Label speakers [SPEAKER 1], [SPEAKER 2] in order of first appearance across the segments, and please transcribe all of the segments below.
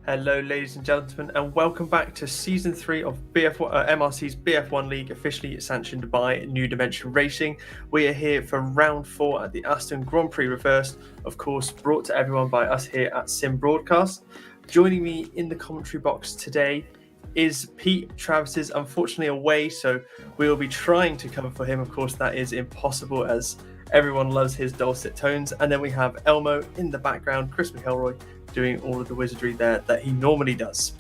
[SPEAKER 1] Hello, ladies and gentlemen, and welcome back to Season 3 of MRC's BF1 League, officially sanctioned by New Dimension Racing. We are here for Round 4 at the Aston Grand Prix Reversed, of course, brought to everyone by us here at Sim Broadcast. Joining me in the commentary box today is Pete. Travis is unfortunately away, so we will be trying to cover for him. Of course, that is impossible as everyone loves his dulcet tones. And then we have Elmo in the background, Chris McElroy, doing all of the wizardry there that he normally does.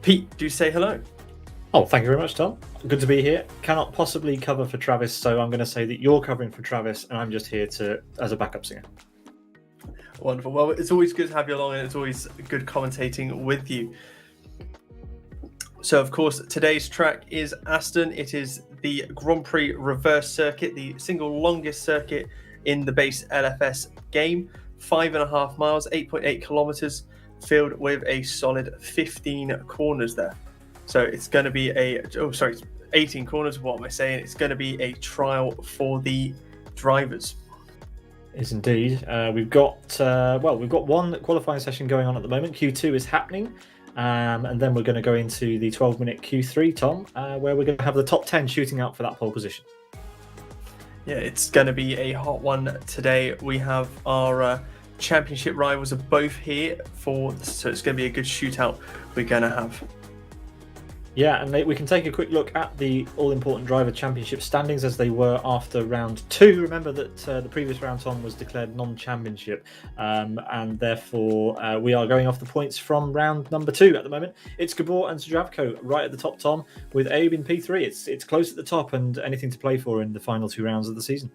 [SPEAKER 1] Pete, do say hello.
[SPEAKER 2] Oh, thank you very much, Tom. Good to be here. Cannot possibly cover for Travis, so I'm going to say that you're covering for Travis, and I'm just here as a backup singer.
[SPEAKER 1] Wonderful. Well, it's always good to have you along, and it's always good commentating with you. So, of course, today's track is Aston. It is the Grand Prix Reversed circuit, the single longest circuit in the base LFS game. 5.5 miles, 8.8 kilometers, filled with a solid 15 corners there. So it's going to be 18 corners. What am I saying? It's going to be a trial for the drivers.
[SPEAKER 2] Is indeed. We've got one qualifying session going on at the moment. Q2 is happening. And then we're going to go into the 12-minute Q3, Tom, where we're going to have the top 10 shooting out for that pole position.
[SPEAKER 1] Yeah, it's going to be a hot one today. We have our championship rivals are both here so it's going to be a good shootout we're going to have.
[SPEAKER 2] Yeah, and we can take a quick look at the all-important driver championship standings as they were after round 2. Remember that the previous round, Tom, was declared non-championship, and therefore we are going off the points from round number 2 at the moment. It's Gabor and Zdravko right at the top, Tom, with Abe in P3. It's close at the top and anything to play for in the final 2 rounds of the season.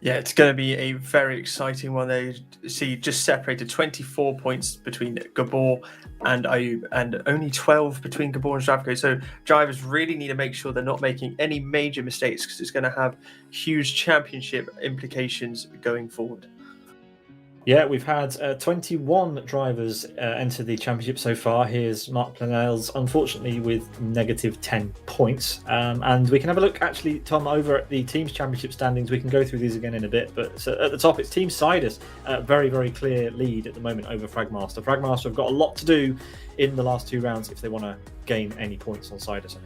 [SPEAKER 1] Yeah, it's going to be a very exciting one. They see just separated 24 points between Gabor and Ayub and only 12 between Gabor and Zdravko. So drivers really need to make sure they're not making any major mistakes because it's going to have huge championship implications going forward.
[SPEAKER 2] Yeah, we've had 21 drivers enter the championship so far. Here's Mark Planels, unfortunately, with negative 10 points. And we can have a look, actually, Tom, over at the team's championship standings. We can go through these again in a bit. But at the top, it's Team Sidus. Very, very clear lead at the moment over Fragmaster. Fragmaster have got a lot to do in the last 2 rounds if they want to gain any points on Sidus.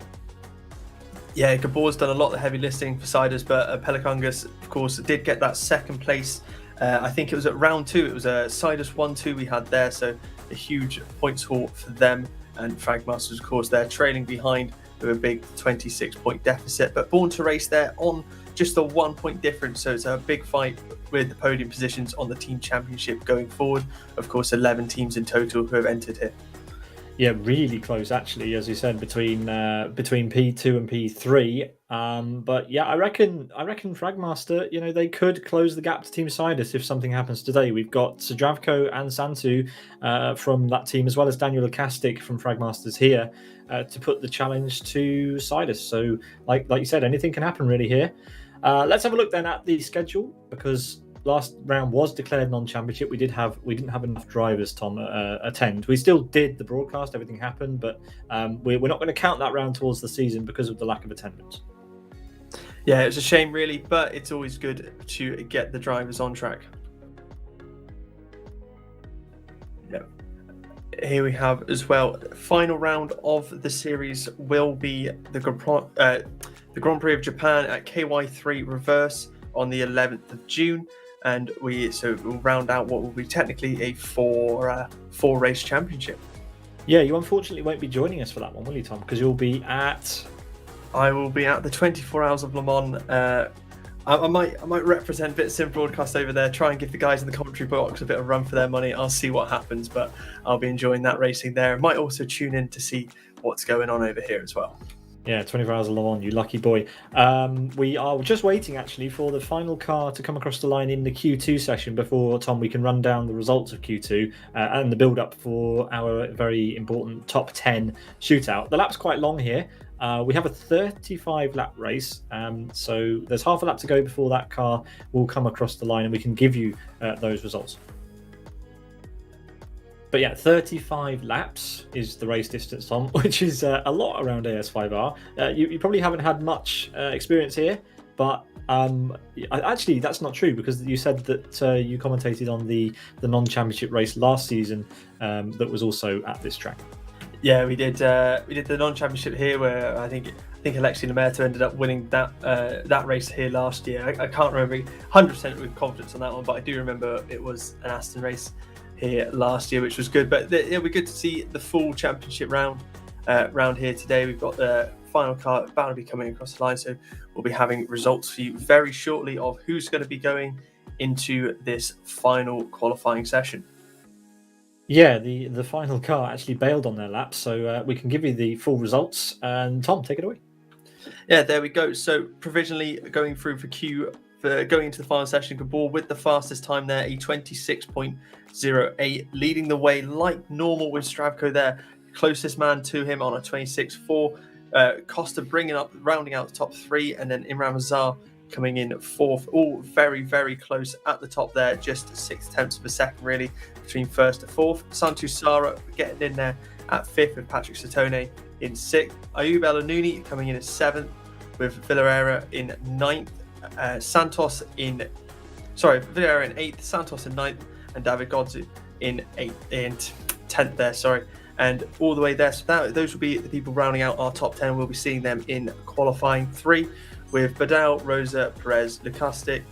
[SPEAKER 1] Yeah, Gabor's done a lot of the heavy lifting for Sidus, but Pelikangas, of course, did get that second place. I think it was at round 2. It was a Sidus 1-2 we had there, so a huge points haul for them. And Fragmasters, of course, they're trailing behind with a big 26-point deficit. But Born to Race there on just a 1-point difference, so it's a big fight with the podium positions on the team championship going forward. Of course, 11 teams in total who have entered here.
[SPEAKER 2] Yeah, really close actually, as you said, between P2 and P3. But yeah, I reckon Fragmaster, they could close the gap to Team Sidus if something happens today. We've got Zdravko and Santu from that team, as well as Daniel Akastic from Fragmasters here to put the challenge to Sidus. So, like you said, anything can happen really here. Let's have a look then at the schedule, because last round was declared non-championship. We didn't have enough drivers, Tom, attend. We still did the broadcast, everything happened, but we're not going to count that round towards the season because of the lack of attendance.
[SPEAKER 1] Yeah, it's a shame really, but it's always good to get the drivers on track. Yeah. Here we have as well, final round of the series will be the Grand Prix of Japan at KY3 Reverse on the 11th of June. And we'll round out what will be technically a four race championship.
[SPEAKER 2] Yeah, you unfortunately won't be joining us for that one, will you, Tom? Because you'll be at...
[SPEAKER 1] I will be at the 24 Hours of Le Mans. I might represent Sim Broadcast over there, try and give the guys in the commentary box a bit of run for their money. I'll see what happens, but I'll be enjoying that racing there. I might also tune in to see what's going on over here as well.
[SPEAKER 2] Yeah, 24 Hours of Le Mans, you lucky boy. We are just waiting, actually, for the final car to come across the line in the Q2 session before, Tom, we can run down the results of Q2 and the build-up for our very important top 10 shootout. The lap's quite long here. We have a 35-lap race, so there's half a lap to go before that car will come across the line and we can give you those results. But yeah, 35 laps is the race distance, Tom, which is a lot around AS5R. You probably haven't had much experience here. But actually, that's not true, because you said that you commentated on the non-championship race last season that was also at this track.
[SPEAKER 1] Yeah, we did the non-championship here, where I think Alexei Lemaitre ended up winning that race here last year. I can't remember 100% with confidence on that one, but I do remember it was an Aston race here last year, which was good. But it'll be good to see the full championship round here today. We've got the final car about to be coming across the line, so we'll be having results for you very shortly of who's going to be going into this final qualifying session.
[SPEAKER 2] Yeah, the final car actually bailed on their lap, so we can give you the full results. And Tom, take it away.
[SPEAKER 1] Yeah, there we go. So provisionally going through for going into the final session, Gabor with the fastest time there, a 26.08, leading the way like normal with Stravko there. Closest man to him on a 26.4. Costa rounding out the top three, and then Imran Mazar coming in fourth. All very, very close at the top there, just 0.6 of a second really between first and fourth. Santu Sara getting in there at fifth, with Patrick Satone in sixth. Ayub El Anouni coming in at seventh, with Villarreira in ninth. Villarreira in eighth, Santos in ninth, and David Godzu in 10th there, sorry. And all the way there, so those will be the people rounding out our top 10. We'll be seeing them in qualifying 3, with Badal, Rosa, Perez, Lukastic,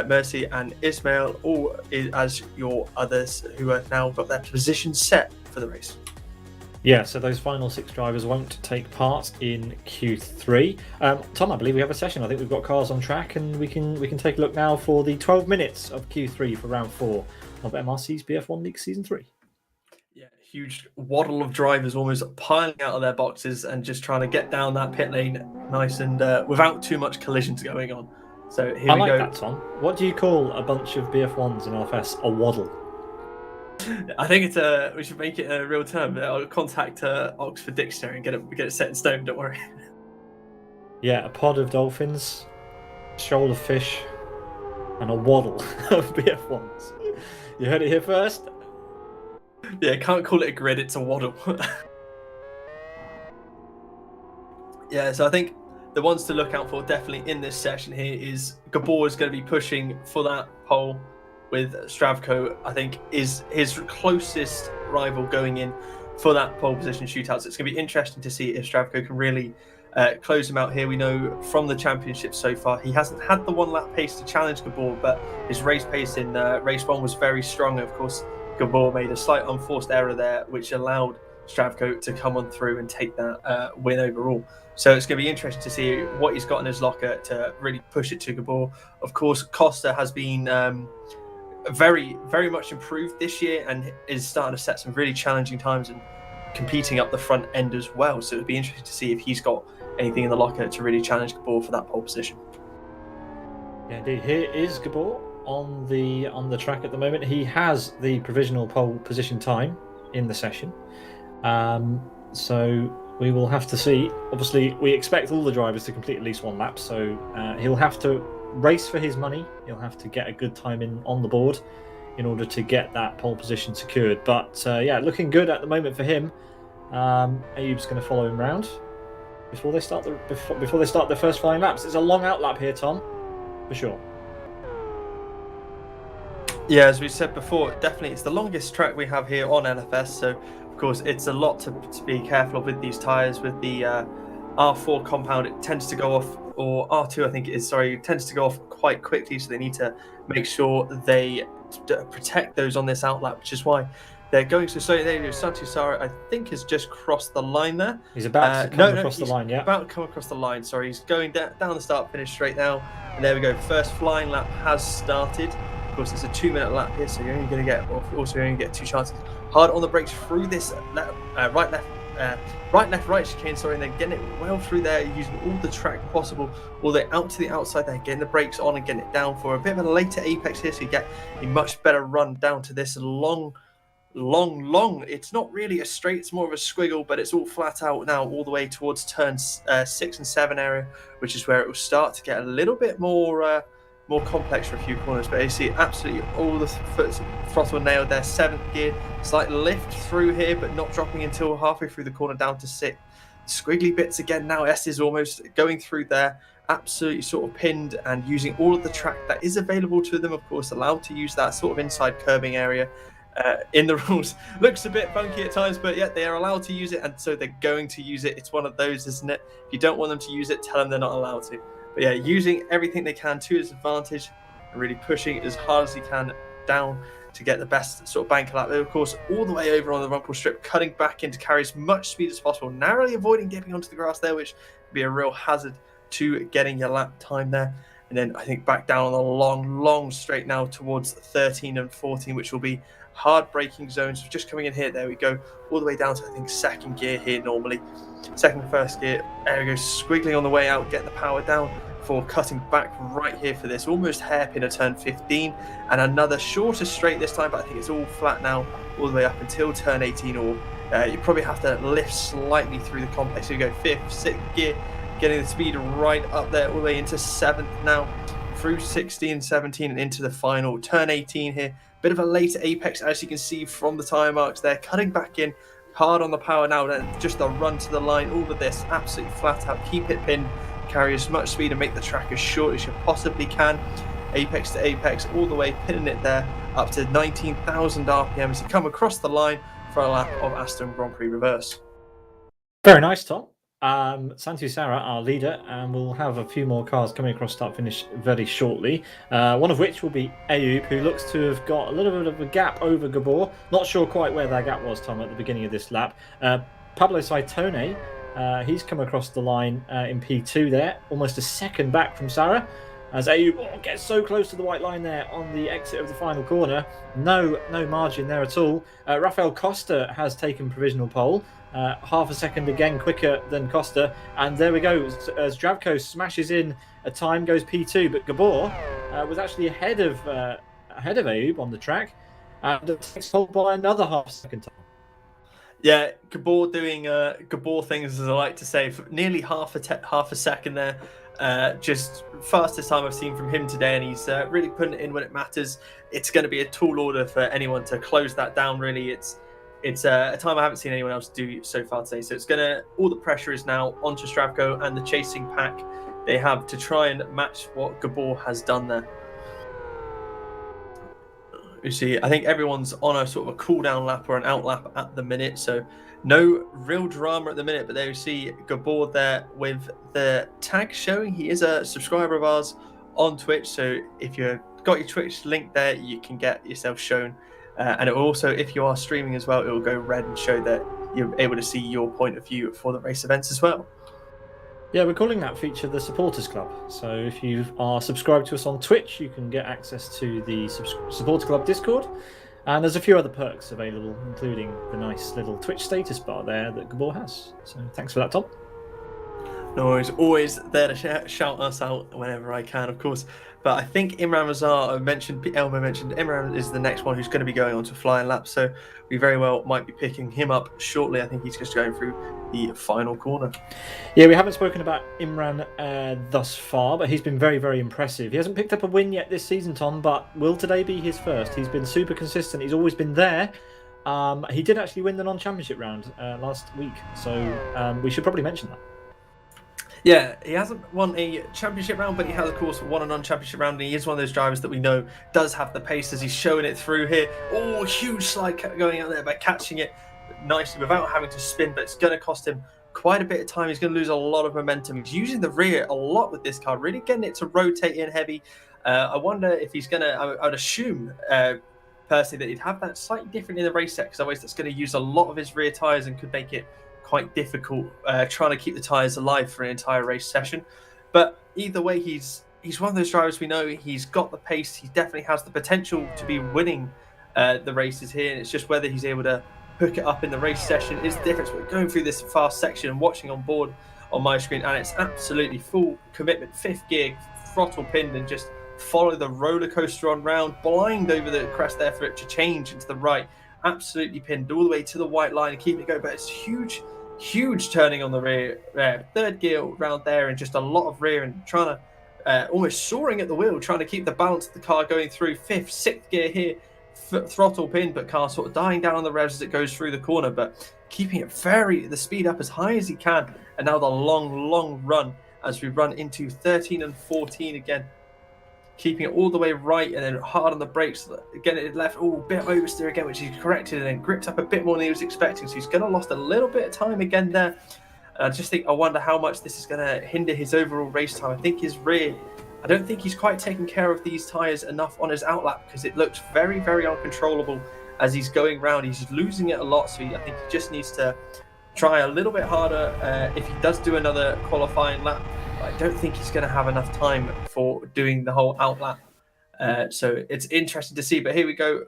[SPEAKER 1] Mercy and Ismail, all as your others who have now got their position set for the race.
[SPEAKER 2] Yeah, so those final 6 drivers won't take part in Q3. Tom, I believe we have a session. I think we've got cars on track, and we can take a look now for the 12 minutes of Q3 for round 4 of MRC's BF1 League Season 3.
[SPEAKER 1] Yeah, huge waddle of drivers almost piling out of their boxes and just trying to get down that pit lane nice and without too much collisions going on. So here we go.
[SPEAKER 2] I like that, Tom. What do you call a bunch of BF1s in LFS? A waddle.
[SPEAKER 1] I think we should make it a real term. I'll contact Oxford Dictionary and get it set in stone. Don't worry.
[SPEAKER 2] Yeah, a pod of dolphins, shoal of fish, and a waddle of BF1s. You heard it here first.
[SPEAKER 1] Yeah, can't call it a grid. It's a waddle. Yeah, so I think the ones to look out for definitely in this session here is Gabor is going to be pushing for that pole, with Stravko, I think, is his closest rival going in for that pole position shootout. So it's going to be interesting to see if Stravko can really close him out here. We know from the championship so far, he hasn't had the one lap pace to challenge Gabor, but his race pace in race 1 was very strong. Of course, Gabor made a slight unforced error there, which allowed Stravko to come on through and take that win overall. So it's going to be interesting to see what he's got in his locker to really push it to Gabor. Of course, Costa has been very, very much improved this year and is starting to set some really challenging times and competing up the front end as well. So it'll be interesting to see if he's got anything in the locker to really challenge Gabor for that pole position.
[SPEAKER 2] Yeah, indeed. Here is Gabor on the track at the moment. He has the provisional pole position time in the session. So we will have to see. Obviously, we expect all the drivers to complete at least one lap, so he'll have to race for his money. He'll have to get a good time in on the board in order to get that pole position secured. But yeah, looking good at the moment for him. Ayub's going to follow him round before they start their first flying laps. It's a long out lap here, Tom, for sure.
[SPEAKER 1] Yeah, as we said before, definitely it's the longest track we have here on LFS. So of course it's a lot to be careful of with these tyres. With the R4 compound, it tends to go off, or R2 I think it is, sorry, it tends to go off quite quickly, so they need to make sure they protect those on this outlap, which is why they're going so slowly. There you go. Santu Sara, I think, has just crossed the line there.
[SPEAKER 2] He's about to come across the line, yeah.
[SPEAKER 1] About to come across the line, sorry. He's going down the start finish straight now. And there we go. First flying lap has started. Of course, it's a 2-minute lap here, so you're only going to get, also you only get 2 chances. Hard on the brakes through this right chicane, sorry, and then getting it well through there, using all the track possible, all the way out to the outside there, getting the brakes on and getting it down for a bit of a later apex here, so you get a much better run down to this long. It's not really a straight, it's more of a squiggle, but it's all flat out now, all the way towards turns 6 and 7 area, which is where it will start to get a little bit more complex for a few corners. But you see absolutely all the throttle nailed there. 7th gear, slight lift through here, but not dropping until halfway through the corner down to 6. Squiggly bits again now. S is almost going through there absolutely sort of pinned and using all of the track that is available to them. Of course, allowed to use that sort of inside curbing area in the rules. Looks a bit funky at times, but yeah, they are allowed to use it, and so they're going to use it. It's one of those, isn't it? If you don't want them to use it, tell them they're not allowed to. But yeah, using everything they can to its advantage and really pushing as hard as he can down to get the best sort of banker lap. Of course, all the way over on the rumble strip, cutting back in to carry as much speed as possible, narrowly avoiding getting onto the grass there, which would be a real hazard to getting your lap time there. And then I think back down on the long straight now towards 13 and 14, which will be hard braking zones. Just coming in here, there we go, all the way down to I think second gear here normally. Second and first gear, there we go, squiggling on the way out, getting the power down for cutting back right here for this almost hairpin of turn 15, and another shorter straight this time, but I think it's all flat now all the way up until turn 18, or you probably have to lift slightly through the complex. So you go fifth, sixth gear, getting the speed right up there all the way into seventh now, through 16, 17 and into the final turn 18 here. Bit of a later apex, as you can see from the tire marks there, cutting back in hard on the power now, and just a run to the line, all of this absolutely flat out, keep it pinned, carry as much speed and make the track as short as you possibly can. Apex to apex, all the way, pinning it there up to 19,000 RPM as you come across the line for a lap of Aston Grand Prix Reversed.
[SPEAKER 2] Very nice, Tom. Santu Sarah, our leader, and we'll have a few more cars coming across start finish very shortly. One of which will be Ayoub, who looks to have got a little bit of a gap over Gabor. Not sure quite where that gap was, Tom, at the beginning of this lap. Pablo Saitone, he's come across the line in P2 there, almost a second back from Sarah, as Ayoub gets so close to the white line there on the exit of the final corner. No margin there at all. Rafael Costa has taken provisional pole. Half a second again quicker than Costa, and there we go as Zdravko smashes in. A time goes P2, but Gabor was actually ahead of Ayoub on the track, and takes hold by another half second time.
[SPEAKER 1] Yeah, Gabor doing Gabor things, as I like to say, for nearly half a second there. Just fastest time I've seen from him today, and he's really putting it in when it matters. It's going to be a tall order for anyone to close that down. Really, it's a time I haven't seen anyone else do so far today. So it's all the pressure is now onto Zdravko and the chasing pack they have to try and match what Gabor has done there. You see, I think everyone's on a sort of a cool down lap or an out lap at the minute, so no real drama at the minute. But there you see Gabor there with the tag showing he is a subscriber of ours on Twitch. So if you've got your Twitch link there, you can get yourself shown. And it will also, if you are streaming as well, it will go red and show that you're able to see your point of view for the race events as well.
[SPEAKER 2] Yeah, we're calling that feature the Supporters Club. So if you are subscribed to us on Twitch, you can get access to the Supporters Club Discord. And there's a few other perks available, including the nice little Twitch status bar there that Gabor has. So thanks for that, Tom.
[SPEAKER 1] No worries, always there to shout us out whenever I can, of course. But I think Imran Razar Elmo mentioned Imran is the next one who's going to be going on to flying lap. So we very well might be picking him up shortly. I think he's just going through the final corner.
[SPEAKER 2] Yeah, we haven't spoken about Imran thus far, but he's been very, very impressive. He hasn't picked up a win yet this season, Tom, but will today be his first? He's been super consistent. He's always been there. He did actually win the non-championship round last week. So we should probably mention that.
[SPEAKER 1] Yeah, he hasn't won a championship round, but he has, of course, won a non-championship round, and he is one of those drivers that we know does have the pace as he's showing it through here. Oh, huge slide going out there by catching it nicely without having to spin, but it's going to cost him quite a bit of time. He's going to lose a lot of momentum. He's using the rear a lot with this car, really getting it to rotate in heavy. I wonder if he's going to, I would assume personally that he'd have that slightly different in the race set, because otherwise that's going to use a lot of his rear tyres and could make it quite difficult trying to keep the tyres alive for an entire race session. But either way, he's one of those drivers we know he's got the pace. He definitely has the potential to be winning the races here, and it's just whether he's able to hook it up in the race session is the difference. We're going through this fast section and watching on board on my screen, and it's absolutely full commitment, fifth gear, throttle pinned, and just follow the roller coaster on round, blind over the crest there for it to change into the right, absolutely pinned all the way to the white line and keep it going. But it's huge turning on the rear, third gear round there, and just a lot of rear and trying to almost soaring at the wheel, trying to keep the balance of the car going through. Fifth, sixth gear here, throttle pin, but car sort of dying down on the revs as it goes through the corner, but keeping it the speed up as high as he can. And now the long run as we run into 13 and 14 again. Keeping it all the way right and then hard on the brakes. Again, it left a bit of oversteer again, which he corrected and then gripped up a bit more than he was expecting. So he's going to lost a little bit of time again there. And I wonder how much this is going to hinder his overall race time. I think his rear, I don't think he's quite taken care of these tyres enough on his outlap because it looks very, very uncontrollable as he's going round. He's losing it a lot. So I think he just needs to try a little bit harder if he does do another qualifying lap. I don't think he's going to have enough time for doing the whole outlap. So it's interesting to see. But here we go.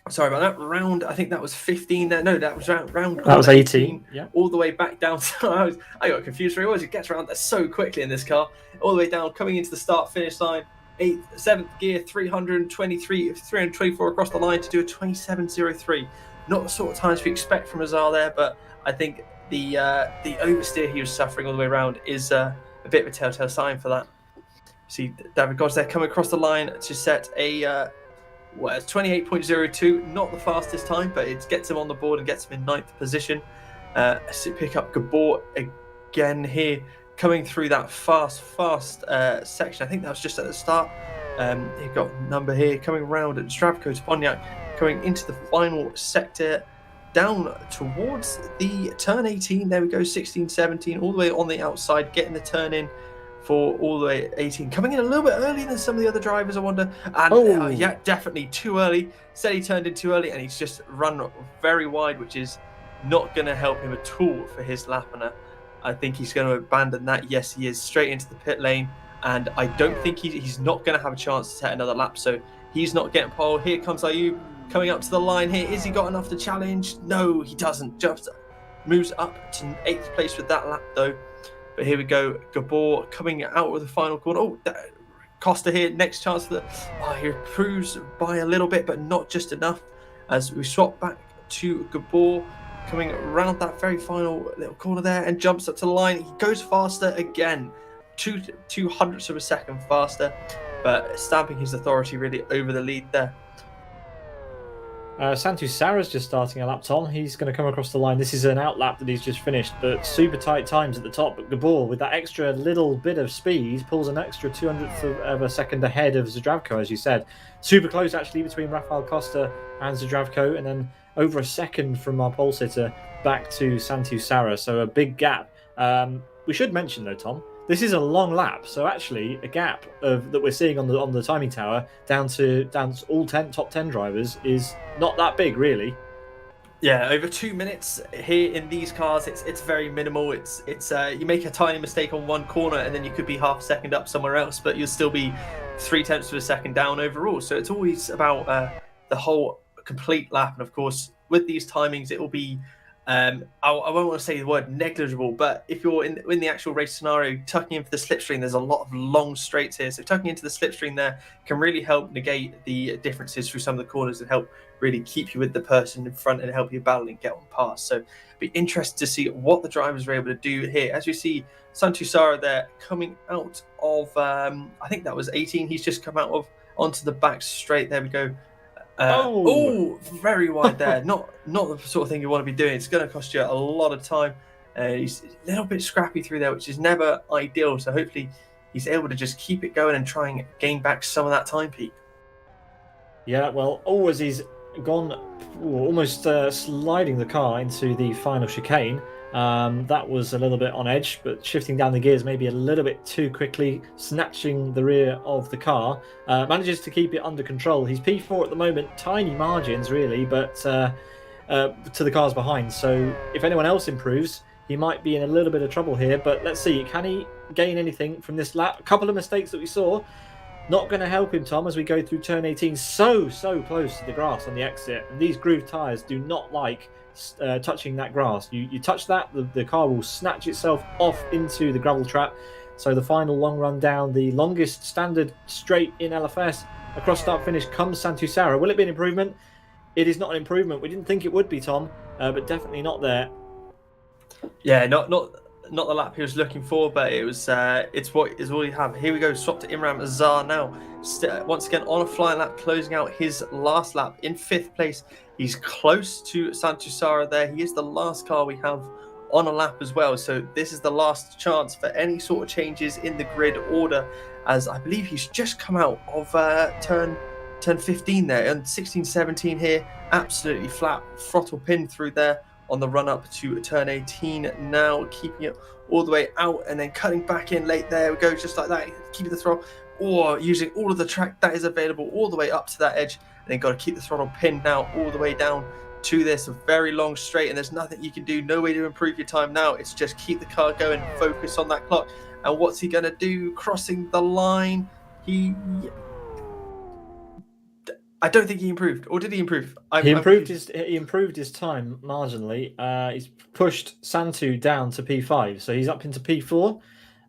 [SPEAKER 1] Sorry about that. Round, I think that was 15 there. No, that was round.
[SPEAKER 2] That was 18. Yeah.
[SPEAKER 1] All the way back down. I got confused. He always gets around there so quickly in this car. All the way down, coming into the start-finish line. 7th gear, 324 across the line to do a 27.03. Not the sort of times we expect from Azar there, but I think the oversteer he was suffering all the way around is a bit of a telltale sign for that. See David God's there coming across the line to set a it's 28.02, not the fastest time, but it gets him on the board and gets him in 9th position. Pick up Gabor again here, coming through that fast section. I think that was just at the start. You've got number here coming around at Zdravko to Ponyak, coming into the final sector. Down towards the turn 18, there we go, 16, 17, all the way on the outside, getting the turn in for all the way 18. Coming in a little bit earlier than some of the other drivers, I wonder. And yeah, definitely too early. Said he turned in too early and he's just run very wide, which is not going to help him at all for his lap. And I think he's going to abandon that. Yes, he is, straight into the pit lane. And I don't think he's not going to have a chance to set another lap. So he's not getting pole. Here comes Ayub. Coming up to the line here. Is he got enough to challenge? No, he doesn't. Just moves up to 8th place with that lap, though. But here we go. Gabor coming out with the final corner. Costa here. Next chance for he improves by a little bit, but not just enough. As we swap back to Gabor, coming around that very final little corner there and jumps up to the line. He goes faster again. 2/200ths of a second faster, but stamping his authority really over the lead there.
[SPEAKER 2] Santu Sara's just starting a lap, Tom. He's going to come across the line. This is an outlap that he's just finished, but super tight times at the top. But Gabor, with that extra little bit of speed, pulls an extra 200th of a second ahead of Zdravko, as you said. Super close, actually, between Rafael Costa and Zdravko, and then over a second from our pole sitter back to Santu Sara. So a big gap. We should mention, though, Tom, this is a long lap, so actually a gap that we're seeing on the timing tower down to all top 10 drivers is not that big, really.
[SPEAKER 1] Yeah, over 2 minutes here in these cars, it's very minimal. It's you make a tiny mistake on one corner and then you could be half a second up somewhere else, but you'll still be 0.3 of a second down overall. So it's always about the whole complete lap, and of course with these timings it will be. I won't want to say the word negligible, but if you're in the actual race scenario, tucking in for the slipstream, there's a lot of long straights here. So tucking into the slipstream there can really help negate the differences through some of the corners and help really keep you with the person in front and help you battle and get on past. So be interested to see what the drivers are able to do here. As you see, Santu Sara there coming out of, I think that was 18. He's just come out of onto the back straight. There we go. Very wide there. Not the sort of thing you want to be doing. It's going to cost you a lot of time. He's a little bit scrappy through there, which is never ideal. So hopefully he's able to just keep it going and try and gain back some of that time peak.
[SPEAKER 2] Yeah, well, as he's gone almost sliding the car into the final chicane. That was a little bit on edge, but shifting down the gears maybe a little bit too quickly, snatching the rear of the car. Manages to keep it under control. He's P4 at the moment, tiny margins really, but to the cars behind. So if anyone else improves, he might be in a little bit of trouble here. But let's see, can he gain anything from this lap? A couple of mistakes that we saw. Not going to help him, Tom, as we go through turn 18. So close to the grass on the exit. And these groove tyres do not like touching that grass. You touch that, the car will snatch itself off into the gravel trap. So the final long run down, the longest standard straight in LFS, across start finish comes Santu Sara. Will it be an improvement? It is not an improvement. We didn't think it would be, Tom, but definitely not there.
[SPEAKER 1] Yeah, not the lap he was looking for, but it's what is all you have. Here we go, swap to Imran Azar now. Once again on a flying lap, closing out his last lap in 5th place. He's close to Santu Sara there. He is the last car we have on a lap as well. So this is the last chance for any sort of changes in the grid order, as I believe he's just come out of turn 15 there, and 16, 17 here, absolutely flat throttle pin through there on the run up to turn 18. Now keeping it all the way out and then cutting back in late. There we go, just like that, keeping the throttle, or using all of the track that is available all the way up to that edge, and then got to keep the throttle pinned now all the way down to this very long straight, and there's nothing you can do, no way to improve your time now. It's just keep the car going, focus on that clock. And what's he going to do? Crossing the line, I don't think he improved, or did he improve?
[SPEAKER 2] He improved his time marginally. He's pushed Santu down to P5, so he's up into P4.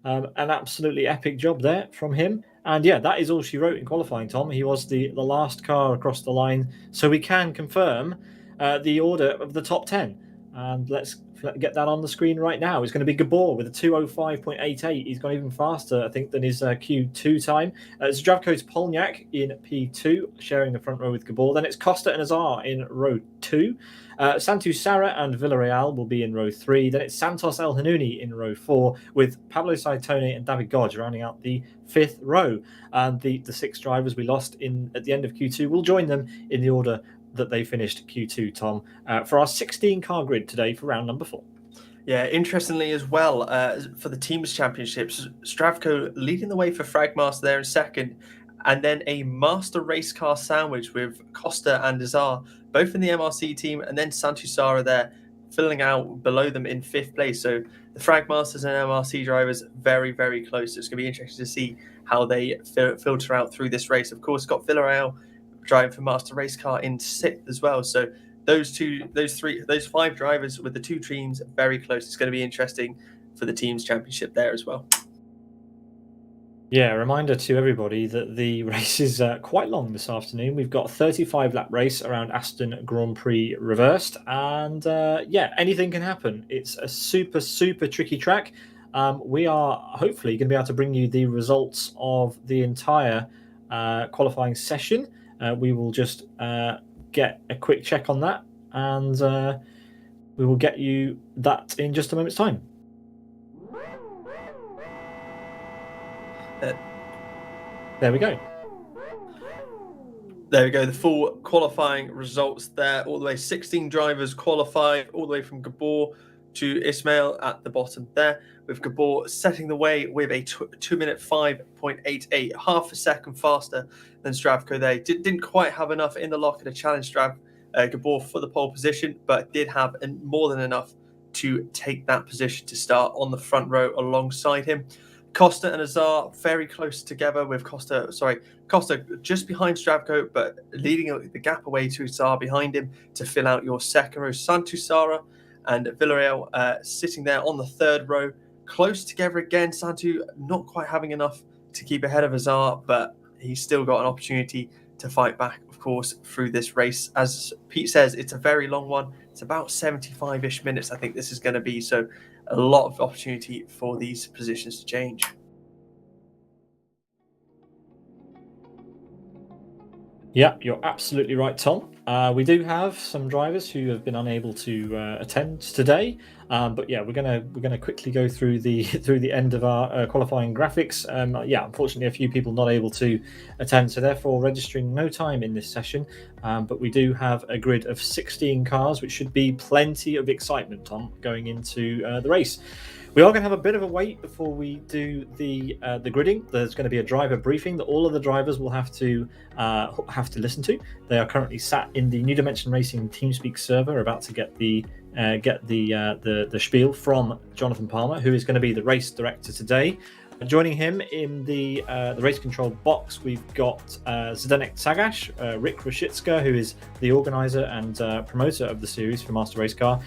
[SPEAKER 2] An absolutely epic job there from him. And yeah, that is all she wrote in qualifying, Tom. He was the last car across the line, so we can confirm the order of the top 10. And let's get that on the screen right now. It's going to be Gabor with a 2:05.88. He's gone even faster, I think, than his Q2 time. Zdravko's Polniak in P2, sharing the front row with Gabor. Then it's Costa and Azar in row 2. Santu Sara and Villarreal will be in row 3. Then it's Santos El Hanouni in row 4, with Pablo Saitone and David Godge rounding out the 5th row. And the 6 drivers we lost at the end of Q2 will join them in the order that they finished Q2, Tom, for our 16-car grid today for round number 4.
[SPEAKER 1] Yeah, interestingly as well, for the Teams Championships, Zdravko leading the way for Fragmaster there in second, and then a Master Race Car sandwich with Costa and Azar, both in the MRC team, and then Santu Sara there, filling out below them in 5th place. So the Fragmasters and MRC drivers very, very close. So it's going to be interesting to see how they filter out through this race. Of course, got Villarreal driving for Master Race Car in 6th as well. So those 5 drivers with the 2 teams very close. It's going to be interesting for the Teams Championship there as well.
[SPEAKER 2] Yeah, a reminder to everybody that the race is quite long this afternoon. We've got a 35-lap race around Aston Grand Prix Reversed, and yeah, anything can happen. It's a super, super tricky track. We are hopefully going to be able to bring you the results of the entire qualifying session. We will just get a quick check on that, and we will get you that in just a moment's time. There we go.
[SPEAKER 1] There we go. The full qualifying results there. All the way 16 drivers qualified, all the way from Gabor to Ismail at the bottom there, with Gabor setting the way with a 2-minute 5.88, half a second faster than Zdravko there. Didn't quite have enough in the locker to challenge Gabor for the pole position, but did have more than enough to take that position to start on the front row alongside him. Costa and Azar very close together, with Costa just behind Zdravko, but leading the gap away to Azar behind him to fill out your second row. Santu Sara and Villarreal sitting there on the 3rd row, close together again. Santu not quite having enough to keep ahead of Azar, but he's still got an opportunity to fight back, of course, through this race. As Pete says, it's a very long one. It's about 75-ish minutes, I think this is going to be, so a lot of opportunity for these positions to change.
[SPEAKER 2] Yeah, you're absolutely right, Tom. We do have some drivers who have been unable to attend today, but yeah, we're gonna quickly go through the end of our qualifying graphics. Yeah, unfortunately, a few people not able to attend, so therefore registering no time in this session. But we do have a grid of 16 cars, which should be plenty of excitement, Tom, going into the race. We are going to have a bit of a wait before we do the gridding. There's going to be a driver briefing that all of the drivers will have to listen to. They are currently sat in the New Dimension Racing TeamSpeak server, about to get the spiel from Jonathan Palmer, who is going to be the race director today. Joining him in the race control box, we've got Zdenek Tsagash, Rick Rashitska, who is the organizer and promoter of the series for Master Race Car.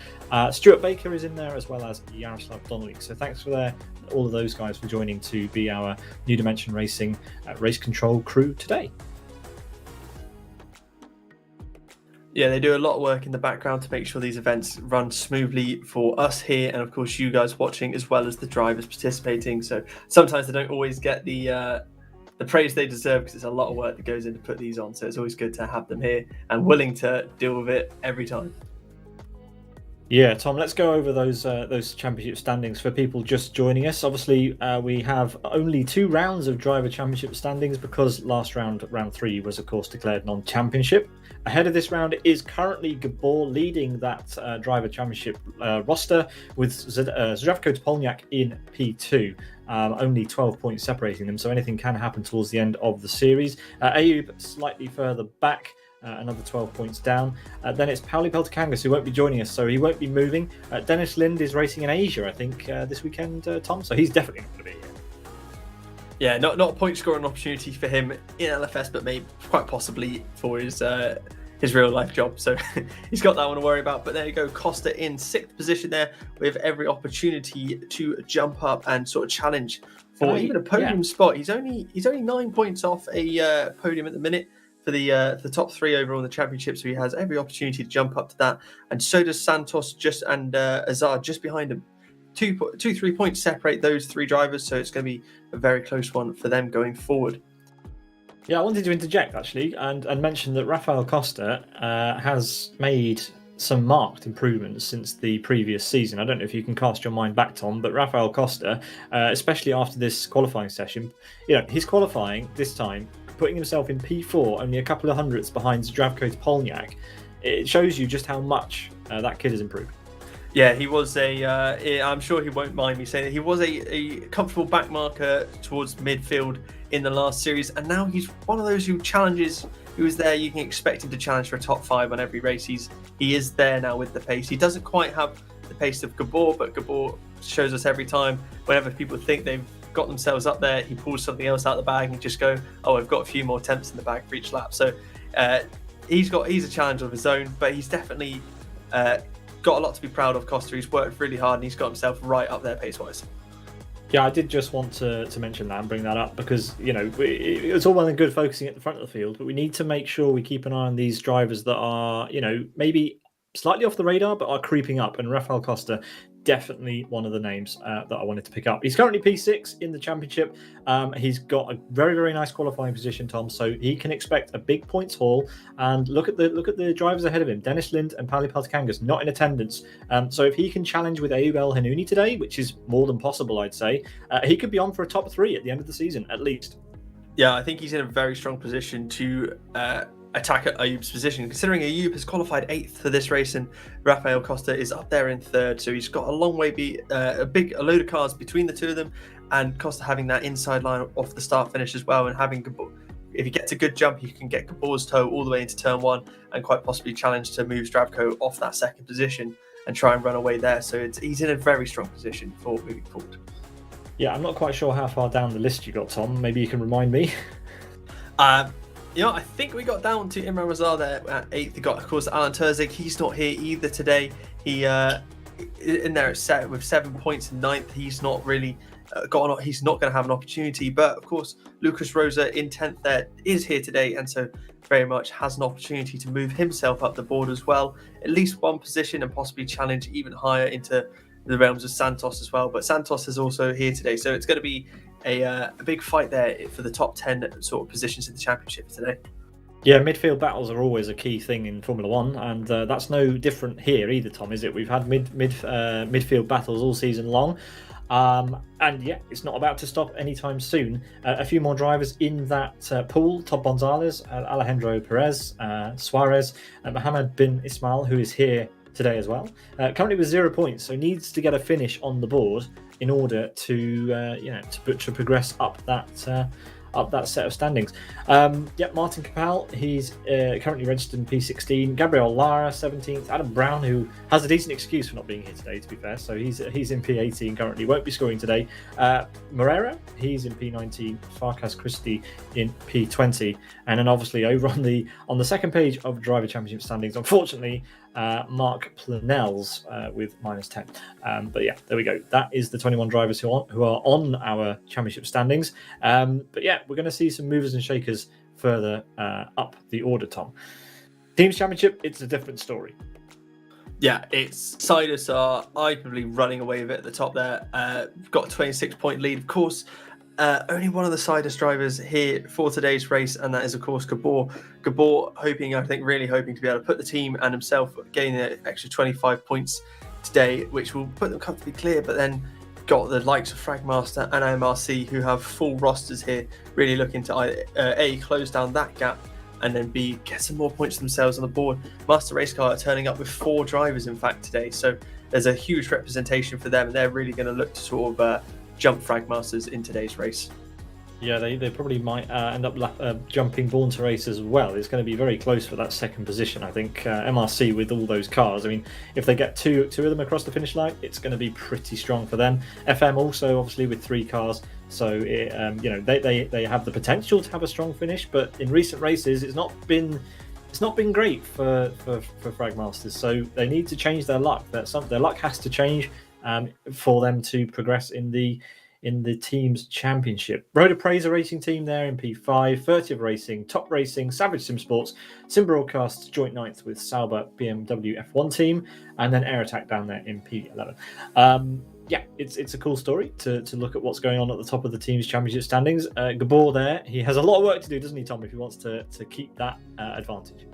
[SPEAKER 2] Stuart Baker is in there, as well as Yaroslav Donnelly. So thanks for all of those guys for joining to be our New Dimension Racing race control crew today.
[SPEAKER 1] Yeah, they do a lot of work in the background to make sure these events run smoothly for us here, and of course you guys watching, as well as the drivers participating. So sometimes they don't always get the praise they deserve, because it's a lot of work that goes in to put these on. So it's always good to have them here and willing to deal with it every time.
[SPEAKER 2] Yeah, Tom, let's go over those championship standings for people just joining us. Obviously, we have only 2 rounds of driver championship standings because last round, round 3, was of course declared non-championship. Ahead of this round is currently Gabor leading that driver championship roster with Zdravko Topolniak in P2. Only 12 points separating them, so anything can happen towards the end of the series. Ayub slightly further back. Another 12 points down. Then it's Pauli Peltokangas, who won't be joining us, so he won't be moving. Dennis Lind is racing in Asia, I think, this weekend, Tom, so he's definitely not going to be here.
[SPEAKER 1] Yeah, not a point scoring opportunity for him in LFS, but maybe quite possibly for his real life job. So he's got that one to worry about. But there you go, Costa in 6th position there with every opportunity to jump up and sort of challenge for even a podium spot. He's only 9 points off a podium at the minute for the top 3 overall in the championship, so he has every opportunity to jump up to that, and so does Santos and Azar just behind him. 3 points separate those 3 drivers, so it's going to be a very close one for them going forward.
[SPEAKER 2] Yeah, I wanted to interject actually and mention that Rafael Costa has made some marked improvements since the previous season. I don't know if you can cast your mind back, Tom, but Rafael Costa, especially after this qualifying session, his qualifying this time, putting himself in P4, only a couple of hundredths behind Zdravko Topolniak, it shows you just how much that kid has improved.
[SPEAKER 1] Yeah, he was I'm sure he won't mind me saying that he was a comfortable back marker towards midfield in the last series, and now he's one of those who challenges, who is there. You can expect him to challenge for a top 5 on every race. He is there now with the pace. He doesn't quite have the pace of Gabor, but Gabor shows us every time, whenever people think they've got themselves up there, he pulls something else out of the bag and just go, oh, I've got a few more attempts in the bag for each lap. So he's a challenge of his own, but he's definitely got a lot to be proud of. Costa, he's worked really hard and he's got himself right up there pace wise.
[SPEAKER 2] Yeah, I did just want to mention that and bring that up because, it's all well and good focusing at the front of the field, but we need to make sure we keep an eye on these drivers that are, maybe slightly off the radar, but are creeping up. And Rafael Costa, definitely one of the names that I wanted to pick up. He's currently P6 in the championship. He's got a very, very nice qualifying position, Tom, so he can expect a big points haul. And look at the drivers ahead of him. Dennis Lind and Pauli Peltokangas not in attendance. So if he can challenge with Ayub El Hanouni today, which is more than possible, I'd say, he could be on for a top 3 at the end of the season, at least.
[SPEAKER 1] Yeah, I think he's in a very strong position to attack at Ayub's position, considering Ayub has qualified 8th for this race and Rafael Costa is up there in 3rd, so he's got a long way, a load of cars between the two of them, and Costa having that inside line off the start finish as well, and having Gabor, if he gets a good jump, you can get Gabor's toe all the way into turn 1 and quite possibly challenge to move Zdravko off that 2nd position and try and run away there. So he's in a very strong position for moving forward.
[SPEAKER 2] Yeah, I'm not quite sure how far down the list you got, Tom. Maybe you can remind me.
[SPEAKER 1] I think we got down to Imran Razar there at 8th. We got, of course, Alan Terzic. He's not here either today. He in there at with 7 points in 9th. He's not really he's not going to have an opportunity. But of course, Lucas Rosa in 10th there is here today, and so very much has an opportunity to move himself up the board as well, at least one position, and possibly challenge even higher into the realms of Santos as well. But Santos is also here today, so it's going to be a big fight there for the top 10 sort of positions in the championship today.
[SPEAKER 2] Yeah, midfield battles are always a key thing in Formula One, and that's no different here either, Tom, is it? We've had midfield battles all season long, and yeah, it's not about to stop anytime soon. A few more drivers in that pool: Todd Gonzalez, Alejandro Perez, Suarez, Mohammed bin Ismail, who is here today as well. Currently with 0 points, so needs to get a finish on the board in order to progress up that set of standings. Martin Capel, he's currently registered in P16. Gabriel Lara, 17th. Adam Brown, who has a decent excuse for not being here today, to be fair, so he's in P18 currently, won't be scoring today. Moreira, he's in P19. Farkas Christie in P20. And then obviously over on the second page of Driver Championship standings, unfortunately, Mark Planel's with -10. But yeah, there we go. That is the 21 drivers who are on our championship standings. But yeah, we're going to see some movers and shakers further up the order, Tom. Teams Championship, it's a different story.
[SPEAKER 1] Yeah, it's Sidus are arguably running away with it at the top there. Got a 26-point lead. Of course, only one of the Sidus drivers here for today's race, and that is, of course, Gabor. Gabor really hoping to be able to put the team and himself getting an extra 25 points today, which will put them comfortably clear, but then got the likes of Fragmaster and MRC, who have full rosters here, really looking to either A, close down that gap, and then B, get some more points themselves on the board. Master Race Car are turning up with 4 drivers, in fact, today, so there's a huge representation for them, and they're really going to look to sort of jump Fragmasters in today's race.
[SPEAKER 2] Yeah, they probably might end up jumping Born to Race as well. It's going to be very close for that second position, I think. MRC with all those cars. I mean, if they get two of them across the finish line, it's going to be pretty strong for them. FM also, obviously, with 3 cars. So, they have the potential to have a strong finish, but in recent races, it's not been great for Fragmasters. So they need to change their luck. Their luck has to change for them to progress in the team's championship. Road Appraiser Racing Team there in P5, 30 of Racing, Top Racing, Savage Sim Sports, Sim Broadcasts joint ninth with Sauber BMW F1 team, and then Air Attack down there in P11. It's a cool story to look at what's going on at the top of the team's championship standings. Gabor there, he has a lot of work to do, doesn't he, Tom, if he wants to keep that advantage?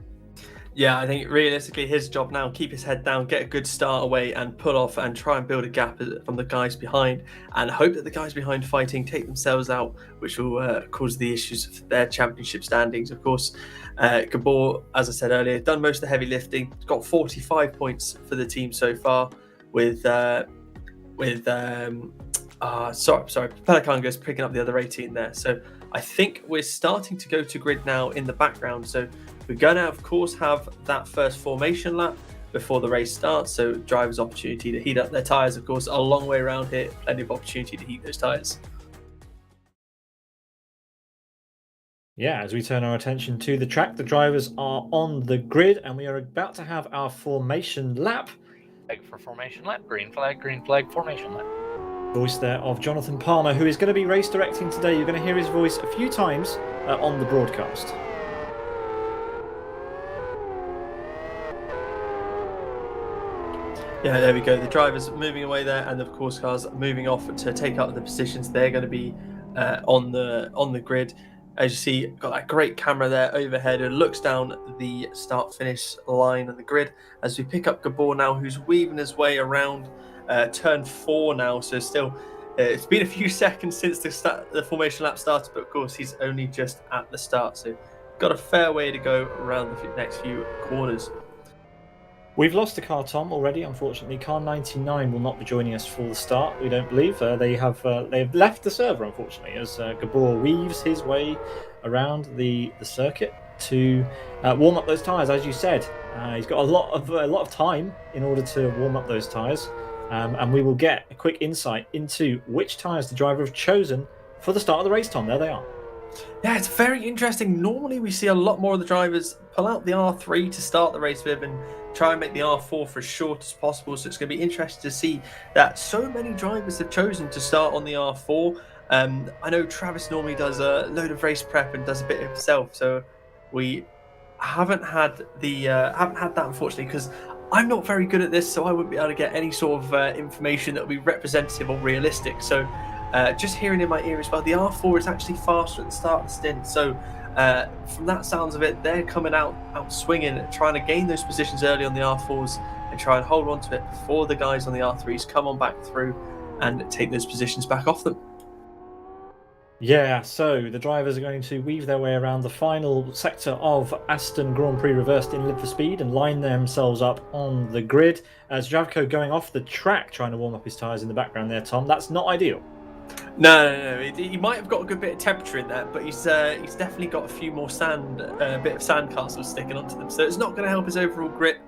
[SPEAKER 1] Yeah, I think realistically his job now, keep his head down, get a good start away and pull off and try and build a gap from the guys behind, and hope that the guys behind fighting take themselves out, which will cause the issues of their championship standings. Of course, Gabor, as I said earlier, done most of the heavy lifting, got 45 points for the team so far with Pelican goes picking up the other 18 there. So I think we're starting to go to grid now in the background. So we're going to, of course, have that first formation lap before the race starts. So drivers' opportunity to heat up their tyres, of course, a long way around here. Plenty of opportunity to heat those tyres.
[SPEAKER 2] Yeah, as we turn our attention to the track, the drivers are on the grid and we are about to have our formation lap.
[SPEAKER 3] Flag for formation lap, green flag, formation lap.
[SPEAKER 2] Voice there of Jonathan Palmer, who is going to be race directing today. You're going to hear his voice a few times on the broadcast.
[SPEAKER 1] Yeah, there we go. The drivers moving away there, and of course cars moving off to take up the positions. They're going to be on the grid. As you see, got that great camera there overhead and looks down the start-finish line on the grid as we pick up Gabor now, who's weaving his way around turn 4 now. So still, it's been a few seconds since the formation lap started, but of course he's only just at the start. So got a fair way to go around the next few corners.
[SPEAKER 2] We've lost a car, Tom, already, unfortunately. Car 99 will not be joining us for the start, we don't believe. They have left the server, unfortunately, as Gabor weaves his way around the circuit to warm up those tyres, as you said. He's got a lot of time in order to warm up those tyres, and we will get a quick insight into which tyres the driver have chosen for the start of the race, Tom. There they are.
[SPEAKER 1] Yeah, it's very interesting. Normally we see a lot more of the drivers pull out the R3 to start the race with and try and make the R4 for as short as possible. So it's going to be interesting to see that so many drivers have chosen to start on the R4. I know Travis normally does a load of race prep and does a bit himself. So we haven't had that, unfortunately, because I'm not very good at this. So I wouldn't be able to get any sort of information that would be representative or realistic. So just hearing in my ear as well, the R4 is actually faster at the start of the stint. So from that sounds of it, they're coming out swinging, trying to gain those positions early on the R4s and try and hold on to it before the guys on the R3s come on back through and take those positions back off them.
[SPEAKER 2] Yeah, so the drivers are going to weave their way around the final sector of Aston Grand Prix Reversed in Live for Speed and line themselves up on the grid. As Javko going off the track trying to warm up his tyres in the background there, Tom. That's not ideal.
[SPEAKER 1] No. He might have got a good bit of temperature in that, but he's definitely got a few more sand, a bit of sandcastles sticking onto them. So it's not going to help his overall grip,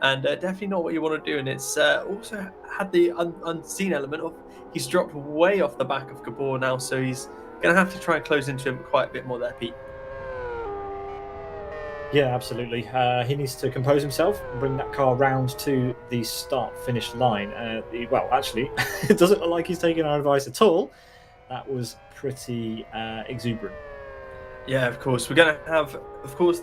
[SPEAKER 1] and definitely not what you want to do. And it's also had the unseen element of he's dropped way off the back of Gabor now, so he's going to have to try and close into him quite a bit more there, Pete.
[SPEAKER 2] Yeah, absolutely. He needs to compose himself and bring that car round to the start-finish line. Well, actually, it doesn't look like he's taking our advice at all. That was pretty exuberant.
[SPEAKER 1] Yeah, of course. We're going to have,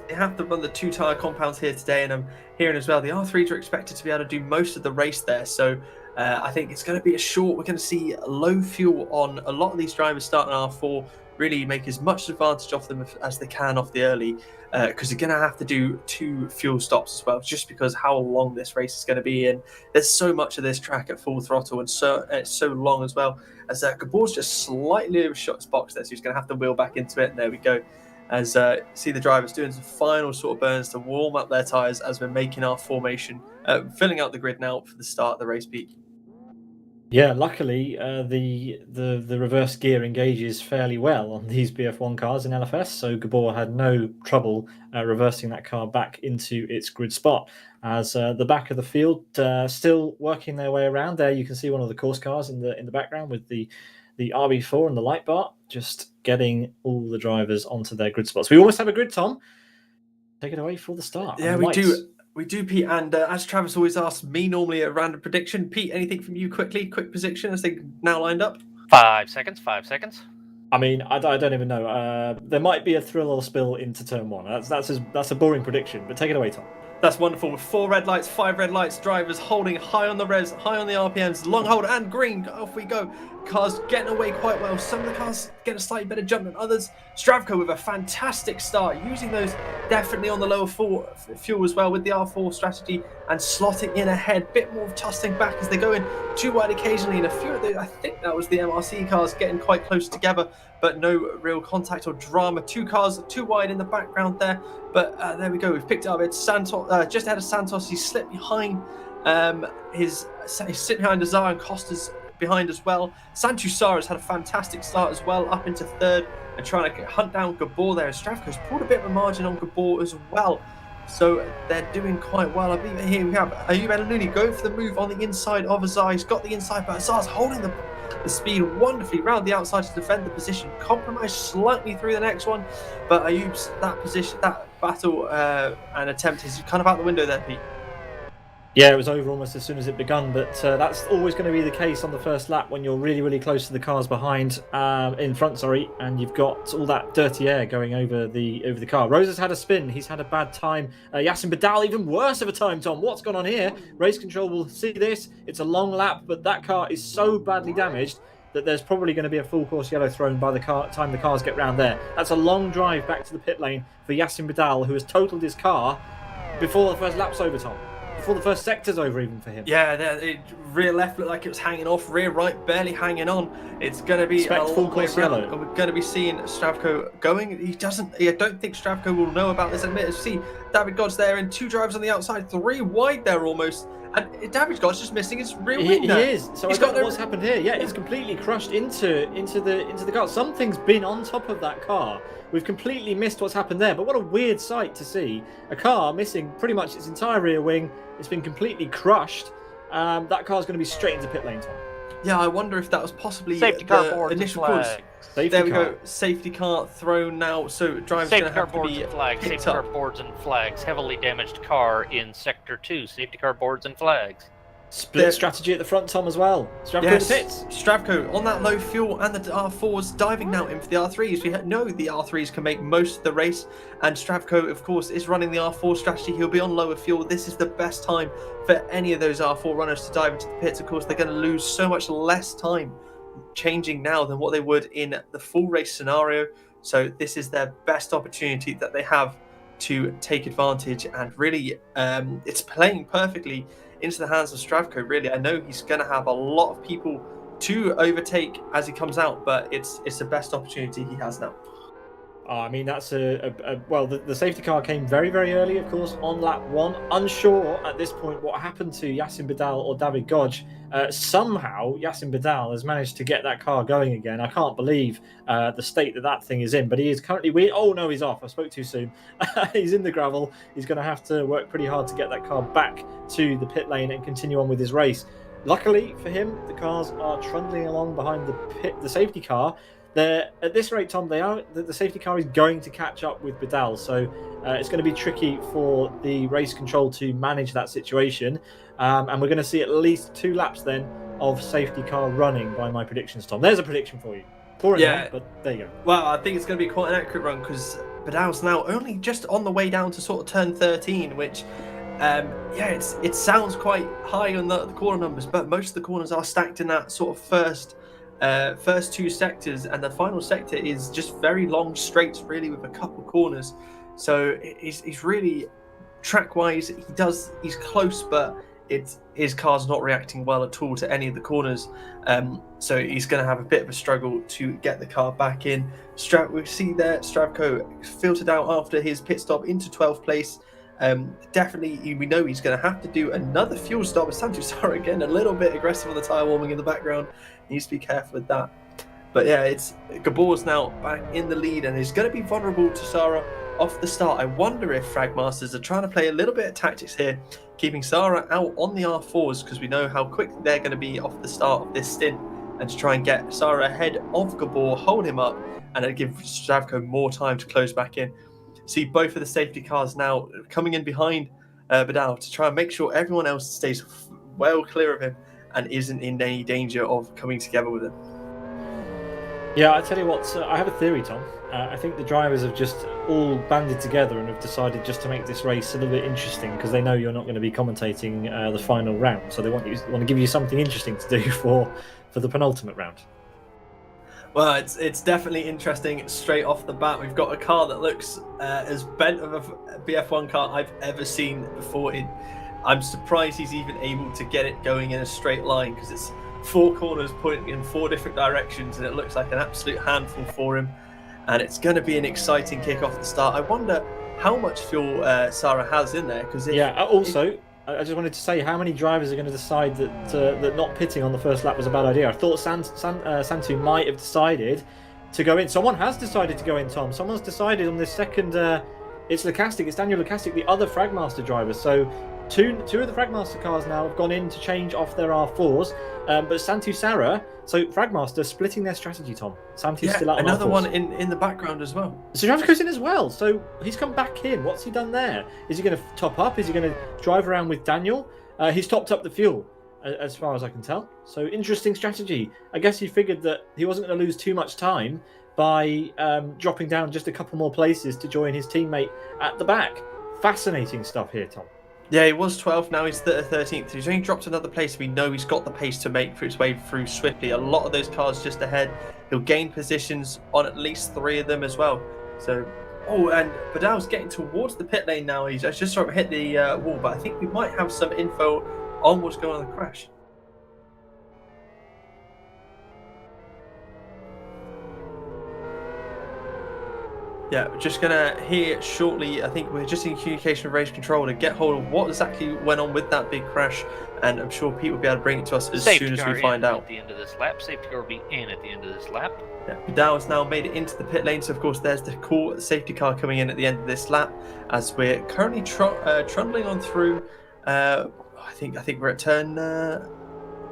[SPEAKER 1] they have to run the 2 tyre compounds here today, and I'm hearing as well the R3s are expected to be able to do most of the race there. So I think it's going to be a short. We're going to see low fuel on a lot of these drivers starting R4, really make as much advantage off them as they can off the early, because they're going to have to do 2 fuel stops as well, just because how long this race is going to be. And there's so much of this track at full throttle, and so it's so long as well. As Gabor's just slightly overshot his box there, so he's going to have to wheel back into it. And there we go. As see the drivers doing some final sort of burns to warm up their tyres as we're making our formation, filling out the grid now for the start of the race peak.
[SPEAKER 2] Yeah, luckily the reverse gear engages fairly well on these BF1 cars in LFS, so Gabor had no trouble reversing that car back into its grid spot. As the back of the field still working their way around there, you can see one of the course cars in the background with the RB4 and the light bar, just getting all the drivers onto their grid spots. We almost have a grid, Tom. Take it away for the start.
[SPEAKER 1] Yeah, we do. We do, Pete, and as Travis always asks me normally a random prediction. Pete, anything from you quickly? Quick prediction as they now lined up?
[SPEAKER 3] 5 seconds, 5 seconds.
[SPEAKER 2] I mean, I don't even know. There might be a thrill or spill into turn 1. That's a boring prediction, but take it away, Tom.
[SPEAKER 1] That's wonderful. With 4 red lights, 5 red lights, drivers holding high on the res, high on the RPMs, long hold and green. Off we go. Cars getting away quite well. Some of the cars getting a slightly better jump than others. Stravko with a fantastic start, using those definitely on the lower fuel as well with the R4 strategy and slotting in ahead. Bit more of tussling back as they go in too wide occasionally. And a few of the, I think that was the MRC cars getting quite close together, but no real contact or drama. 2 cars too wide in the background there. But there we go. We've picked it up. It's Santos, just ahead of Santos. He slipped behind he's sitting behind Azar, and Costa's behind as well. Santu Sara's had a fantastic start as well, up into 3rd and trying to hunt down Gabor there. Stravko's pulled a bit of a margin on Gabor as well. So they're doing quite well. I believe here we have Ayub El-Nouni going for the move on the inside of Azar. He's got the inside, but Azar's holding the speed wonderfully round the outside to defend the position. Compromised slightly through the next one, but Ayub's that battle and attempt is kind of out the window there, Pete.
[SPEAKER 2] Yeah, it was over almost as soon as it begun, but that's always going to be the case on the first lap when you're really, really close to the cars behind, in front, and you've got all that dirty air going over the car. Rose has had a spin. He's had a bad time. Yassin Badal, even worse of a time, Tom. What's gone on here? Race control will see this. It's a long lap, but that car is so badly damaged that there's probably going to be a full course yellow thrown by the time the cars get round there. That's a long drive back to the pit lane for Yassin Badal, who has totaled his car before the first lap's over, Tom. Before the first sector's over even for him.
[SPEAKER 1] Yeah, rear left looked like it was hanging off, rear right barely hanging on. It's going to be
[SPEAKER 2] a full course yellow.
[SPEAKER 1] And we're going to be seeing Stravko going. I don't think Stravko will know about this. Admit, see David God's there and 2 drivers on the outside, 3 wide there almost. And David God's just missing his rear wing there.
[SPEAKER 2] He is. So I don't know what's happened here. Yeah, it's completely crushed into the car. Something's been on top of that car. We've completely missed what's happened there. But what a weird sight to see. A car missing pretty much its entire rear wing. It's been completely crushed. That car's going to be straight into pit lane, Tom.
[SPEAKER 1] Yeah, I wonder if that was possibly
[SPEAKER 3] safety car
[SPEAKER 1] the
[SPEAKER 3] boards
[SPEAKER 1] initial
[SPEAKER 3] and
[SPEAKER 1] cause.
[SPEAKER 3] flags.
[SPEAKER 1] There we go. Safety car thrown now. So drivers going to have to be
[SPEAKER 3] and flags. Safety car boards and flags. Heavily damaged car in sector 2. Safety car boards and flags.
[SPEAKER 2] Split strategy at the front, Tom, as well. Stravko in the pits.
[SPEAKER 1] Stravko on that low fuel and the R4s diving now in for the R3s. We know the R3s can make most of the race, and Stravko, of course, is running the R4 strategy. He'll be on lower fuel. This is the best time for any of those R4 runners to dive into the pits. Of course, they're going to lose so much less time changing now than what they would in the full race scenario. So this is their best opportunity that they have to take advantage, and really it's playing perfectly into the hands of Stravko, really. I know he's going to have a lot of people to overtake as he comes out, but it's the best opportunity he has now.
[SPEAKER 2] I mean, that's the safety car came very, very early, of course, on lap 1. Unsure at this point what happened to Yassin Badal or David Godj. Somehow, Yassin Badal has managed to get that car going again. I can't believe the state that thing is in, but he is currently weird. Oh, no, he's off. I spoke too soon. He's in the gravel. He's going to have to work pretty hard to get that car back to the pit lane and continue on with his race. Luckily for him, the cars are trundling along behind the safety car. At this rate, Tom, the safety car is going to catch up with Badal, so it's going to be tricky for the race control to manage that situation, and we're going to see at least 2 laps then of safety car running by my predictions, Tom. There's a prediction for you.
[SPEAKER 1] Yeah,
[SPEAKER 2] but there you go.
[SPEAKER 1] Well, I think it's going to be quite an accurate run because Badal's now only just on the way down to sort of turn 13, which Yeah, it sounds quite high on the corner numbers, but most of the corners are stacked in that sort of first two sectors, and the final sector is just very long straights, really, with a couple corners. So he's really track-wise, he's close, but his car's not reacting well at all to any of the corners. So he's going to have a bit of a struggle to get the car back in. We see there Stravko filtered out after his pit stop into 12th place. Definitely, we know he's going to have to do another fuel stop. Santusara again, a little bit aggressive on the tyre warming in the background. He needs to be careful with that. But yeah, it's Gabor's now back in the lead and is going to be vulnerable to Sara off the start. I wonder if Fragmasters are trying to play a little bit of tactics here, keeping Sara out on the R4s, because we know how quick they're going to be off the start of this stint, and to try and get Sara ahead of Gabor, hold him up, and then give Stravko more time to close back in. See both of the safety cars now coming in behind Badal to try and make sure everyone else stays well clear of him and isn't in any danger of coming together with him.
[SPEAKER 2] Yeah, I tell you what, I have a theory, Tom. I think the drivers have just all banded together and have decided just to make this race a little bit interesting, because they know you're not going to be commentating the final round, so they want to give you something interesting to do for the penultimate round.
[SPEAKER 1] Well, it's definitely interesting straight off the bat. We've got a car that looks as bent of a BF1 car I've ever seen before. I'm surprised he's even able to get it going in a straight line, because it's 4 corners pointing in 4 different directions, and it looks like an absolute handful for him. And it's going to be an exciting kick off the start. I wonder how much fuel Sara has in there. I just wanted to say, how many drivers are going to decide that not pitting on the first lap was a bad idea? I thought Santu might have decided to go in. Someone has decided to go in, Tom. Someone's decided on this second. It's Lukastic. It's Daniel Lukastic, the other Fragmaster driver. So two of the Fragmaster cars now have gone in to change off their R4s. But Santu Sara, so Fragmaster splitting their strategy, Tom. Santu's still out on another
[SPEAKER 2] R4s.
[SPEAKER 1] one in the background as well.
[SPEAKER 2] So Stravko's in as well. So he's come back in. What's he done there? Is he going to top up? Is he going to drive around with Daniel? He's topped up the fuel, as far as I can tell. So interesting strategy. I guess he figured that he wasn't going to lose too much time by dropping down just a couple more places to join his teammate at the back. Fascinating stuff here, Tom.
[SPEAKER 1] Yeah, he was 12th, now he's 13th. He's only dropped another place. We know he's got the pace to make his way through swiftly. A lot of those cars just ahead. He'll gain positions on at least 3 of them as well. So, and Badal's getting towards the pit lane now. He's just sort of hit the wall, but I think we might have some info on what's going on in the crash. Yeah, we're just going to hear shortly, I think we're just in communication with race control to get hold of what exactly went on with that big crash, and I'm sure Pete will be able to bring it to us as soon as we find out.
[SPEAKER 3] At the end of this lap. Safety car will be in at the end of this lap.
[SPEAKER 1] Yeah, Badal has now made it into the pit lane, so of course there's the cool safety car coming in at the end of this lap, as we're currently trundling on through, I think we're at turn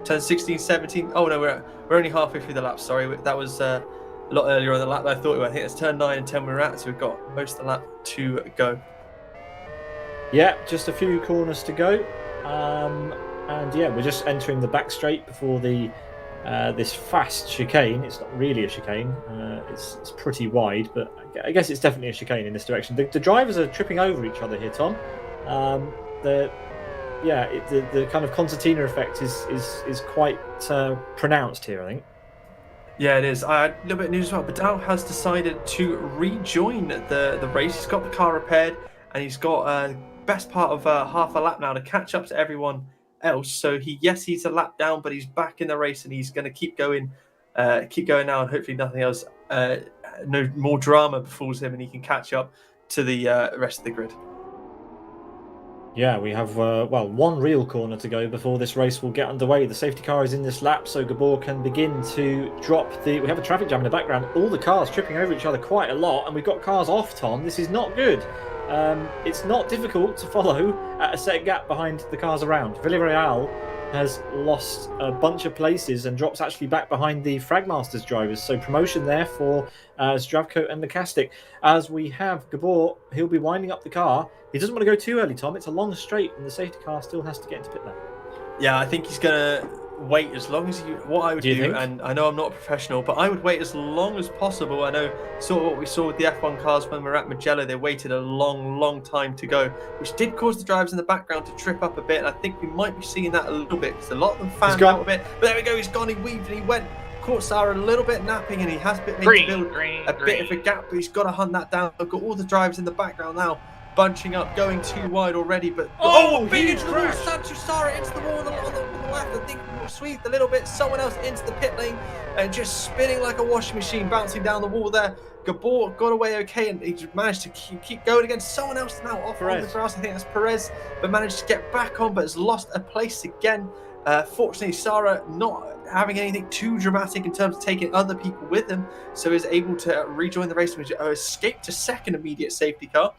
[SPEAKER 1] 16, 17. Oh no, we're only halfway through the lap, sorry. That was a lot earlier on the lap than I thought we were. I think it's turn 9 and 10 we're at, so we've got most of the lap to go.
[SPEAKER 2] Yeah, just a few corners to go. And yeah, we're just entering the back straight before the this fast chicane. It's not really a chicane. It's pretty wide, but I guess it's definitely a chicane in this direction. The drivers are tripping over each other here, Tom. The kind of concertina effect is quite pronounced here, I think.
[SPEAKER 1] Yeah, it is. A little bit of news as well. Badal has decided to rejoin the race. He's got the car repaired, and he's got best part of half a lap now to catch up to everyone else. So he's a lap down, but he's back in the race, and he's going to keep going now, and hopefully nothing else, no more drama befalls him, and he can catch up to the rest of the grid.
[SPEAKER 2] Yeah, we have, one real corner to go before this race will get underway. The safety car is in this lap, so Gabor can begin to drop we have a traffic jam in the background. All the cars tripping over each other quite a lot, and we've got cars off, Tom. This is not good. It's not difficult to follow at a set gap behind the cars around. Villarreal has lost a bunch of places and drops actually back behind the Fragmasters drivers. So promotion there for Stravko and Lukastic. As we have Gabor, he'll be winding up the car. He doesn't want to go too early, Tom. It's a long straight, and the safety car still has to get into pit lane.
[SPEAKER 1] Yeah, I think he's going to wait as long as what I would do, and I know I'm not a professional, but I would wait as long as possible. I know sort of what we saw with the F1 cars when we were at Mugello, they waited a long time to go, which did cause the drivers in the background to trip up a bit, and I think we might be seeing that a little bit because a lot of them fanned out a bit. But there we go, he's gone, he weaved and he went, caught Sarah a little bit napping, and he has bit to build a bit of a gap, but he's got to hunt that down. I've got all the drivers in the background now bunching up, going too wide already, but big into the wall. Sancho Sarra into the wall on the left. I think swept a little bit. Someone else into the pit lane and just spinning like a washing machine, bouncing down the wall there. Gabor got away okay, and he just managed to keep going against someone else now off on the grass. I think that's Perez, but managed to get back on, but has lost a place again. Fortunately, Sarra not having anything too dramatic in terms of taking other people with him, so is able to rejoin the race, which escaped to second immediate safety car.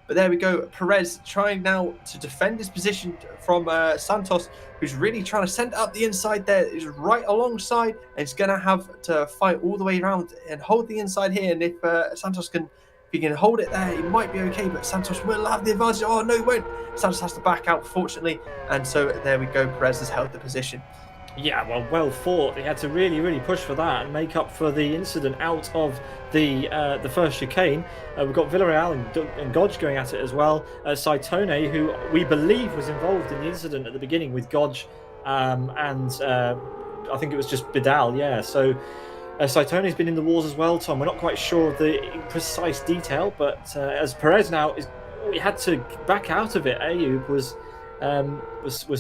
[SPEAKER 1] But there we go, Perez trying now to defend his position from Santos, who's really trying to send up the inside there. Is right alongside, and he's going to have to fight all the way around and hold the inside here. And if Santos can, if he can hold it there, he might be okay. But Santos will have the advantage. Oh no, he won't. Santos has to back out, fortunately. And so there we go, Perez has held the position.
[SPEAKER 2] Yeah, well fought. He had to really push for that and make up for the incident out of the first chicane. We've got Villarreal and Godge going at it as well. Saitone, who we believe was involved in the incident at the beginning with Godge, and I think it was just Bidal. Yeah, so Saitone's been in the wars as well, Tom. We're not quite sure of the precise detail, but as Perez now he had to back out of it. Ayub was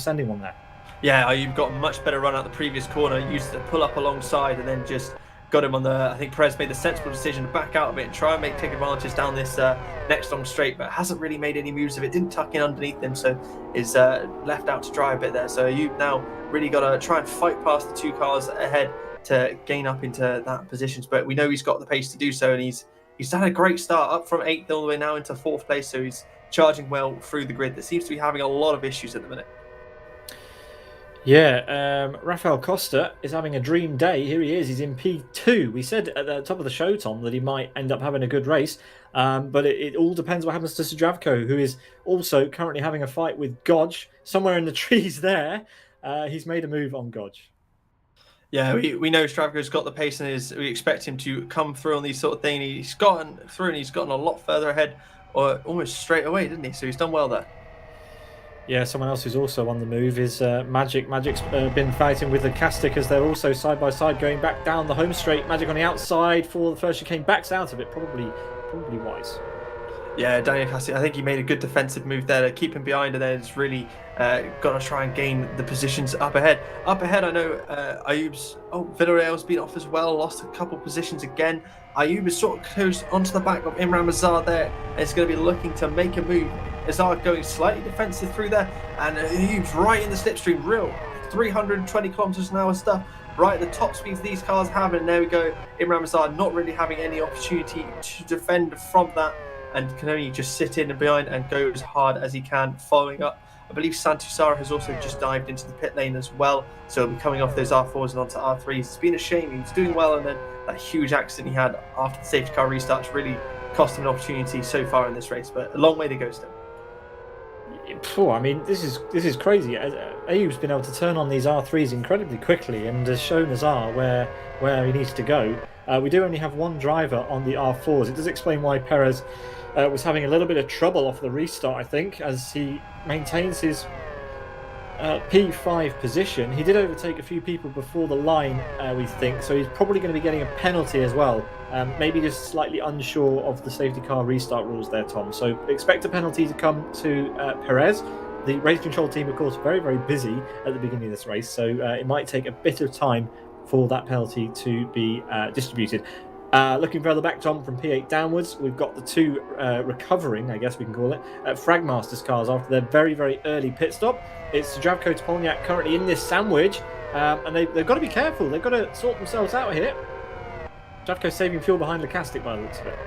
[SPEAKER 2] sending one there.
[SPEAKER 1] Yeah, you've got a much better run out the previous corner. Used to pull up alongside and then just got him on the. I think Perez made the sensible decision to back out of it and try and take advantage down this next long straight, but hasn't really made any moves of it. Didn't tuck in underneath him, so is left out to dry a bit there. So you've now really got to try and fight past the two cars ahead to gain up into that positions. But we know he's got the pace to do so, and he's done a great start up from 8th all the way now into 4th place. So he's charging well through the grid. That seems to be having a lot of issues at the minute.
[SPEAKER 2] Yeah, Rafael Costa is having a dream day. Here he is. He's in P2. We said at the top of the show, Tom, that he might end up having a good race, but it all depends what happens to Zdravko, who is also currently having a fight with Godge somewhere in the trees there. He's made a move on Godge.
[SPEAKER 1] Yeah, we know Zdravko's got the pace, and we expect him to come through on these sort of things. He's gotten through, and he's gotten a lot further ahead, or almost straight away, didn't he? So he's done well there.
[SPEAKER 2] Yeah, someone else who's also on the move is Magic. Magic's been fighting with the Castic as they're also side by side going back down the home straight. Magic on the outside for the first chicane, backs out of it, probably wise.
[SPEAKER 1] Yeah, Daniel Castic, I think he made a good defensive move there to keep him behind, and then it's really got to try and gain the positions up ahead. Up ahead, I know Villarreal's been off as well, lost a couple positions again. Ayub is sort of close onto the back of Imran Azar there, and it's going to be looking to make a move. Azar going slightly defensive through there, and Ayub's right in the slipstream, real 320 kilometers an hour stuff, right at the top speeds these cars have, and there we go. Imran Azar not really having any opportunity to defend from that, and can only just sit in and behind and go as hard as he can, following up. I believe Santu Sarra has also just dived into the pit lane as well, so he'll be coming off those R4s and onto R3s. It's been a shame. He was doing well, and then that huge accident he had after the safety car restarts really cost him an opportunity so far in this race, but a long way to go still.
[SPEAKER 2] I mean, this is crazy. Ayub's been able to turn on these R3s incredibly quickly and has shown Azar where he needs to go. We do only have one driver on the R4s. It does explain why Perez was having a little bit of trouble off the restart, I think, as he maintains his P5 position. He did overtake a few people before the line, we think, so he's probably going to be getting a penalty as well. Maybe just slightly unsure of the safety car restart rules there, Tom. So expect a penalty to come to Perez. The race control team, of course, very busy at the beginning of this race, so it might take a bit of time for that penalty to be distributed. Looking further back, Tom, from P8 downwards, we've got the two recovering, I guess we can call it, Fragmasters cars after their very early pit stop. It's Zdravko Topolniak currently in this sandwich, and they've got to be careful. They've got to sort themselves out here. Zdravko saving fuel behind Lacastic by the looks of it.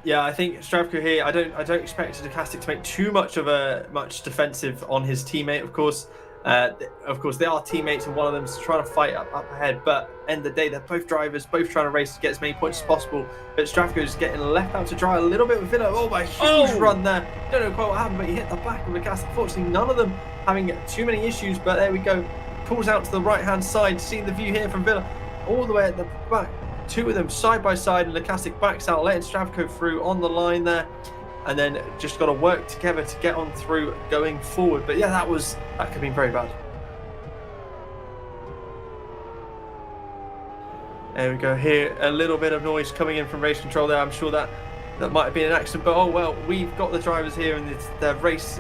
[SPEAKER 1] Yeah, I think Zdravko here, I don't expect Lacastic to make too much of much defensive on his teammate, of course. They are teammates, and one of them's trying to fight up ahead, but end of the day, they're both drivers, both trying to race to get as many points as possible. But Zdravko's getting left out to dry a little bit with Villa. Oh, my huge run there. Don't know quite what happened, but he hit the back of the cast. Unfortunately, none of them having too many issues, but there we go. pulls out to the right-hand side, seeing the view here from Villa, all the way at the back. Two of them side by side, and Lukasic backs out, letting Stravko through on the line there. And then just got to work together to get on through going forward. But yeah, that could have been very bad. There we go. Here, a little bit of noise coming in from race control there. I'm sure that might have been an accident, but oh well, we've got the drivers here, and the race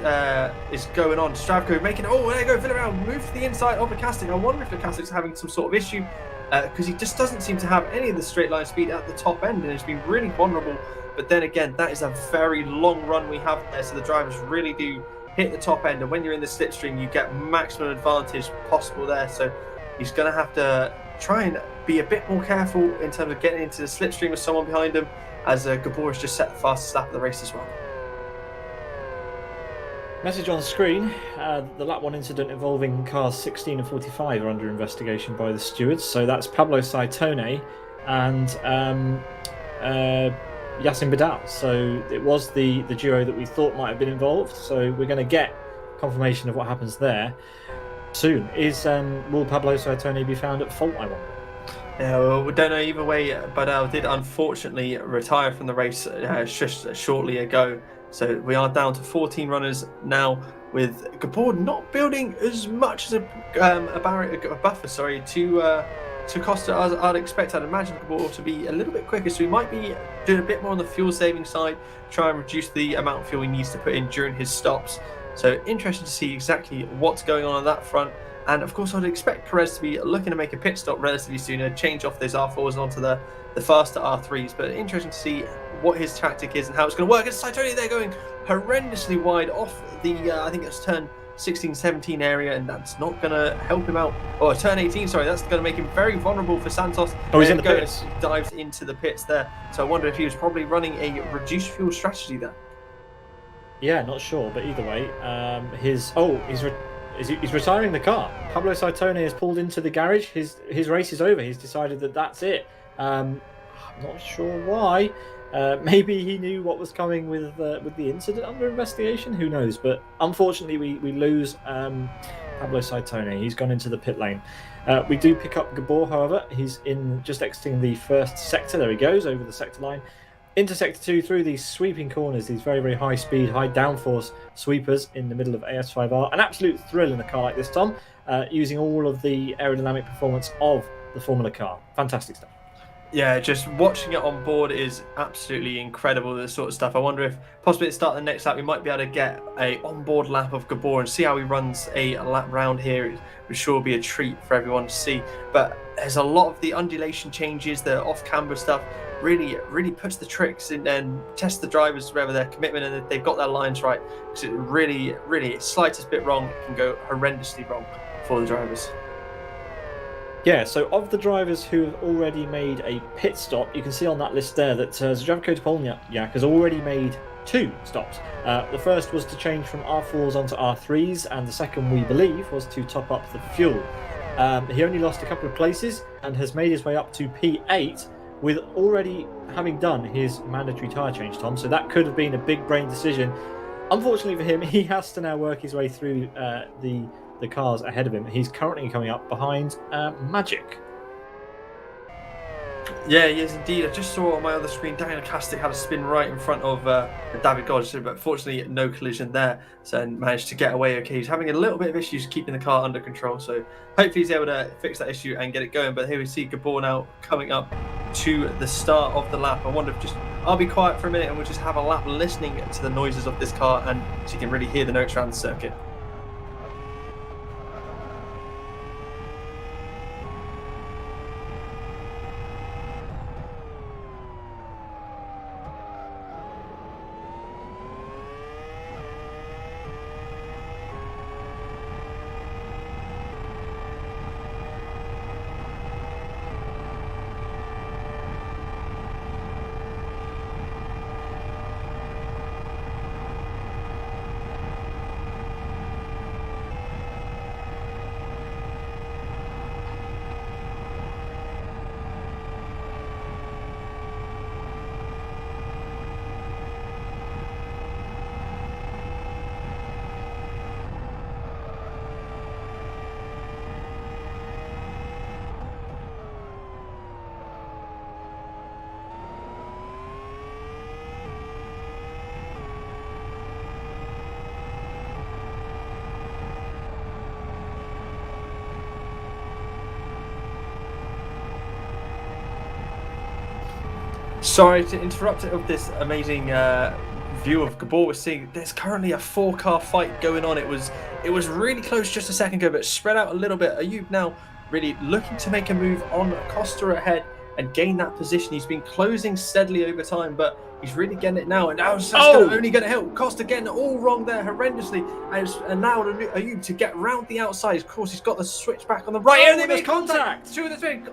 [SPEAKER 1] is going on. Stravko making there you go, Villarreal move to the inside of Lukasic. I wonder if Lukasic's having some sort of issue because he just doesn't seem to have any of the straight line speed at the top end, and it's been really vulnerable. But then again, that is a very long run we have there, so the drivers really do hit the top end, and when you're in the slipstream, you get maximum advantage possible there. So he's going to have to try and be a bit more careful in terms of getting into the slipstream with someone behind him, as Gabor has just set the fastest lap of the race as well.
[SPEAKER 2] Message on screen, the lap 1 incident involving cars 16 and 45 are under investigation by the stewards. So that's Pablo Saitone and Yassin Bidal. So it was the duo that we thought might have been involved. So we're going to get confirmation of what happens there soon. Will Pablo Saitone be found at fault, I wonder?
[SPEAKER 1] Yeah, well, we don't know either way. Bidal did unfortunately retire from the race just shortly ago. So we are down to 14 runners now, with Gabor not building as much as a buffer to Costa as I'd expect. I'd imagine Gabor to be a little bit quicker, so he might be doing a bit more on the fuel saving side, try and reduce the amount of fuel he needs to put in during his stops. So interesting to see exactly what's going on that front. And of course, I'd expect Perez to be looking to make a pit stop relatively soon, change off those R4s and onto the faster R3s. But interesting to see what his tactic is and how it's going to work. And Saitone, they're going horrendously wide off the, I think it's turn 16, 17 area, and that's not going to help him out. Or turn 18, sorry, that's going to make him very vulnerable for Santos.
[SPEAKER 2] Oh, he's in the pits.
[SPEAKER 1] Dives into the pits there. So I wonder if he was probably running a reduced fuel strategy there.
[SPEAKER 2] Yeah, not sure, but either way, he's retiring the car. Pablo Saitone has pulled into the garage. His race is over. He's decided that that's it. I'm not sure why. Maybe he knew what was coming with the incident under investigation. Who knows? But unfortunately, we lose Pablo Saitone. He's gone into the pit lane. We do pick up Gabor, however. He's just exiting the first sector. There he goes over the sector line. Into Sector 2 through these sweeping corners, these very, very high speed, high downforce sweepers in the middle of AS5R. An absolute thrill in a car like this, Tom, using all of the aerodynamic performance of the Formula car. Fantastic stuff.
[SPEAKER 1] Yeah, just watching it on board is absolutely incredible, this sort of stuff. I wonder if possibly at the start of the next lap we might be able to get a on-board lap of Gabor and see how he runs a lap round here. It would sure be a treat for everyone to see. But there's a lot of the undulation changes, the off-camber stuff, really puts the tricks in and tests the drivers whether their commitment and they've got their lines right. Because it really, slightest bit wrong, it can go horrendously wrong for the drivers.
[SPEAKER 2] Yeah, so of the drivers who have already made a pit stop, you can see on that list there that Zdravko Topolnyak has already made 2 stops. The first was to change from R4s onto R3s, and the second, we believe, was to top up the fuel. He only lost a couple of places and has made his way up to P8 with already having done his mandatory tyre change, Tom. So that could have been a big brain decision. Unfortunately for him, he has to now work his way through the cars ahead of him. He's currently coming up behind Magic.
[SPEAKER 1] Yeah, he is indeed. I just saw on my other screen Daniel Kastic had a spin right in front of David Godge, but fortunately no collision there, so managed to get away okay. He's having a little bit of issues keeping the car under control, so hopefully he's able to fix that issue and get it going. But here we see Gabor now coming up to the start of the lap. I wonder if I'll be quiet for a minute and we'll just have a lap listening to the noises of this car, and so you can really hear the notes around the circuit. Sorry to interrupt it of this amazing view of Gabor. We're seeing there's currently a 4-car fight going on. It was really close just a second ago, but spread out a little bit. Ayub now really looking to make a move on Costa ahead and gain that position. He's been closing steadily over time, but he's really getting it now. And now it's only going to help. Costa getting it all wrong there horrendously. And now Ayub to get round the outside. Of course, he's got the switch back on the right.
[SPEAKER 2] Oh, they made contact.
[SPEAKER 1] Through the thing.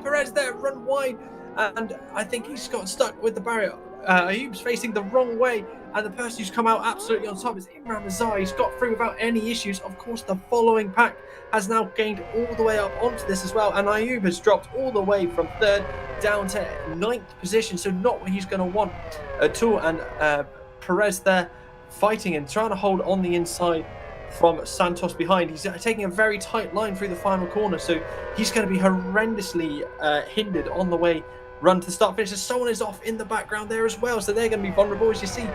[SPEAKER 1] Perez there, run wide. And I think he's got stuck with the barrier. Ayub's facing the wrong way, and the person who's come out absolutely on top is Imran Mazar. He's got through without any issues. Of course, the following pack has now gained all the way up onto this as well, and Ayub has dropped all the way from 3rd down to 9th position, so not what he's going to want at all. And Perez there fighting and trying to hold on the inside from Santos behind. He's taking a very tight line through the final corner, so he's going to be horrendously hindered on the way run to the start finish. Someone is off in the background there as well, so they're going to be vulnerable. As you see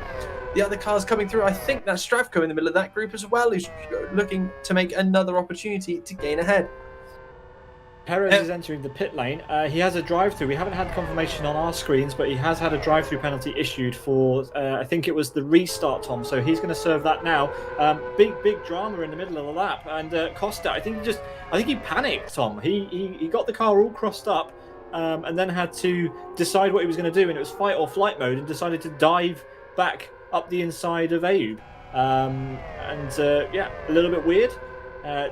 [SPEAKER 1] the other cars coming through, I think that's Stravko in the middle of that group as well, who's looking to make another opportunity to gain ahead.
[SPEAKER 2] Perez is entering the pit lane. He has a drive-through. We haven't had confirmation on our screens, but he has had a drive-through penalty issued for, I think it was the restart, Tom. So he's going to serve that now. Big drama in the middle of the lap. And Costa, I think he panicked, Tom. He got the car all crossed up. And then had to decide what he was going to do, and it was fight or flight mode, and decided to dive back up the inside of Ayub. A little bit weird.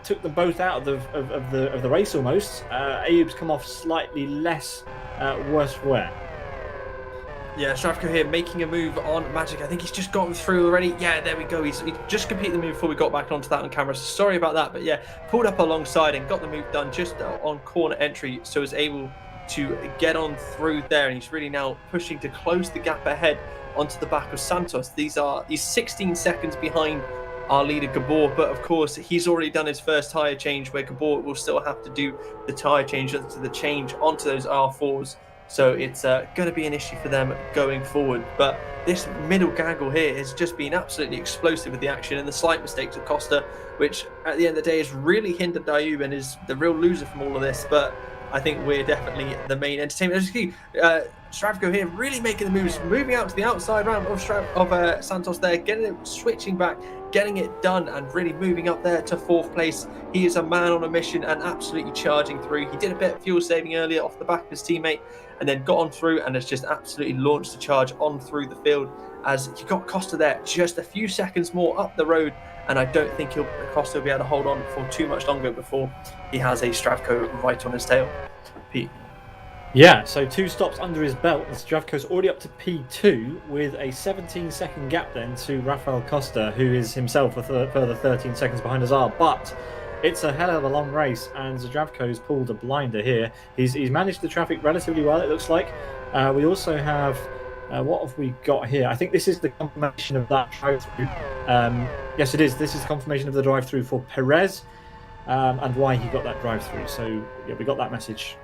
[SPEAKER 2] Took them both out of the race almost. Ayub's come off slightly less worse for wear.
[SPEAKER 1] Yeah, Stravko here making a move on Magic. I think he's just gotten through already. Yeah, there we go. He just completed the move before we got back onto that on camera. So sorry about that, but yeah, pulled up alongside and got the move done just on corner entry, so was able to get on through there, and he's really now pushing to close the gap ahead onto the back of Santos. He's 16 seconds behind our leader Gabor, but of course he's already done his first tyre change, where Gabor will still have to do the tyre change onto those R4s, so it's going to be an issue for them going forward. But this middle gaggle here has just been absolutely explosive with the action and the slight mistakes of Costa, which at the end of the day has really hindered Ayub and is the real loser from all of this. But I think we're definitely the main entertainment. Stravko here really making the moves, moving out to the outside round of Santos there, getting it, switching back, getting it done, and really moving up there to 4th place. He is a man on a mission and absolutely charging through. He did a bit of fuel saving earlier off the back of his teammate, and then got on through and has just absolutely launched the charge on through the field, as you got Costa there just a few seconds more up the road. And I don't think Costa will be able to hold on for too much longer before he has a Stravko right on his tail. Pete.
[SPEAKER 2] Yeah, so 2 stops under his belt, and Stravko's already up to P2 with a 17-second gap then to Rafael Costa, who is himself a further 13 seconds behind Azar. But it's a hell of a long race, and Zdravko's pulled a blinder here. He's managed the traffic relatively well, it looks like. We also have... what have we got here? I think this is the confirmation of that drive-through. Yes, it is. This is confirmation of the drive-through for Perez and why he got that drive-through. So, yeah, we got that message.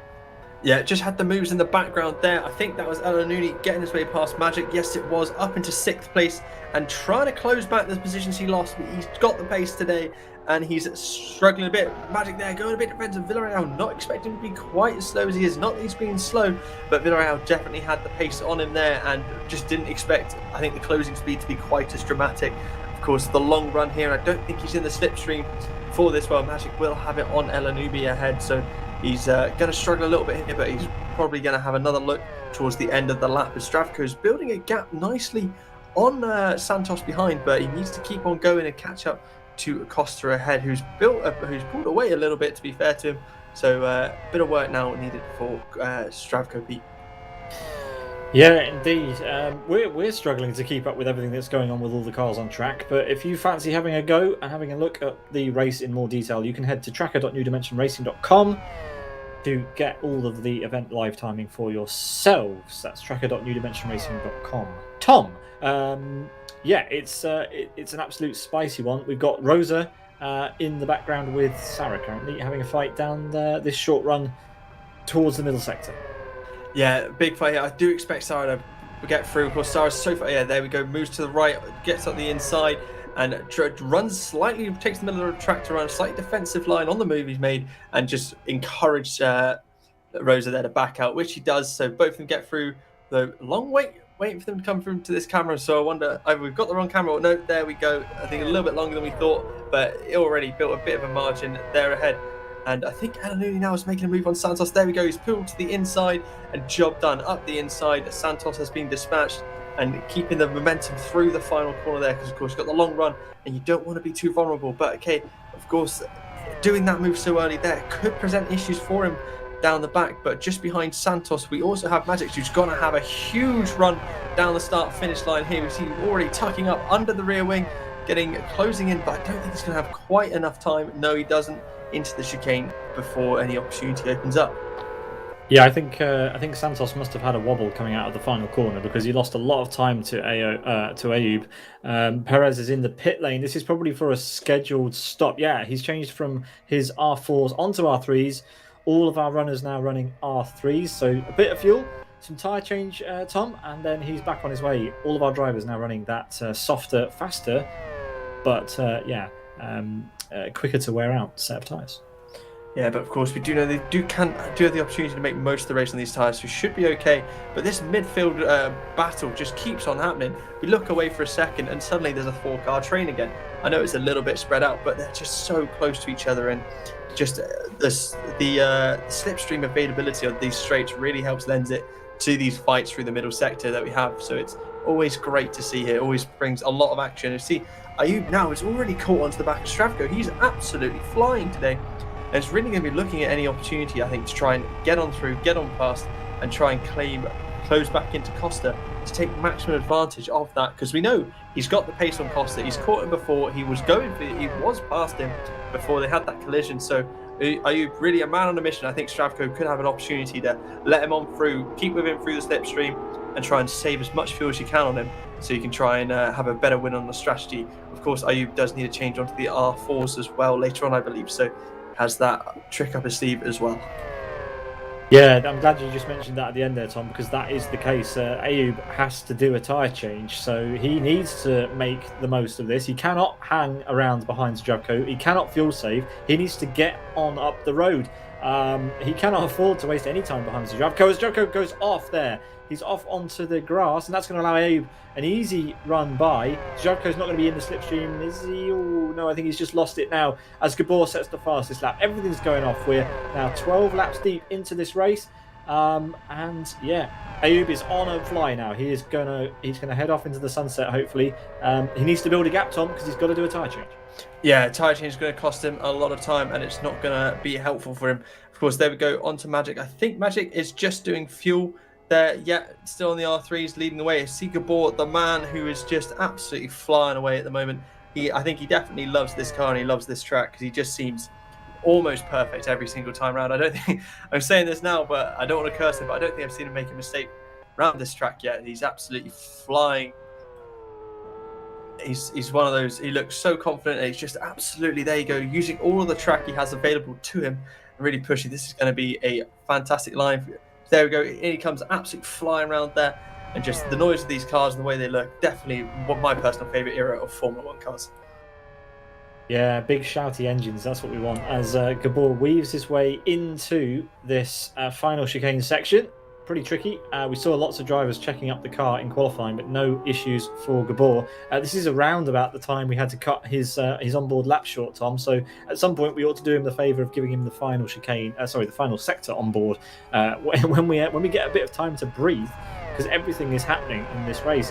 [SPEAKER 1] Yeah, just had the moves in the background there. I think that was El Anouni getting his way past Magic. Yes, it was, up into 6th place and trying to close back the positions he lost. But he's got the pace today, and he's struggling a bit. Magic there going a bit defensive. Villarreal not expecting him to be quite as slow as he is. Not that he's been slow, but Villarreal definitely had the pace on him there and just didn't expect, I think, the closing speed to be quite as dramatic. Of course, the long run here, I don't think he's in the slipstream for this. Well, Magic will have it on El Anouni ahead, so he's going to struggle a little bit here, but he's probably going to have another look towards the end of the lap. As Stravko's building a gap nicely on Santos behind, but he needs to keep on going and catch up to Costa ahead, who's pulled away a little bit, to be fair to him. So a bit of work now needed for Stravko, Pete.
[SPEAKER 2] Yeah, indeed. We're struggling to keep up with everything that's going on with all the cars on track, but if you fancy having a go and having a look at the race in more detail, you can head to tracker.newdimensionracing.com to get all of the event live timing for yourselves. That's tracker.newdimensionracing.com. Tom, it's an absolute spicy one. We've got Rosa in the background with Sarah currently having a fight down this short run towards the middle sector.
[SPEAKER 1] Yeah, big fight here. I do expect Sarah to get through. Of course, Sarah's so far. Yeah, there we go. Moves to the right, gets up the inside, and runs slightly, takes the middle of the track to run a slightly defensive line on the move he's made, and just encouraged Rosa there to back out, which he does. So both of them get through though. Long waiting for them to come through to this camera. So I wonder either we've got the wrong camera or no. There we go. I think a little bit longer than we thought, but it already built a bit of a margin there ahead. And I think Alanuni now is making a move on Santos. There we go. He's pulled to the inside and job done. Up the inside, Santos has been dispatched and keeping the momentum through the final corner there because, of course, you've got the long run and you don't want to be too vulnerable. But, okay, of course, doing that move so early there could present issues for him down the back. But just behind Santos, we also have Magic, who's going to have a huge run down the start-finish line here. We see him already tucking up under the rear wing, closing in, but I don't think he's going to have quite enough time. No, he doesn't. Into the chicane before any opportunity opens up.
[SPEAKER 2] Yeah, I think Santos must have had a wobble coming out of the final corner because he lost a lot of time to Ayoub. Perez is in the pit lane. This is probably for a scheduled stop. Yeah, he's changed from his R4s onto R3s. All of our runners now running R3s, so a bit of fuel, some tyre change, Tom, and then he's back on his way. All of our drivers now running that softer, faster, but quicker to wear out set of tyres.
[SPEAKER 1] Yeah, but of course we do know they do have the opportunity to make most of the race on these tyres, so should be okay. But this midfield battle just keeps on happening. We look away for a second and suddenly there's a 4-car train again. I know it's a little bit spread out, but they're just so close to each other, and just the slipstream availability of these straights really helps lends it to these fights through the middle sector that we have. So it's always great to see here. Always brings a lot of action. You see, Ayoub now is already caught onto the back of Stravko. He's absolutely flying today. And it's really going to be looking at any opportunity, I think, to try and get on through, get on past, and try and close back into Costa to take maximum advantage of that. Because we know he's got the pace on Costa. He's caught him before. He was past him before they had that collision. So Ayoub really a man on a mission. I think Stravko could have an opportunity to let him on through, keep with him through the slipstream, and try and save as much fuel as you can on him, so you can try and have a better win on the strategy. Of course, Ayoub does need to change onto the R4s as well later on, I believe, so has that trick up his sleeve as well.
[SPEAKER 2] Yeah, I'm glad you just mentioned that at the end there, Tom, because that is the case. Ayoub has to do a tyre change, so he needs to make the most of this. He cannot hang around behind Zdravko. He cannot fuel save. He needs to get on up the road. He cannot afford to waste any time behind Zdravko. As Zdravko goes off there, he's off onto the grass, and that's going to allow Ayoub an easy run by. Zdravko's not going to be in the slipstream, is he? Oh, no, I think he's just lost it now as Gabor sets the fastest lap. Everything's going off. We're now 12 laps deep into this race. And yeah, Ayoub is on a fly now. He's gonna head off into the sunset, hopefully. He needs to build a gap, Tom, because he's got to do a tyre change.
[SPEAKER 1] Yeah, tyre change is going to cost him a lot of time, and it's not going to be helpful for him. Of course, there we go, on to Magic. I think Magic is just doing fuel there. Yeah, still on the R3s, leading the way. See Gabor, the man who is just absolutely flying away at the moment. I think he definitely loves this car and he loves this track because he just seems almost perfect every single time around. I don't think I'm saying this now, but I don't want to curse him, but I don't think I've seen him make a mistake around this track yet. He's absolutely flying. He's one of those, he looks so confident, and he's just absolutely, there you go, using all of the track he has available to him and really pushing. This is going to be a fantastic line for you. There we go, in he comes, absolutely flying around there, and just the noise of these cars and the way they look, definitely my personal favourite era of Formula 1 cars.
[SPEAKER 2] Yeah, big shouty engines, that's what we want, as Gabor weaves his way into this final chicane section. Pretty tricky. We saw lots of drivers checking up the car in qualifying, but no issues for Gabor. This is around about the time we had to cut his onboard lap short, Tom. So at some point we ought to do him the favour of giving him the final chicane, the final sector on board when we get a bit of time to breathe, because everything is happening in this race.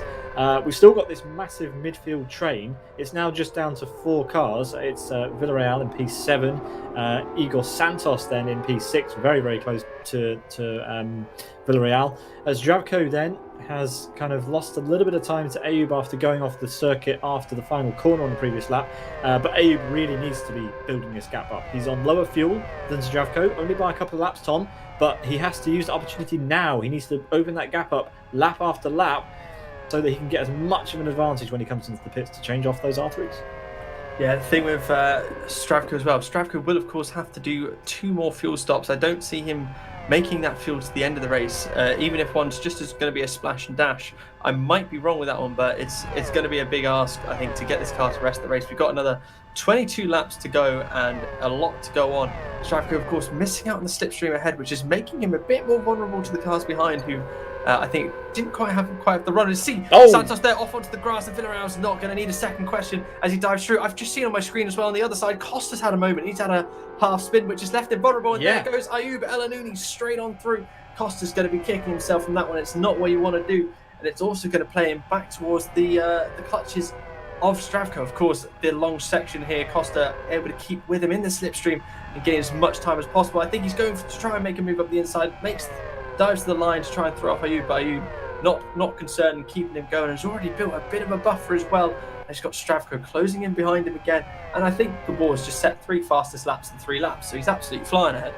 [SPEAKER 2] We've still got this massive midfield train. It's now just down to 4 cars. It's Villarreal in P7, Igor Santos then in P6, very, very close to Villarreal. As Zdravko then has kind of lost a little bit of time to Ayoub after going off the circuit after the final corner on the previous lap. But Ayoub really needs to be building this gap up. He's on lower fuel than Zdravko, only by a couple of laps, Tom, but he has to use the opportunity now. He needs to open that gap up lap after lap, so that he can get as much of an advantage when he comes into the pits to change off those R3s.
[SPEAKER 1] Yeah, the thing with Stravko as well, Stravko will of course have to do 2 more fuel stops. I don't see him making that fuel to the end of the race, even if one's just as going to be a splash and dash. I might be wrong with that one, but it's going to be a big ask, I think, to get this car to the rest of the race. We've got another 22 laps to go and a lot to go on. Stravko, of course, missing out on the slipstream ahead, which is making him a bit more vulnerable to the cars behind, who I think didn't quite have the run. See,
[SPEAKER 2] Oh!
[SPEAKER 1] Santos there off onto the grass, and Villarreal's not going to need a second question as he dives through. I've just seen on my screen as well on the other side, Costa's had a moment. He's had a half spin, which has left him vulnerable, and there goes Ayoub El Anouni straight on through. Costa's going to be kicking himself from that one. It's not what you want to do, and it's also going to play him back towards the clutches of Stravko. Of course, the long section here, Costa able to keep with him in the slipstream and gain as much time as possible. I think he's going to try and make a move up the inside, dives to the line to try and throw off Ayoub, but Ayoub not concerned and keeping him going. Has already built a bit of a buffer as well. He's got Stravko closing in behind him again, and I think the ball has just set 3 fastest laps in 3 laps, so he's absolutely flying ahead.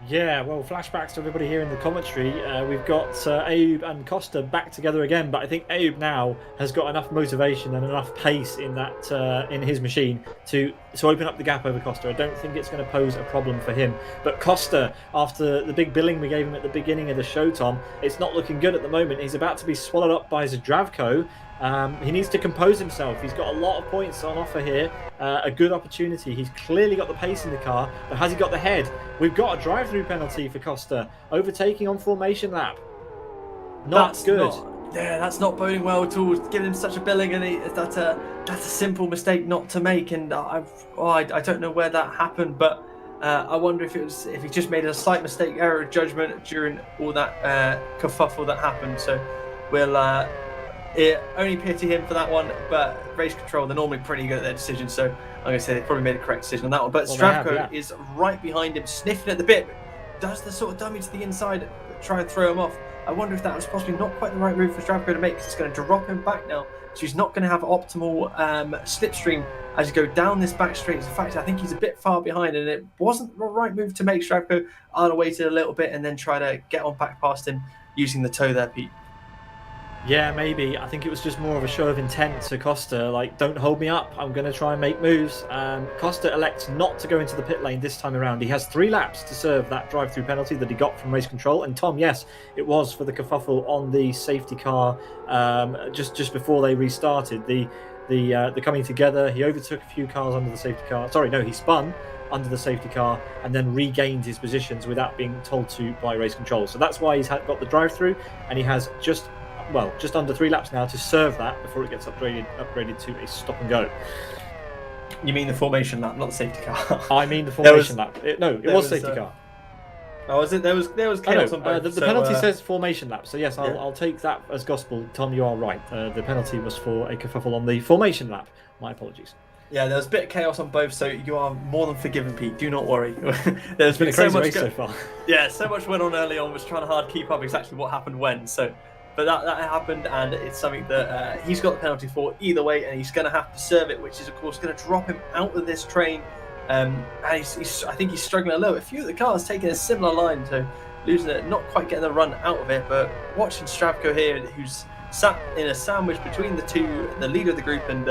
[SPEAKER 2] Yeah, well, flashbacks to everybody here in the commentary. We've got Ayoub and Costa back together again, but I think Ayoub now has got enough motivation and enough pace in that in his machine to open up the gap over Costa. I don't think it's going to pose a problem for him. But Costa, after the big billing we gave him at the beginning of the show, Tom, it's not looking good at the moment. He's about to be swallowed up by Zdravko. He needs to compose himself. He's got a lot of points on offer here. A good opportunity. He's clearly got the pace in the car, but has he got the head? We've got a drive-through penalty for Costa. Overtaking on formation lap. That's good.
[SPEAKER 1] That's not boding well at all. Giving him such a billing, and that's a simple mistake not to make. And I don't know where that happened, but I wonder if he just made a slight mistake, error of judgment during all that kerfuffle that happened. So we'll only pity him for that one. But race control, they're normally pretty good at their decisions, so I'm going to say they probably made a correct decision on that one. But Stravko is right behind him, sniffing at the bit. Does the sort of dummy to the inside, try and throw him off. I wonder if that was possibly not quite the right move for Stravko to make, because it's going to drop him back now. So he's not going to have optimal slipstream as you go down this back straight. In fact, I think he's a bit far behind, and it wasn't the right move to make. Stravko, I'd have waited a little bit and then try to get on back past him using the toe there, Pete.
[SPEAKER 2] Yeah, maybe. I think it was just more of a show of intent to Costa, like, don't hold me up, I'm going to try and make moves. Costa elects not to go into the pit lane this time around. He has 3 laps to serve that drive-through penalty that he got from race control. And Tom, yes, it was for the kerfuffle on the safety car just before they restarted. The coming together, he overtook a few cars under the safety car. Sorry, no, he spun under the safety car and then regained his positions without being told to by race control. So that's why he's got the drive-through, and he has just under 3 laps now to serve that before it gets upgraded to a stop and go.
[SPEAKER 1] You mean the formation lap, not the safety car?
[SPEAKER 2] I mean the formation lap. It was safety car.
[SPEAKER 1] Oh, was it? There was chaos on both.
[SPEAKER 2] The penalty says formation lap, so yes, I'll take that as gospel. Tom, you are right. The penalty was for a kerfuffle on the formation lap. My apologies.
[SPEAKER 1] Yeah, there was a bit of chaos on both, so you are more than forgiven, Pete. Do not worry. There's
[SPEAKER 2] been a crazy race so far.
[SPEAKER 1] Yeah, so much went on early on. Was trying to hard keep up exactly what happened when. So, but that happened, and it's something that he's got the penalty for either way, and he's going to have to serve it, which is of course going to drop him out of this train. And I think he's struggling a little. A few of the cars taking a similar line, so losing it, not quite getting the run out of it. But watching Stravko here, who's sat in a sandwich between the two, the leader of the group and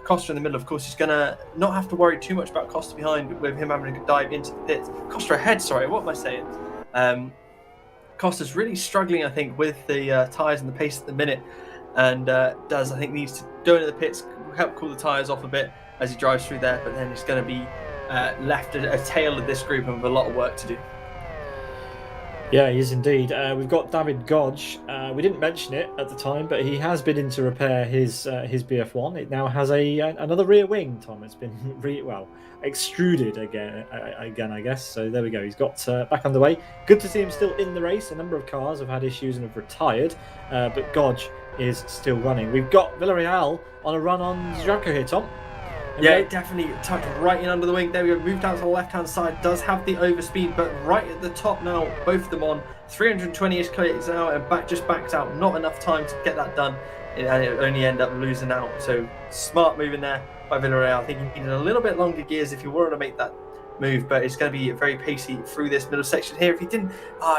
[SPEAKER 1] Costa in the middle. Of course, he's going to not have to worry too much about Costa behind, with him having to dive into the pits. Costa ahead, sorry, what am I saying? Costa's really struggling, I think, with the tyres and the pace at the minute, and needs to go into the pits, help cool the tyres off a bit as he drives through there, but then he's going to be left a tail of this group and with a lot of work to do.
[SPEAKER 2] Yeah, he is indeed. We've got David Godge. We didn't mention it at the time, but he has been in to repair his BF1. It now has another rear wing, Tom. It's been extruded again, I guess. So there we go. He's got back underway. Good to see him still in the race. A number of cars have had issues and have retired, but Godge is still running. We've got Villarreal on a run on Zdravko here, Tom.
[SPEAKER 1] Yeah, definitely tucked right in under the wing. There we go, moved out to the left-hand side, does have the overspeed, but right at the top now, both of them on 320-ish km an hour and just backs out. Not enough time to get that done, and it only end up losing out. So smart move in there by Villarreal. I think he needed a little bit longer gears if you wanted to make that move, but it's going to be very pacey through this middle section here. If he didn't,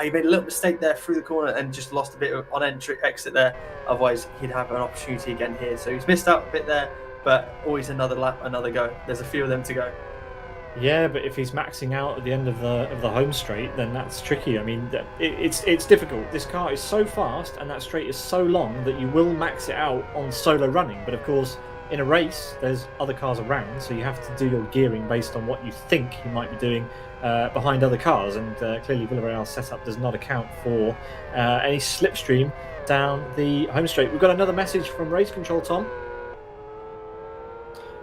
[SPEAKER 1] he made a little mistake there through the corner and just lost a bit on exit there. Otherwise, he'd have an opportunity again here. So he's missed out a bit there. But always another lap, another go. There's a few of them to go.
[SPEAKER 2] Yeah, but if he's maxing out at the end of the home straight, then that's tricky. I mean, it's difficult. This car is so fast, and that straight is so long that you will max it out on solo running. But of course, in a race, there's other cars around, so you have to do your gearing based on what you think you might be doing behind other cars. And clearly, Villarreal's setup does not account for any slipstream down the home straight. We've got another message from Race Control, Tom.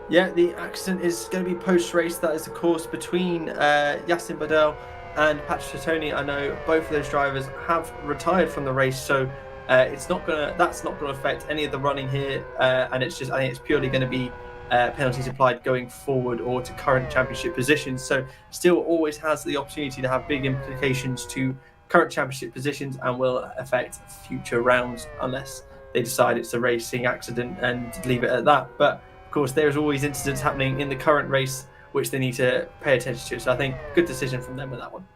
[SPEAKER 1] Yeah, the accident is going to be post-race. That is the course between Yassin Badel and Patrick Tony. I know both of those drivers have retired from the race, so that's not going to affect any of the running here. And I think it's purely going to be penalties applied going forward or to current championship positions. So still always has the opportunity to have big implications to current championship positions and will affect future rounds unless they decide it's a racing accident and leave it at that. But of course, there's always incidents happening in the current race which they need to pay attention to. So I think good decision from them with that one.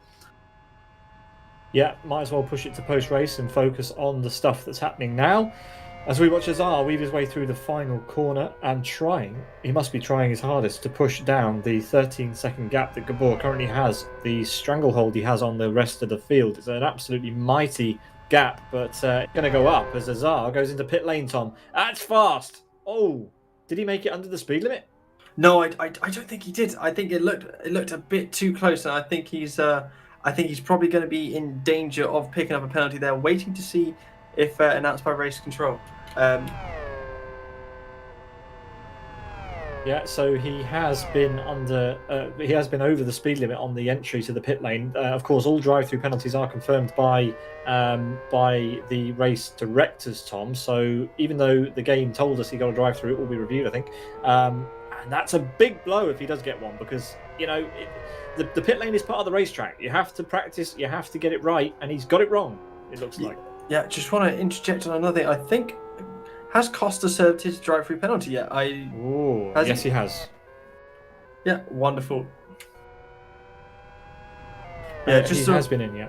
[SPEAKER 2] Yeah, might as well push it to post-race and focus on the stuff that's happening now. As we watch Azar weave his way through the final corner and he must be trying his hardest to push down the 13-second gap that Gabor currently has, the stranglehold he has on the rest of the field. It's an absolutely mighty gap, but it's going to go up as Azar goes into pit lane, Tom. That's fast! Oh, did he make it under the speed limit?
[SPEAKER 1] No, I don't think he did. I think it looked a bit too close, and I think he's probably going to be in danger of picking up a penalty there. Waiting to see if announced by Race Control.
[SPEAKER 2] Yeah, so he has been over the speed limit on the entry to the pit lane. Of course, all drive-through penalties are confirmed by the race directors, Tom. So even though the game told us he got a drive-through, it will be reviewed, I think. And that's a big blow if he does get one, because the pit lane is part of the racetrack. You have to practice, you have to get it right, and he's got it wrong. It looks like.
[SPEAKER 1] Yeah, just want to interject on another thing. I think. Has Costa served his drive-through penalty yet?
[SPEAKER 2] Yes, he has.
[SPEAKER 1] Yeah, wonderful.
[SPEAKER 2] Yeah, he has been in, yeah.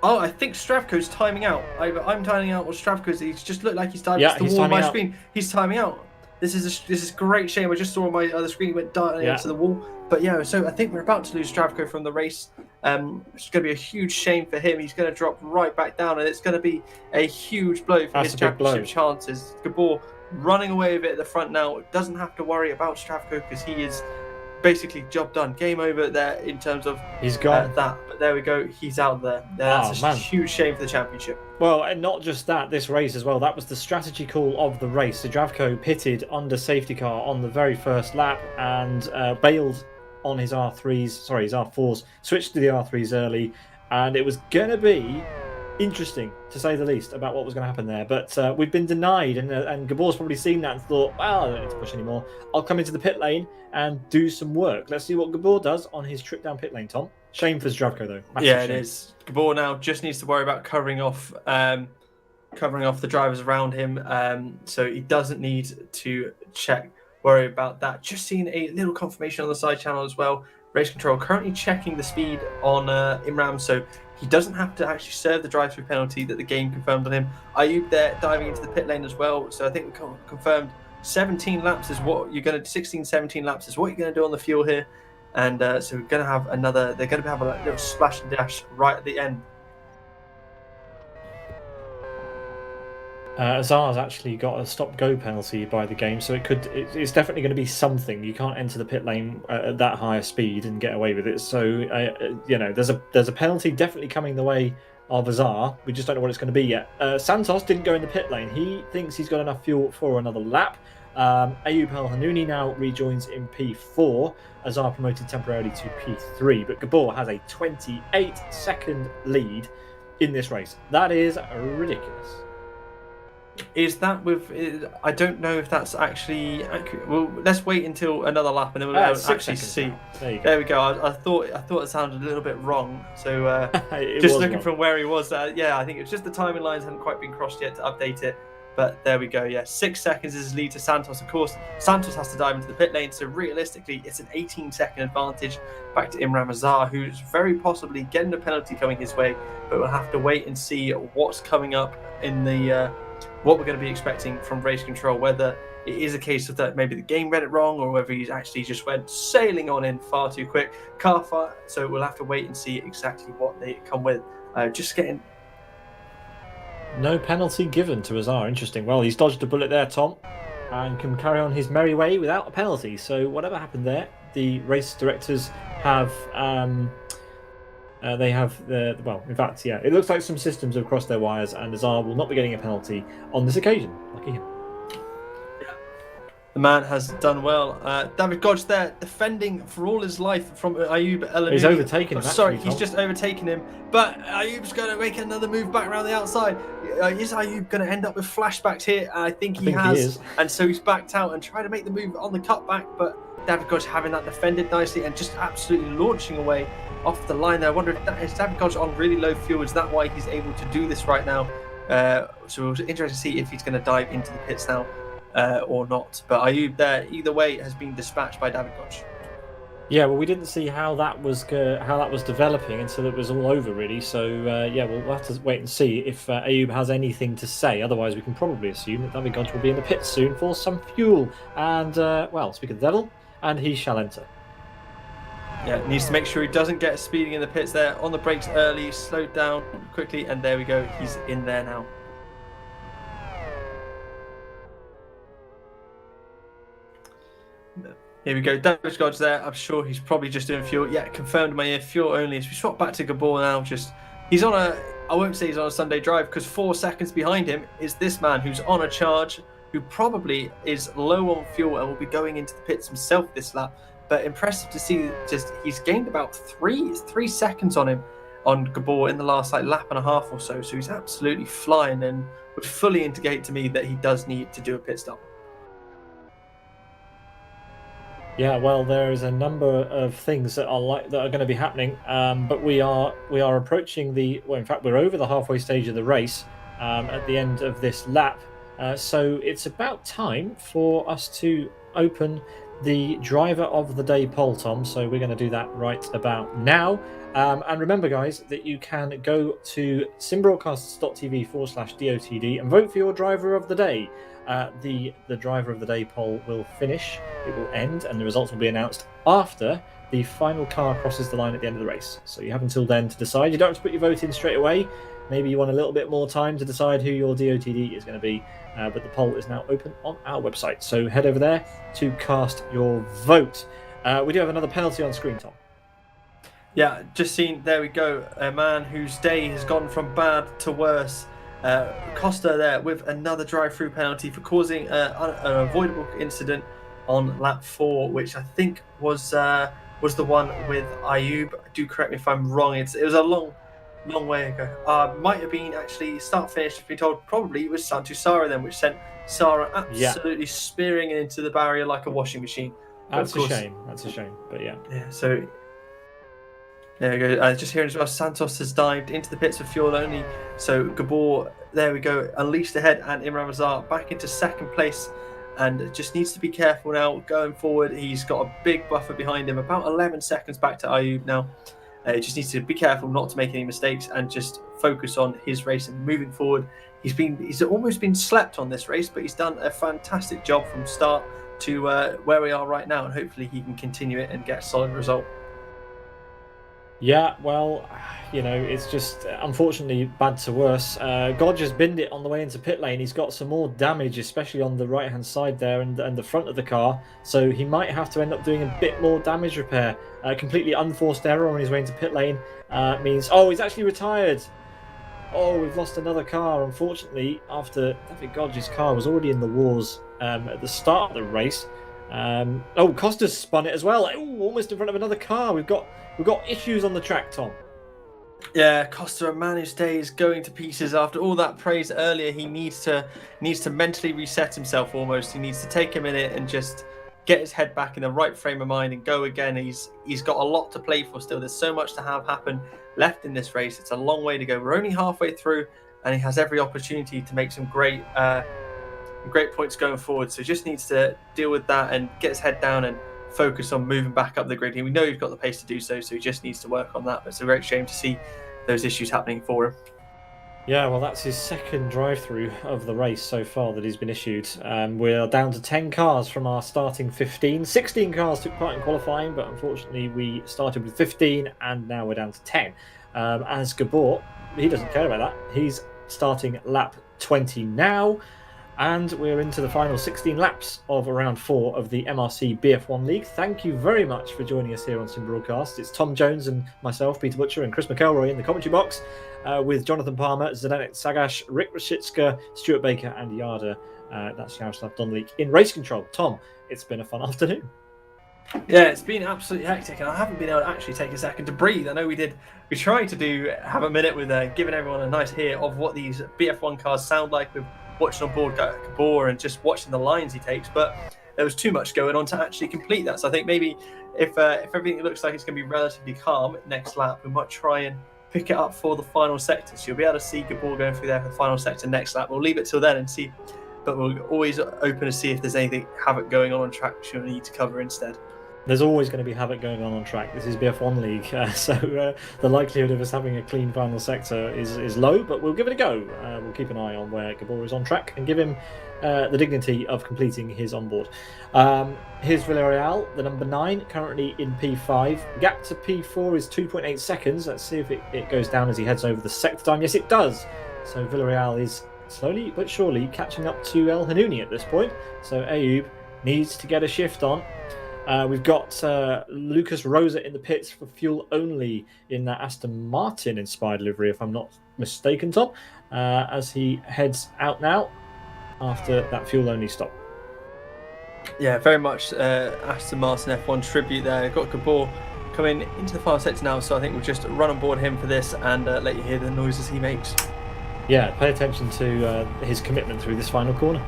[SPEAKER 1] Oh, I think Stravko's timing out. Either I'm timing out or Stravko's. He's just looked like he's timing out. It's the wall on my screen. He's timing out. This is a great shame. I just saw on my other screen, he went darting into the wall. But yeah, so I think we're about to lose Stravko from the race. It's going to be a huge shame for him. He's going to drop right back down, and it's going to be a huge blow for his championship chances. Gabor running away with it at the front now. Doesn't have to worry about Stravko because he is basically job done. Game over there in terms of
[SPEAKER 2] he's gone.
[SPEAKER 1] That. But there we go. He's out there. That's a huge shame for the championship.
[SPEAKER 2] Well, and not just that, this race as well. That was the strategy call of the race. Zdravko pitted under safety car on the very first lap and bailed on his R4s, switched to the R3s early, and it was going to be interesting, to say the least, about what was going to happen there. But we've been denied, and Gabor's probably seen that and thought, well, I don't need to push anymore. I'll come into the pit lane and do some work. Let's see what Gabor does on his trip down pit lane, Tom. Shame for Zdravko, though. Massive shame.
[SPEAKER 1] It is. Gabor now just needs to worry about covering off the drivers around him, so he doesn't need to worry about that. Just seen a little confirmation on the side channel as well. Race Control currently checking the speed on Imran, so he doesn't have to actually serve the drive-through penalty that the game confirmed on him. Ayub there diving into the pit lane as well, so I think we confirmed 17 laps is what you're going to 16, 17 laps is what you're going to do on the fuel here. And so we're going to have they're going to have a little splash and dash right at the end.
[SPEAKER 2] Azar's actually got a stop-go penalty by the game, so it's definitely going to be something. You can't enter the pit lane at that higher speed and get away with it. So there's a penalty definitely coming the way of Azar. We just don't know what it's going to be yet. Santos didn't go in the pit lane. He thinks he's got enough fuel for another lap. Ayub El Hanouni now rejoins in P4. Azar promoted temporarily to P3, but Gabor has a 28-second lead in this race. That is ridiculous.
[SPEAKER 1] Is that I don't know if that's actually accurate. Well, let's wait until another lap and then we'll actually see. There we go. I thought it sounded a little bit wrong. So just looking wrong from where he was, I think it was just the timing lines hadn't quite been crossed yet to update it. But there we go. Yeah, 6 seconds is his lead to Santos. Of course, Santos has to dive into the pit lane. So realistically, it's an 18-second advantage back to Imran Azar, who's very possibly getting a penalty coming his way. But we'll have to wait and see what's coming up in the what we're going to be expecting from Race Control. Whether it is a case of that maybe the game read it wrong, or whether he's actually just went sailing on in far too quick. Car fire. So we'll have to wait and see exactly what they come with. Just getting.
[SPEAKER 2] No penalty given to Azar. Interesting. Well, he's dodged a bullet there, Tom, and can carry on his merry way without a penalty. So whatever happened there, the race directors have they have well, in fact, yeah, it looks like some systems have crossed their wires, and Azar will not be getting a penalty on this occasion. Lucky him.
[SPEAKER 1] The man has done well. David Godge there, defending for all his life from Ayub El.
[SPEAKER 2] He's overtaken him.
[SPEAKER 1] Sorry,
[SPEAKER 2] actually,
[SPEAKER 1] he's just overtaken him. But Ayub's going to make another move back around the outside. Is Ayub going to end up with flashbacks here? I think he has. And so he's backed out and tried to make the move on the cutback. But David Godge having that defended nicely and just absolutely launching away off the line there. I wonder if is David Godge on really low fuel? Is that why he's able to do this right now? So it was interesting to see if he's going to dive into the pits now. Or not, but Ayub there either way has been dispatched by David Godge.
[SPEAKER 2] Yeah, well, we didn't see how that was developing until it was all over, really. So yeah, we'll have to wait and see if Ayub has anything to say. Otherwise, we can probably assume that David Godge will be in the pits soon for some fuel. And well, speak of the devil, and he shall enter.
[SPEAKER 1] Yeah, needs to make sure he doesn't get speeding in the pits there. On the brakes early, slowed down quickly, and there we go. He's in there now. Here we go, David Godge there. I'm sure he's probably just doing fuel. Yeah, confirmed in my ear, fuel only. As we swap back to Gabor now, he's on I won't say he's on a Sunday drive, because 4 seconds behind him is this man who's on a charge, who probably is low on fuel and will be going into the pits himself this lap. But impressive to see, he's gained about three seconds on him, on Gabor, in the last lap and a half or so. So he's absolutely flying, and would fully indicate to me that he does need to do a pit stop.
[SPEAKER 2] Yeah, well, there is a number of things that are going to be happening, but we are approaching in fact, we're over the halfway stage of the race at the end of this lap. So it's about time for us to open the driver of the day poll, Tom. So we're going to do that right about now. And remember, guys, that you can go to simbroadcasters.tv/DOTD and vote for your driver of the day. The driver of the day poll will finish, it will end, and the results will be announced after the final car crosses the line at the end of the race. So you have until then to decide. You don't have to put your vote in straight away. Maybe you want a little bit more time to decide who your DOTD is going to be, but the poll is now open on our website. So head over there to cast your vote. We do have another penalty on screen, Tom.
[SPEAKER 1] Yeah, just seen, there we go, a man whose day has gone from bad to worse. Costa there with another drive-through penalty for causing an avoidable incident on lap 4, which I think was the one with Ayub. Do correct me if I'm wrong. It was a long way ago. Might have been actually start-finish. I've been told probably it was Santu Sara then, which sent Sara absolutely spearing into the barrier like a washing machine.
[SPEAKER 2] That's a shame. That's a shame. But yeah.
[SPEAKER 1] Yeah. So. There we go. Just hearing as well, Santos has dived into the pits for fuel only. So Gabor, there we go, unleashed ahead, and Imran Azar back into second place, and just needs to be careful now going forward. He's got a big buffer behind him, about 11 seconds back to Ayub now. He just needs to be careful not to make any mistakes and just focus on his race and moving forward. He's almost been slept on this race, but he's done a fantastic job from start to where we are right now, and hopefully he can continue it and get a solid result.
[SPEAKER 2] Yeah, well, it's just unfortunately bad to worse. Godge has binned it on the way into pit lane. He's got some more damage, especially on the right-hand side there and the front of the car. So he might have to end up doing a bit more damage repair. Completely unforced error on his way into pit lane means... Oh, he's actually retired. Oh, we've lost another car, unfortunately, after David Godge's car was already in the wars at the start of the race. Costa's spun it as well. Almost in front of another car. We've got issues on the track, Tom.
[SPEAKER 1] Yeah, Costa, a man whose day is going to pieces after all that praise earlier. He needs to mentally reset himself almost. He needs to take a minute and just get his head back in the right frame of mind and go again. He's got a lot to play for still. There's so much to have happen left in this race. It's a long way to go. We're only halfway through, and he has every opportunity to make some great points going forward. So he just needs to deal with that and get his head down and focus on moving back up the grid. We know he's got the pace to do so, so he just needs to work on that. But it's a great shame to see those issues happening for him.
[SPEAKER 2] Yeah, well, that's his second drive-through of the race so far that he's been issued. We're down to 10 cars from our starting 15. 16 cars took part in qualifying, but unfortunately we started with 15 and now we're down to 10. As Gabor, he doesn't care about that. He's starting lap 20 now. And we're into the final 16 laps of round 4 of the MRC BF1 League. Thank you very much for joining us here on Sim Broadcast. It's Tom Jones and myself, Peter Butcher, and Chris McElroy in the commentary box, with Jonathan Palmer, Zdenek Sagash, Rick Rashitska, Stuart Baker, and Yada. That's Jaroslav Donlik in race control. Tom, it's been a fun afternoon.
[SPEAKER 1] Yeah, it's been absolutely hectic, and I haven't been able to actually take a second to breathe. I know we tried to have a minute with giving everyone a nice hear of what these BF1 cars sound like with watching on board Gabor and just watching the lines he takes, but there was too much going on to actually complete that. So I think maybe if everything looks like it's going to be relatively calm next lap, we might try and pick it up for the final sector. So you'll be able to see Gabor going through there for the final sector next lap. We'll leave it till then and see, but we're always open to see if there's anything havoc going on track which you'll need to cover instead.
[SPEAKER 2] There's always going to be havoc going on track. This is BF1 League, so the likelihood of us having a clean final sector is low, but we'll give it a go. We'll keep an eye on where Gabor is on track and give him the dignity of completing his onboard. Here's Villarreal, the number 9, currently in P5. Gap to P4 is 2.8 seconds. Let's see if it goes down as he heads over the sector time. Yes, it does. So Villarreal is slowly but surely catching up to El Hanouni at this point. So Ayoub needs to get a shift on. We've got Lucas Rosa in the pits for fuel only in that Aston Martin inspired livery, if I'm not mistaken, Tom, as he heads out now after that fuel only stop.
[SPEAKER 1] Yeah, very much Aston Martin F1 tribute there. Got Gabor coming into the final sector now, so I think we'll just run on board him for this and let you hear the noises he makes.
[SPEAKER 2] Yeah, pay attention to his commitment through this final corner.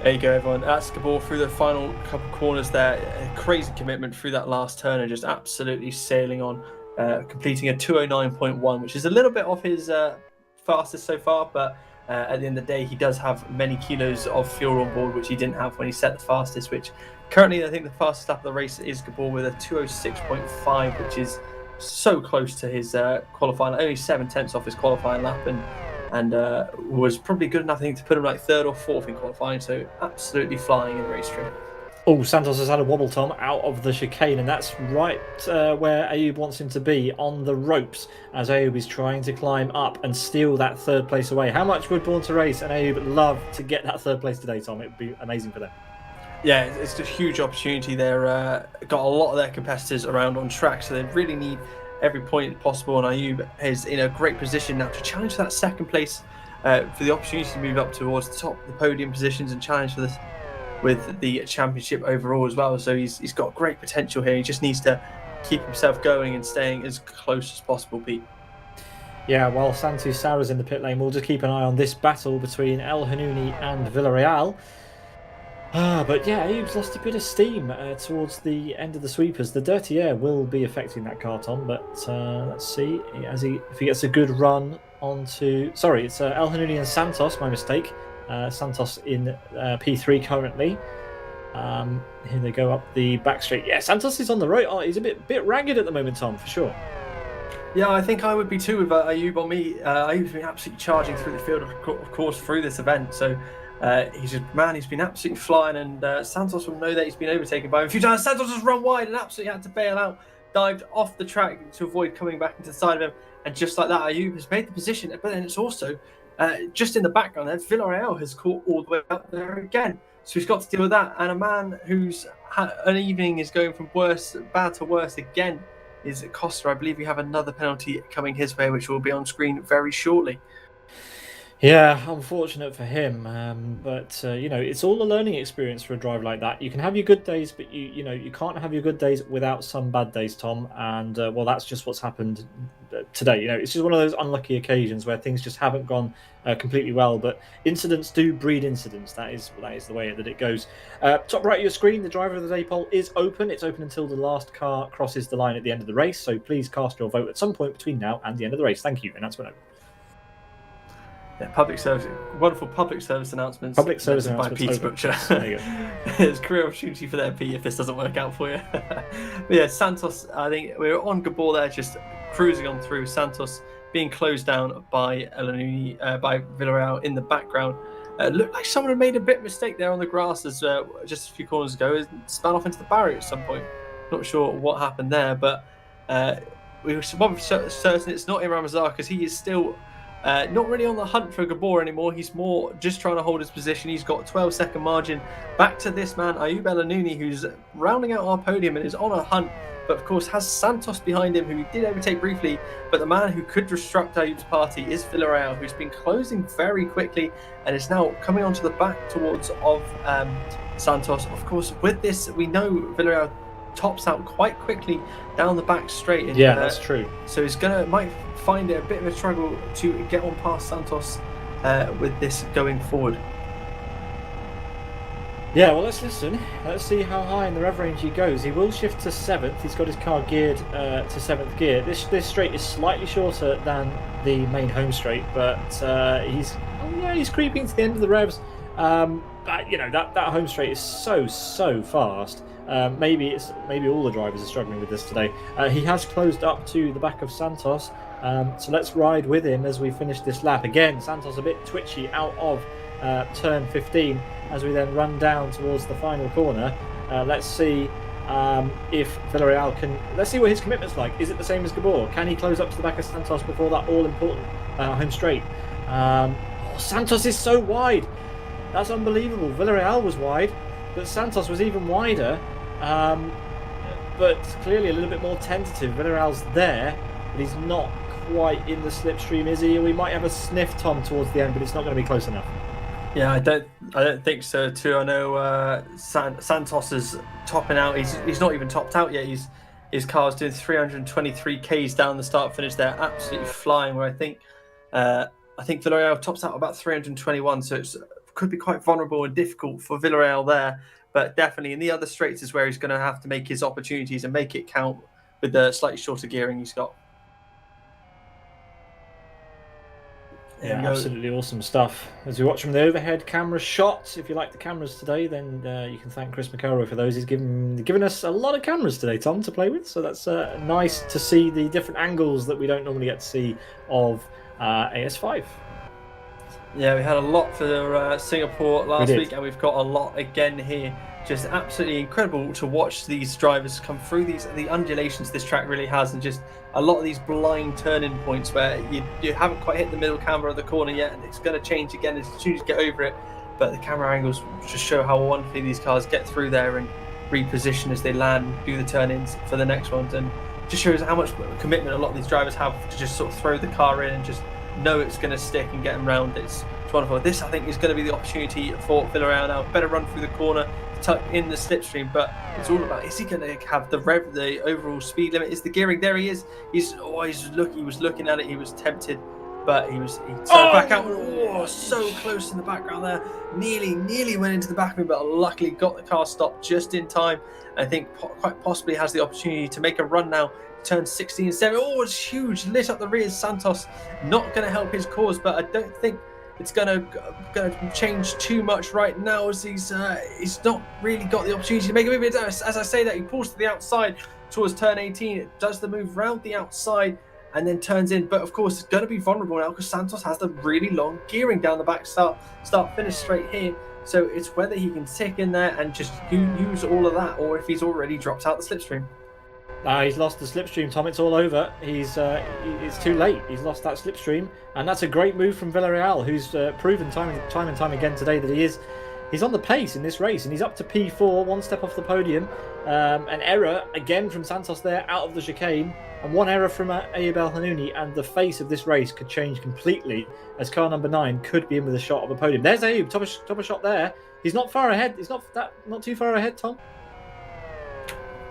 [SPEAKER 1] There you go, everyone. That's Gabor through the final couple corners there. A crazy commitment through that last turn and just absolutely sailing on, completing a 209.1, which is a little bit off his fastest so far, but at the end of the day, he does have many kilos of fuel on board, which he didn't have when he set the fastest, which currently I think the fastest lap of the race is Gabor with a 206.5, which is so close to his qualifying, only 7/10 off his qualifying lap, and was probably good enough, I think, to put him like 3rd or 4th in qualifying, so absolutely flying in race trim.
[SPEAKER 2] Oh, Santos has had a wobble, Tom, out of the chicane, and that's right where Ayoub wants him to be, on the ropes, as Ayoub is trying to climb up and steal that 3rd place away. How much would Born to Race and Ayoub love to get that 3rd place today, Tom? It would be amazing for them.
[SPEAKER 1] Yeah, it's a huge opportunity. They're got a lot of their competitors around on track, so they really need every point possible, and Ayoub is in a great position now to challenge that 2nd place for the opportunity to move up towards the top of the podium positions and challenge for this with the championship overall as well. So he's got great potential here. He just needs to keep himself going and staying as close as possible, Pete.
[SPEAKER 2] Yeah, while Santu Sara's in the pit lane, we'll just keep an eye on this battle between El Hanouni and Villarreal. But yeah, Ayoub's lost a bit of steam towards the end of the sweepers. The dirty air will be affecting that car, Tom, but let's see if he gets a good run onto... Sorry, it's El Hanouni and Santos, my mistake. Santos in P3 currently. Here they go up the back straight. Yeah, Santos is on the right. Oh, he's a bit ragged at the moment, Tom, for sure.
[SPEAKER 1] Yeah, I think I would be too with Ayoub on me. Ayoub's been absolutely charging through the field, of course, through this event, so... he's been absolutely flying, and Santos will know that he's been overtaken by him a few times. Santos has run wide and absolutely had to bail out, dived off the track to avoid coming back into the side of him, and just like that, Ayoub has made the position. But then it's also just in the background there, Villarreal has caught all the way up there again, so he's got to deal with that. And a man whose an evening is going from bad to worse again is Costa. I believe we have another penalty coming his way, which will be on screen very shortly.
[SPEAKER 2] Yeah, unfortunate for him, but it's all a learning experience for a driver like that. You can have your good days, but you can't have your good days without some bad days, Tom. And well, that's just what's happened today. It's just one of those unlucky occasions where things just haven't gone completely well. But incidents do breed incidents. That is the way that it goes. Top right of your screen, the driver of the day poll is open. It's open until the last car crosses the line at the end of the race. So please cast your vote at some point between now and the end of the race. Thank you, and that's what.
[SPEAKER 1] Yeah, wonderful public service announcements.
[SPEAKER 2] Public service
[SPEAKER 1] by
[SPEAKER 2] announcements
[SPEAKER 1] Peter
[SPEAKER 2] over.
[SPEAKER 1] Butcher.
[SPEAKER 2] There you go.
[SPEAKER 1] There's career opportunity for there, Pete, if this doesn't work out for you. But yeah, Santos, I think we were on Gabor there, just cruising on through. Santos being closed down by by Villarreal in the background. Looked like someone had made a bit of mistake there on the grass as just a few corners ago. It span off into the barrier at some point. Not sure what happened there, but we were certain it's not Imran Mazar because he is still not really on the hunt for Gabor anymore. He's more just trying to hold his position. He's got a 12-second margin back to this man, Ayoub El Anouni, who's rounding out our podium and is on a hunt, but of course has Santos behind him, who he did overtake briefly. But the man who could disrupt Ayoub's party is Villarreal, who's been closing very quickly and is now coming onto the back towards of Santos. Of course, with this, we know Villarreal tops out quite quickly down the back straight.
[SPEAKER 2] Yeah, that's true.
[SPEAKER 1] So he's might find it a bit of a struggle to get on past Santos with this going forward.
[SPEAKER 2] Yeah, well, let's listen. Let's see how high in the rev range he goes. He will shift to 7th. He's got his car geared to 7th gear. This straight is slightly shorter than the main home straight, but he's creeping to the end of the revs. But you know that home straight is so fast. Maybe all the drivers are struggling with this today. He has closed up to the back of Santos, so let's ride with him as we finish this lap. Again, Santos a bit twitchy out of turn 15 as we then run down towards the final corner. Let's see if Villarreal can. Let's see what his commitment's like. Is it the same as Gabor? Can he close up to the back of Santos before that all-important home straight? Santos is so wide. That's unbelievable. Villarreal was wide, but Santos was even wider. But clearly a little bit more tentative. Villarreal's there, but he's not quite in the slipstream, is he? We might have a sniff, Tom, towards the end, but it's not going to be close enough.
[SPEAKER 1] Yeah, I don't think so too. I know Santos is topping out. He's not even topped out yet. His car's doing 323 k's down the start finish there, absolutely flying. Where I think Villarreal tops out about 321, so it could be quite vulnerable and difficult for Villarreal there. But definitely in the other straights is where he's going to have to make his opportunities and make it count with the slightly shorter gearing he's got.
[SPEAKER 2] Yeah, absolutely awesome stuff. As we watch from the overhead camera shots, if you like the cameras today, then you can thank Chris McElroy for those. He's given us a lot of cameras today, Tom, to play with. So that's nice to see the different angles that we don't normally get to see of AS5.
[SPEAKER 1] Yeah, we had a lot for Singapore last week, and we've got a lot again here. Just absolutely incredible to watch these drivers come through the undulations this track really has, and just a lot of these blind turning points where you haven't quite hit the middle camber of the corner yet, and it's going to change again as soon as you get over it. But the camera angles just show how wonderfully these cars get through there and reposition as they land, do the turn-ins for the next ones, and just shows how much commitment a lot of these drivers have to just sort of throw the car in and just know it's going to stick and get them round. It's wonderful. This, I think, is going to be the opportunity for Villarreal now. Better run through the corner, tuck in the slipstream, but it's all about, is he going to have the overall speed limit? Is the gearing? There he is. He was looking at it. He was tempted, but he turned back out. So close in the background there. Nearly went into the back of him, but luckily got the car stopped just in time. I think quite possibly has the opportunity to make a run now. Turn 16 and 7. It's huge. Lit up the rear. Santos not going to help his cause, but I don't think it's going to change too much right now, as he's not really got the opportunity to make a move. As I say that, he pulls to the outside towards turn 18. It does the move round the outside and then turns in. But of course, it's going to be vulnerable now because Santos has the really long gearing down the back start finish straight here. So it's whether he can stick in there and just use all of that, or if he's already dropped out the slipstream.
[SPEAKER 2] He's lost the slipstream, Tom. It's all over. It's too late. He's lost that slipstream, and that's a great move from Villarreal, who's proven time and time again today that he's on the pace in this race, and he's up to P4, one step off the podium. An error again from Santos there out of the chicane, and one error from Ayoub El Anouni, and the face of this race could change completely, as car number 9 could be in with a shot of a podium. There's Ayoub, top a shot there. He's not far ahead. He's not too far ahead, Tom.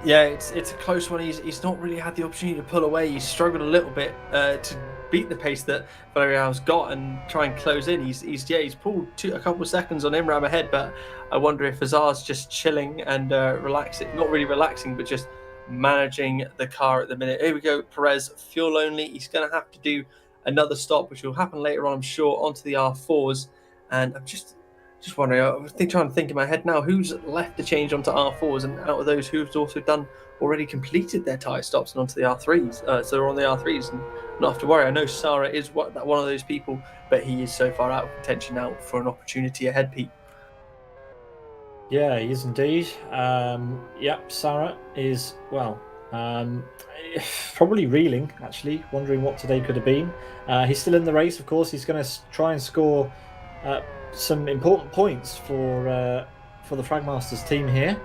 [SPEAKER 1] Yeah, it's a close one. He's not really had the opportunity to pull away. He's struggled a little bit to beat the pace that Villarreal's got and try and close in. He's pulled a couple of seconds on Imran ahead, but I wonder if Azar's just chilling and relaxing, not really relaxing, but just managing the car at the minute. Here we go, Perez, fuel only. He's going to have to do another stop, which will happen later on, I'm sure, onto the R4s. And I'm just wondering, trying to think in my head now, who's left to change onto R4s, and out of those, who's also already completed their tyre stops and onto the R3s. So they're on the R3s and not have to worry. I know Sarah is one of those people, but he is so far out of contention now for an opportunity ahead, Pete.
[SPEAKER 2] Yeah, he is indeed. Sarah is, well, probably reeling, actually, wondering what today could have been. He's still in the race, of course. He's going to try and score some important points for the Fragmasters team here.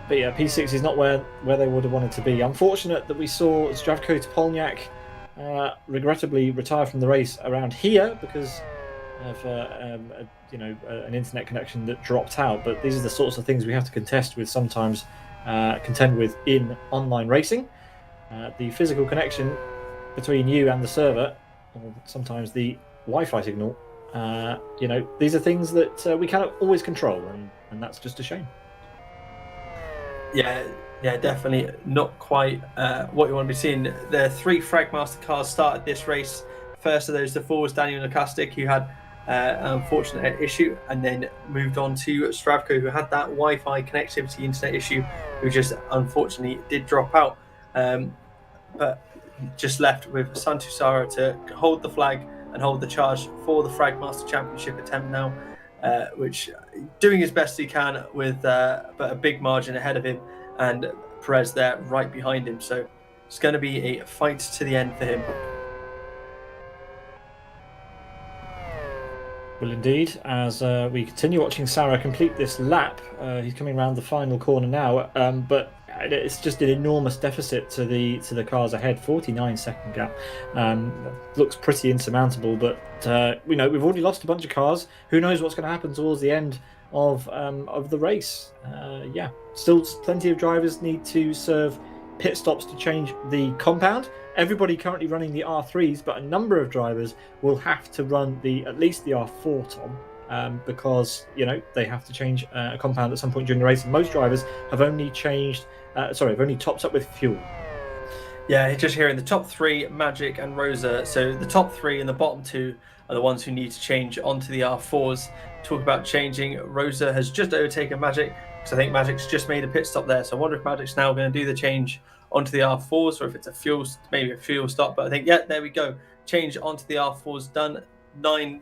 [SPEAKER 2] But yeah, P6 is not where they would have wanted to be. Unfortunate that we saw Zdravko Topolniak regrettably retire from the race around here because of an internet connection that dropped out. But these are the sorts of things we have to contend with in online racing. The physical connection between you and the server, or sometimes the Wi-Fi signal. These are things that we cannot always control, and that's just a shame.
[SPEAKER 1] Yeah, definitely not quite what you want to be seeing. The 3 Fragmaster cars started this race. First of those, the 4 was Daniel Nakastik, who had an unfortunate issue, and then moved on to Zdravko, who had that Wi-Fi connectivity internet issue, who just unfortunately did drop out. But just left with Santu Sara to hold the flag and hold the charge for the Fragmaster Championship attempt now, which doing his best he can with but a big margin ahead of him, and Perez there right behind him. So it's going to be a fight to the end for him.
[SPEAKER 2] Well, indeed, as we continue watching Sarah complete this lap, he's coming around the final corner now, but it's just an enormous deficit to the cars ahead. 49-second gap looks pretty insurmountable, but we've already lost a bunch of cars. Who knows what's going to happen towards the end of the race? Still plenty of drivers need to serve pit stops to change the compound. Everybody currently running the R3s, but a number of drivers will have to run at least the R4, Tom, because they have to change a compound at some point during the race. And most drivers have only topped up with fuel.
[SPEAKER 1] Yeah, just here in the top 3, Magic and Rosa. So the top 3 and the bottom 2 are the ones who need to change onto the R4s. Talk about changing. Rosa has just overtaken Magic, because I think Magic's just made a pit stop there. So I wonder if Magic's now going to do the change onto the R4s, or if it's maybe a fuel stop. But I think, there we go. Change onto the R4s done. 9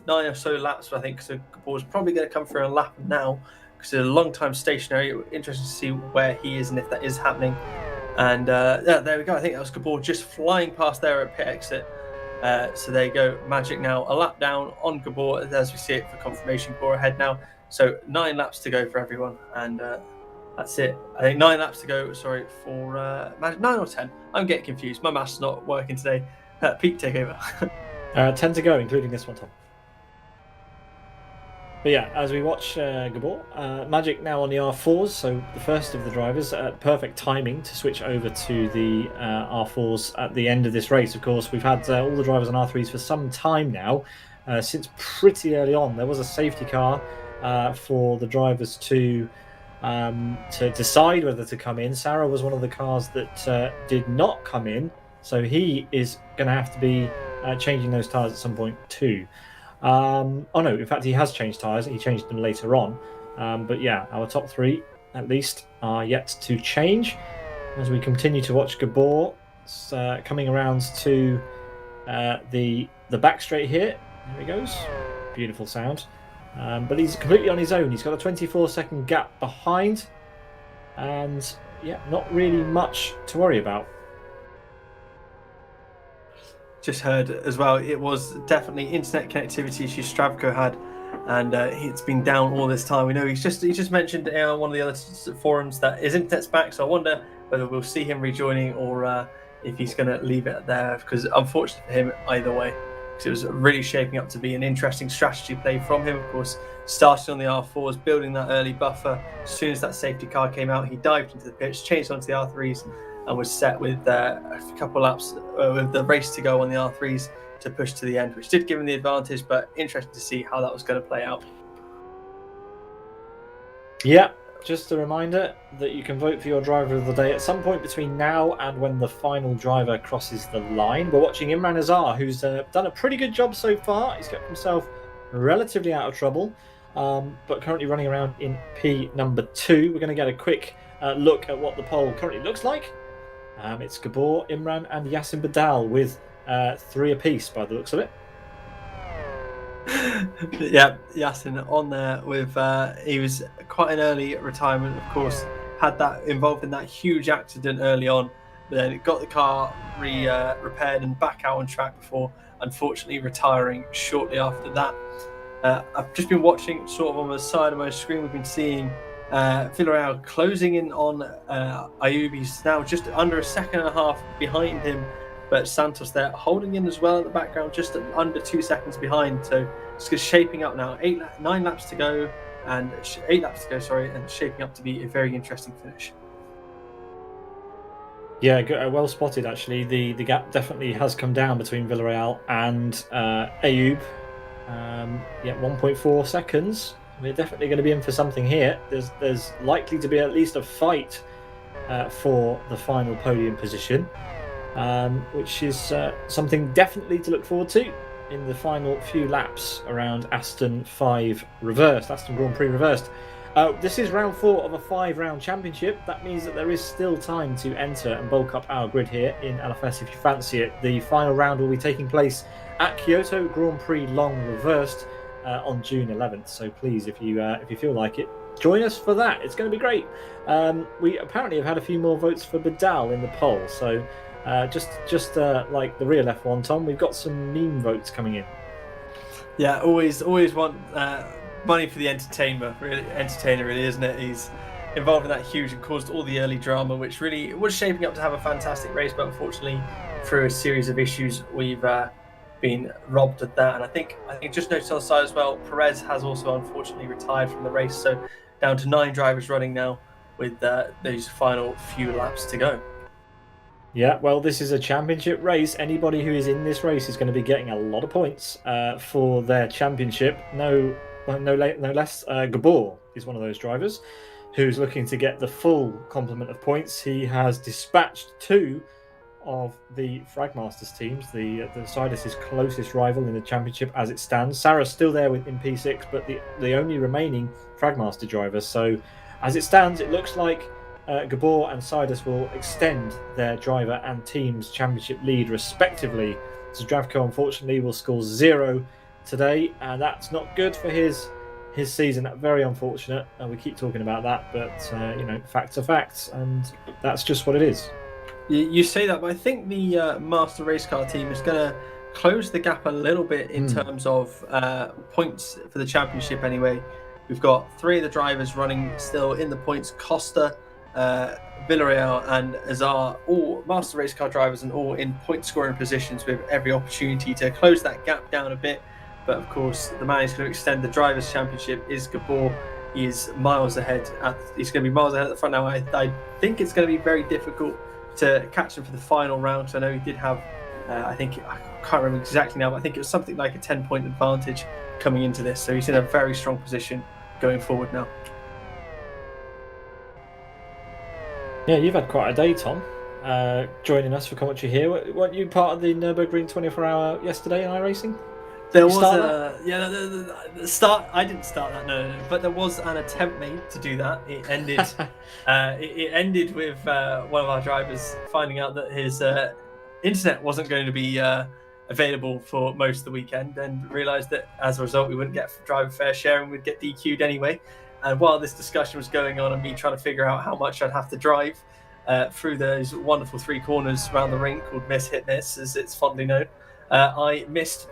[SPEAKER 1] or so laps, I think. So Gabor's probably going to come for a lap now, because it's a long time stationary. Interesting to see where he is and if that is happening. And there we go. I think that was Gabor just flying past there at pit exit. So there you go. Magic now a lap down on Gabor as we see it for confirmation. Gabor ahead now. So 9 laps to go for everyone, and that's it. I think 9 laps to go. Sorry for Magic. 9 or 10. I'm getting confused. My math's not working today. Pete, take over.
[SPEAKER 2] 10 to go, including this one, Tom. But yeah, as we watch Gabor, Magic now on the R4s, so the first of the drivers, perfect timing to switch over to the R4s at the end of this race. Of course, we've had all the drivers on R3s for some time now, since pretty early on. There was a safety car for the drivers to decide whether to come in. Sarah was one of the cars that did not come in, so he is going to have to be changing those tyres at some point too. In fact he has changed tyres. He changed them later on, but yeah, our top 3 at least are yet to change as we continue to watch Gabor coming around to the back straight here. There he goes, beautiful sound. But he's completely on his own. He's got a 24-second gap behind, and not really much to worry about.
[SPEAKER 1] Just heard as well, it was definitely internet connectivity issues Zdravko had, and it's been down all this time. We know he's just mentioned on one of the other forums that his internet's back, so I wonder whether we'll see him rejoining or if he's going to leave it there, because unfortunately for him either way, because it was really shaping up to be an interesting strategy play from him. Of course, starting on the R4s, building that early buffer. As soon as that safety car came out, he dived into the pitch, changed onto the R3s, and was set with a couple laps with the race to go on the R3s to push to the end, which did give him the advantage, but interesting to see how that was going to play out.
[SPEAKER 2] Yeah, just a reminder that you can vote for your driver of the day at some point between now and when the final driver crosses the line. We're watching Imran Azar, who's done a pretty good job so far. He's kept himself relatively out of trouble, but currently running around in P number 2. We're going to get a quick look at what the poll currently looks like. It's Gabor, Imran, and Yassin Badal with 3 apiece by the looks of it.
[SPEAKER 1] Yeah, Yassin on there with he was quite an early retirement, of course, had that involved in that huge accident early on, but then got the car repaired and back out on track before unfortunately retiring shortly after that. I've just been watching sort of on the side of my screen. We've been seeing Villarreal closing in on Ayoub. He's now just under a second and a half behind him, but Santos there holding in as well in the background, just under 2 seconds behind. So it's shaping up now. 8 laps to go, and shaping up to be a very interesting finish.
[SPEAKER 2] Yeah, well spotted actually. The gap definitely has come down between Villarreal and Ayoub. 1.4 seconds. We're definitely going to be in for something here. There's likely to be at least a fight for the final podium position, which is something definitely to look forward to in the final few laps around Aston Grand Prix Reversed. This is round 4 of a 5-round championship. That means that there is still time to enter and bulk up our grid here in LFS if you fancy it. The final round will be taking place at Kyoto Grand Prix Long Reversed on June 11th. So please, if you feel like it, join us for that. It's going to be great. We apparently have had a few more votes for Badal in the poll. So just like the real F1, Tom, we've got some meme votes coming in.
[SPEAKER 1] Yeah, always want money for the entertainer, really, isn't it? He's involved in that huge and caused all the early drama, which really was shaping up to have a fantastic race, but unfortunately, through a series of issues, we've been robbed of that. And I think just noticed on the side as well, Perez has also unfortunately retired from the race, so down to 9 drivers running now with those final few laps to go.
[SPEAKER 2] Yeah, well, this is a championship race. Anybody who is in this race is going to be getting a lot of points for their championship. No less. Gabor is one of those drivers who's looking to get the full complement of points. He has dispatched 2 of the Fragmasters teams, the Sidus' closest rival in the championship as it stands. Sarah's still there in P6, but the only remaining Fragmaster driver. So as it stands, it looks like Gabor and Sidus will extend their driver and team's championship lead respectively. So Zdravko unfortunately will score 0 today, and that's not good for his season. Very unfortunate. We keep talking about that, but facts are facts, and that's just what it is.
[SPEAKER 1] You say that, but I think the Master Race Car team is going to close the gap a little bit in terms of points for the championship anyway. We've got 3 of the drivers running still in the points. Costa, Villarreal and Azar, all Master Race Car drivers and all in point scoring positions with every opportunity to close that gap down a bit. But of course, the man who's going to extend the Drivers' Championship is Gabor. He's miles ahead. He's going to be miles ahead at the front now. I think it's going to be very difficult to catch him for the final round. So I know he did have, I can't remember exactly now, but I think it was something like a 10-point advantage coming into this. So he's in a very strong position going forward now.
[SPEAKER 2] Yeah, you've had quite a day, Tom, joining us for commentary here. Weren't you part of the Nürburgring 24-hour yesterday in iRacing?
[SPEAKER 1] There was the start. I didn't start that, no, but there was an attempt made to do that. It ended. It ended with one of our drivers finding out that his internet wasn't going to be available for most of the weekend, and realised that as a result we wouldn't get driver fair share and we'd get DQ'd anyway. And while this discussion was going on and me trying to figure out how much I'd have to drive through those wonderful 3 corners around the ring called Miss Hit Miss, as it's fondly known, I missed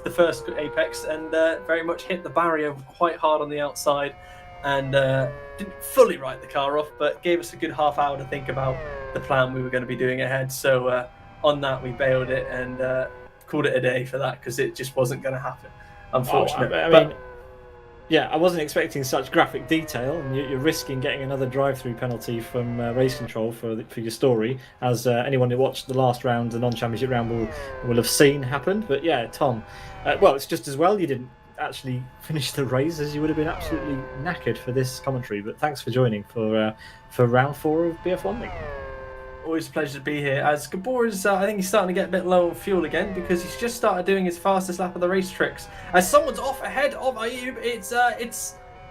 [SPEAKER 1] the first apex and very much hit the barrier quite hard on the outside, and didn't fully write the car off, but gave us a good half hour to think about the plan we were going to be doing ahead. So on that we bailed it and called it a day for that, because it just wasn't going to happen, unfortunately.
[SPEAKER 2] Yeah, I wasn't expecting such graphic detail, and you're risking getting another drive-through penalty from race control for your story, as anyone who watched the last round, the non-championship round, will have seen happen. But yeah, Tom, well, it's just as well you didn't actually finish the race, as you would have been absolutely knackered for this commentary. But thanks for joining for round 4 of BF1 League.
[SPEAKER 1] Always a pleasure to be here. As Gabor is, I think he's starting to get a bit low on fuel again because he's just started doing his fastest lap of the race tricks. As someone's off ahead of Ayub, it's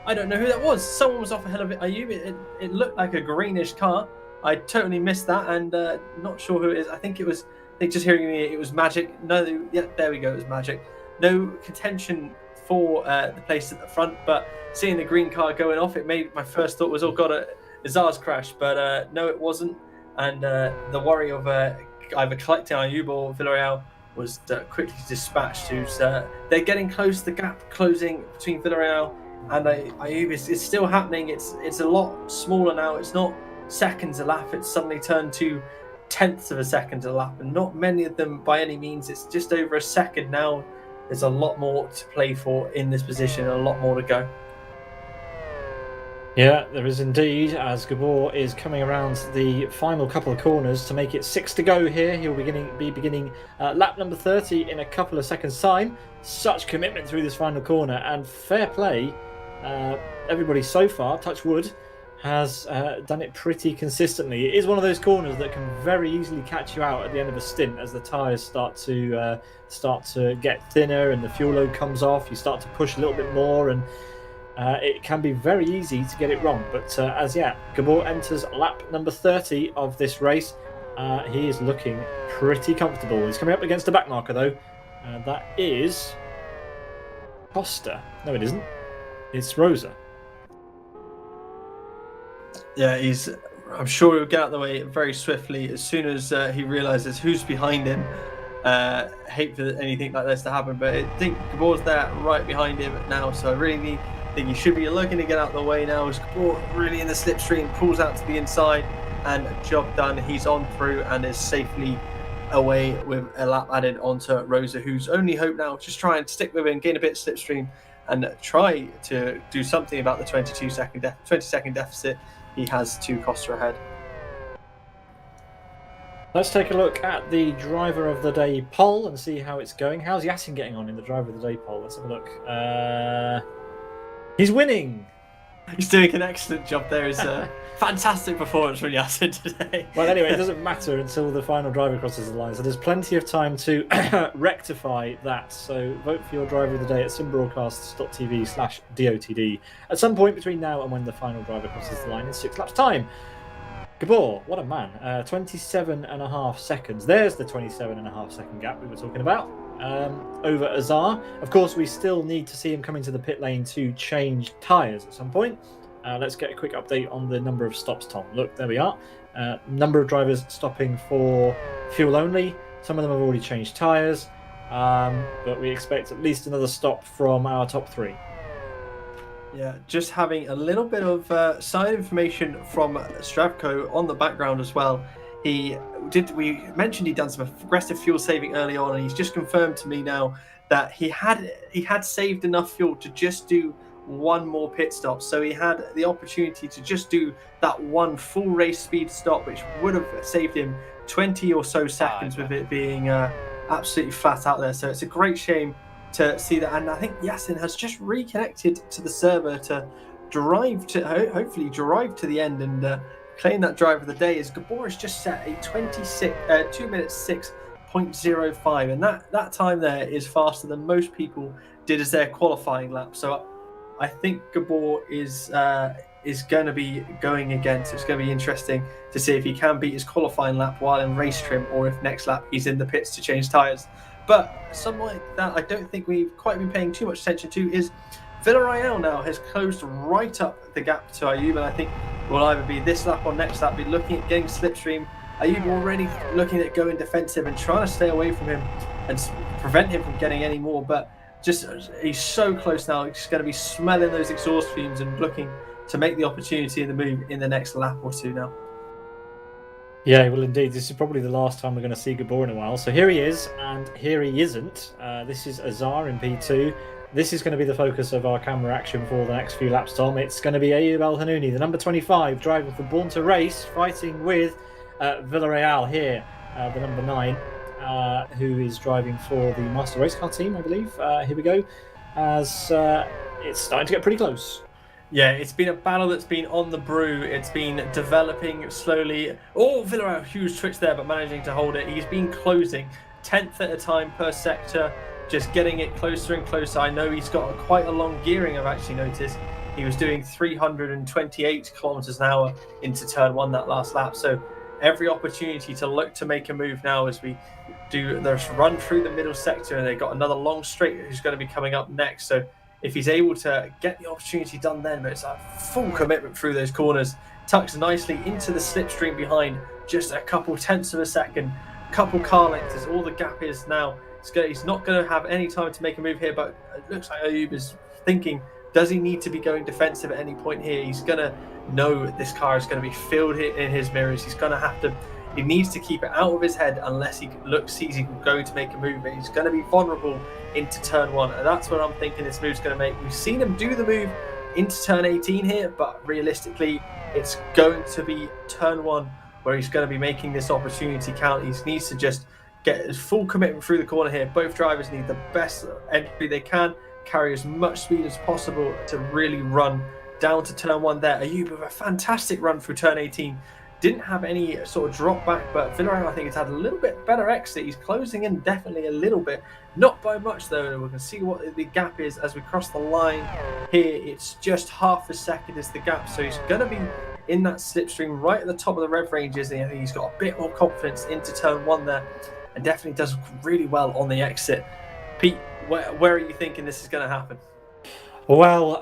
[SPEAKER 1] I don't know who that was. Someone was off ahead of Ayub. It looked like a greenish car. I totally missed that, and not sure who it is. I think just hearing me, it was Magic. No, yeah, there we go. It was Magic. No contention for the place at the front, but seeing the green car going off, it made my first thought was, oh god, Azar's crash, but no, it wasn't. And the worry of either collecting Ayub or Villarreal was quickly dispatched. They're getting close. The gap closing between Villarreal and Ayub is still happening. It's a lot smaller now. It's not seconds a lap. It's suddenly turned to tenths of a second a lap, and not many of them by any means. It's just over a second now. There's a lot more to play for in this position, a lot more to go.
[SPEAKER 2] Yeah, there is indeed, as Gabor is coming around the final couple of corners to make it 6 to go here. He'll be beginning lap number 30 in a couple of seconds' time. Such commitment through this final corner, and fair play. Everybody so far, touch wood, has done it pretty consistently. It is one of those corners that can very easily catch you out at the end of a stint as the tyres start to get thinner and the fuel load comes off. You start to push a little bit more, and it can be very easy to get it wrong. But as yet, Gabor enters lap number 30 of this race. He is looking pretty comfortable. He's coming up against a backmarker though. That is Costa. No, it isn't. It's Rosa.
[SPEAKER 1] Yeah, I'm sure he'll get out of the way very swiftly as soon as he realises who's behind him. Hate for anything like this to happen, but I think Gabor's there right behind him now, so I really think he should be looking to get out of the way now as Gabor really in the slipstream pulls out to the inside, and job done. He's on through and is safely away with a lap added onto Rosa, whose only hope now is just try and stick with him, gain a bit of slipstream, and try to do something about the 20 second deficit he has to Costa ahead.
[SPEAKER 2] Let's take a look at the driver of the day poll and see how it's going. How's Yasin getting on in the driver of the day poll? Let's have a look. He's winning.
[SPEAKER 1] He's doing an excellent job there. It's a fantastic performance from Yasin today.
[SPEAKER 2] Well, anyway, it doesn't matter until the final driver crosses the line, so there's plenty of time to rectify that. So vote for your driver of the day at simbroadcasts.tv/DOTD at some point between now and when the final driver crosses the line in 6 laps' time. Gabor, what a man. 27.5 seconds. There's the 27.5 second gap we were talking about over Azar. Of course, we still need to see him come into the pit lane to change tyres at some point. Let's get a quick update on the number of stops, Tom. Look, there we are. Number of drivers stopping for fuel only. Some of them have already changed tyres, but we expect at least another stop from our top 3.
[SPEAKER 1] Yeah, just having a little bit of side information from Stravko on the background as well. We mentioned he'd done some aggressive fuel saving early on, and he's just confirmed to me now that he had saved enough fuel to just do one more pit stop. So he had the opportunity to just do that one full race speed stop, which would have saved him 20 or so seconds with it being absolutely flat out there. So it's a great shame to see that, and I think Yasin has just reconnected to the server to hopefully drive to the end and claim that driver of the day, as Gabor has just set a 2 minutes 6.05, and that time there is faster than most people did as their qualifying lap. So I think Gabor is going to be going again, so it's going to be interesting to see if he can beat his qualifying lap while in race trim, or if next lap he's in the pits to change tyres. But something that I don't think we've quite been paying too much attention to is Villarreal now has closed right up the gap to Ayub, and I think will either be this lap or next lap be looking at getting slipstream. Ayub already looking at going defensive and trying to stay away from him and prevent him from getting any more, but just he's so close now. He's going to be smelling those exhaust fumes and looking to make the opportunity in the move in the next lap or two now.
[SPEAKER 2] Yeah, well, indeed. This is probably the last time we're going to see Gabor in a while. So here he is, and here he isn't. This is Azar in P2. This is going to be the focus of our camera action for the next few laps, Tom. It's going to be Ayub El-Hanouni, the number 25, driving for Born to Race, fighting with Villarreal here, the number 9, who is driving for the Master Race Car team, I believe. Here we go. as it's starting to get pretty close.
[SPEAKER 1] Yeah, it's been a battle that's been on the brew. It's been developing slowly. Oh, Villarreal, huge twitch there, but managing to hold it. He's been closing 10th at a time per sector, just getting it closer and closer. I know he's got quite a long gearing, I've actually noticed. He was doing 328 kilometers an hour into turn 1 that last lap. So every opportunity to look to make a move now as we do this run through the middle sector, and they've got another long straight who's going to be coming up next. So if he's able to get the opportunity done then, but it's a full commitment through those corners, tucks nicely into the slipstream behind, just a couple tenths of a second, couple car lengths is all the gap is now. He's not going to have any time to make a move here, but it looks like Ayoub is thinking, does he need to be going defensive at any point here? He's going to know this car is going to be filled in his mirrors. He's going to have to, he needs to keep it out of his head unless he sees he's going to make a move. He's going to be vulnerable into turn 1, and that's what I'm thinking this move's going to make. We've seen him do the move into turn 18 here, but realistically it's going to be turn 1 where he's going to be making this opportunity count. He needs to just get his full commitment through the corner here. Both drivers need the best entry they can, carry as much speed as possible to really run down to turn 1 there. Ayoub with a fantastic run through turn 18. Didn't have any sort of drop back, but Villarreal, I think, has had a little bit better exit. He's closing in definitely a little bit, not by much though. We can see what the gap is as we cross the line here. It's just half a second is the gap, so he's going to be in that slipstream right at the top of the rev ranges, and I think he's got a bit more confidence into turn 1 there, and definitely does really well on the exit. Pete, where are you thinking this is going to happen?
[SPEAKER 2] Well,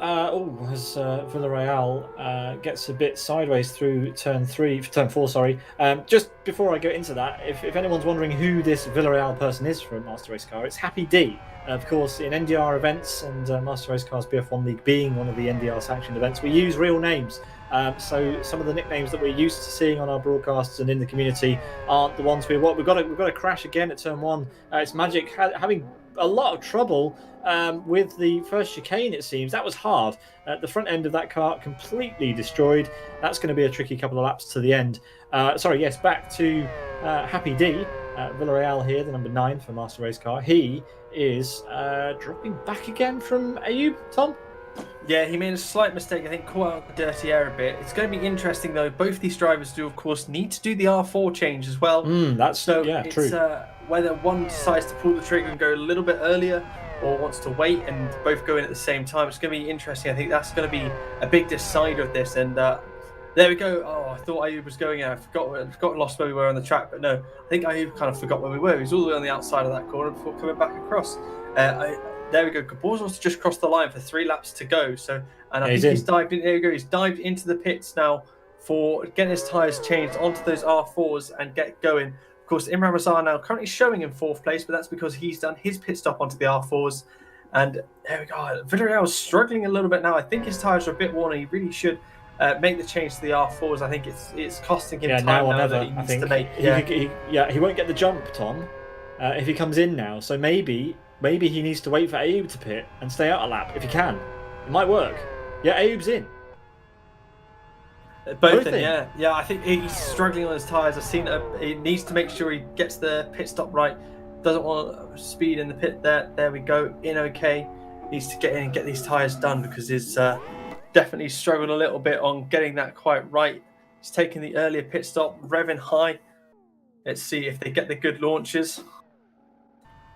[SPEAKER 2] as Villarreal gets a bit sideways through turn 4, sorry. Just before I go into that, if anyone's wondering who this Villarreal person is for a Master Race car, it's Happy D. Of course, in NDR events and Master Race Cars BF1 League being one of the NDR sanctioned events, we use real names. So some of the nicknames that we're used to seeing on our broadcasts and in the community aren't the ones we've got to crash again at turn 1. It's Magic having a lot of trouble with the first chicane, it seems. That was hard. The front end of that car completely destroyed. That's going to be a tricky couple of laps to the end. Back to Happy D. Villarreal here, the number 9 for Master Race Car. He is dropping back again from Ayoub, Tom?
[SPEAKER 1] Yeah, he made a slight mistake, I think, caught out the dirty air a bit. It's going to be interesting, though. Both these drivers do, of course, need to do the R4 change as well.
[SPEAKER 2] True.
[SPEAKER 1] Whether one decides to pull the trigger and go a little bit earlier or wants to wait and both go in at the same time. It's going to be interesting. I think that's going to be a big decider of this. And there we go. Oh, I thought Ayoub was going in. I forgot lost where we were on the track. But no, I think Ayoub kind of forgot where we were. He was all the way on the outside of that corner before coming back across. There we go. Caborzos just crossed the line for 3 laps to go. I think he's dived in. There we go. He's dived into the pits now for getting his tyres changed onto those R4s and get going. Of course, Imran Razar now currently showing in 4th place, but that's because he's done his pit stop onto the R4s. And there we go. Villarreal is struggling a little bit now. I think his tyres are a bit worn. He really should make the change to the R4s. I think it's costing him time now that he needs to make.
[SPEAKER 2] He won't get the jump, Tom, if he comes in now. So maybe he needs to wait for Ayoub to pit and stay out a lap if he can. It might work. Yeah, Ayoub's in.
[SPEAKER 1] Both in, yeah. I think he's struggling on his tyres. I've seen he needs to make sure he gets the pit stop right. Doesn't want speed in the pit there. There we go. In okay. Needs to get in and get these tyres done because he's definitely struggled a little bit on getting that quite right. He's taking the earlier pit stop, revving high. Let's see if they get the good launches.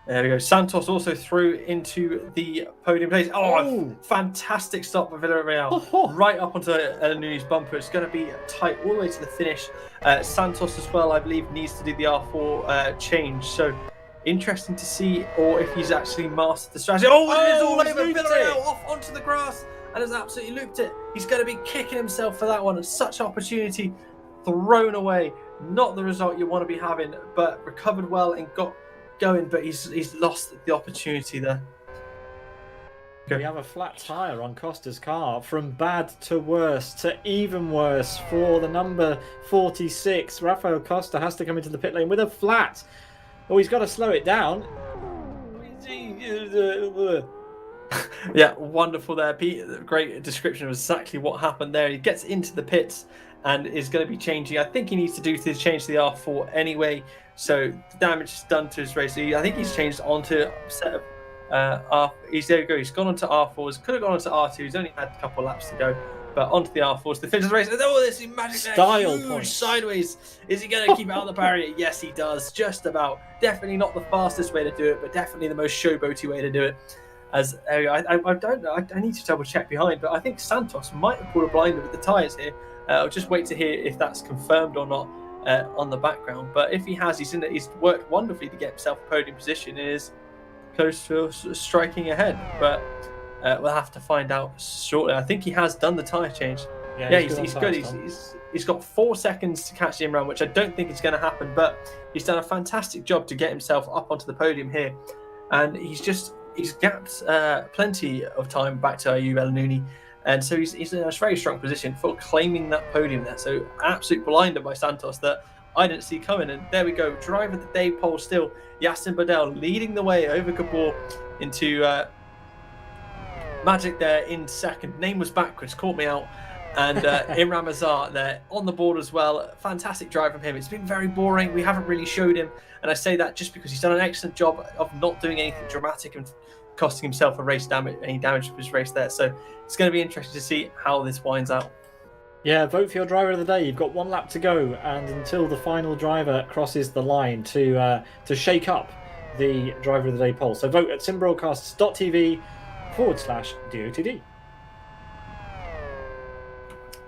[SPEAKER 1] There we go. Santos also through into the podium place. Oh, fantastic stop for Villarreal. Right up onto Nuni's bumper. It's going to be tight all the way to the finish. Santos as well, I believe, needs to do the R4 change. So interesting to see, or if he's actually mastered the strategy. It's all over Villarreal, off onto the grass, and has absolutely looped it. He's going to be kicking himself for that one. It's such opportunity thrown away. Not the result you want to be having, but recovered well and got going, but he's lost the opportunity there.
[SPEAKER 2] We have a flat tyre on Costa's car. From bad to worse to even worse for the number 46. Rafael Costa has to come into the pit lane with a flat. Oh, he's got to slow it down.
[SPEAKER 1] Yeah, wonderful there, Pete. Great description of exactly what happened there. He gets into the pits and is going to be changing. I think he needs to change to the R4 anyway. So the damage is done to his race. I think he's changed onto a set of There we go. He's gone on to R4s. Could have gone on to R2. He's only had a couple of laps to go. But onto the R4s. The finish of the race. Oh, this is magic there.
[SPEAKER 2] Style
[SPEAKER 1] Huge
[SPEAKER 2] points.
[SPEAKER 1] sideways. Is he going to keep it out of the barrier? Yes, he does. Just about. Definitely not the fastest way to do it, but definitely the most showboaty way to do it. As I don't know. I need to double check behind, but I think Santos might have pulled a blinder with the tyres here. I'll just wait to hear if that's confirmed or not on the background. But if he has, he's worked wonderfully to get himself a podium position and is close to striking ahead. But we'll have to find out shortly. I think he has done the tyre change. Yeah, he's good. He's got 4 seconds to catch the in-round, which I don't think is going to happen. But he's done a fantastic job to get himself up onto the podium here, and he's gapped plenty of time back to Ayoub El-Nouni. And so he's in a very strong position for claiming that podium there. So absolute blinder by Santos that I didn't see coming. And there we go. Driver of the day pole still. Yassin Badel leading the way over Gabor into Magic there in second. Name was backwards. Caught me out. And Imran Azar there on the board as well. Fantastic drive from him. It's been very boring. We haven't really showed him. And I say that just because he's done an excellent job of not doing anything dramatic and costing himself any damage to his race there. So it's going to be interesting to see how this winds out.
[SPEAKER 2] Yeah, vote for your driver of the day. You've got 1 lap to go, and until the final driver crosses the line to shake up the driver of the day poll. So vote at simbroadcasts.tv/DOTD.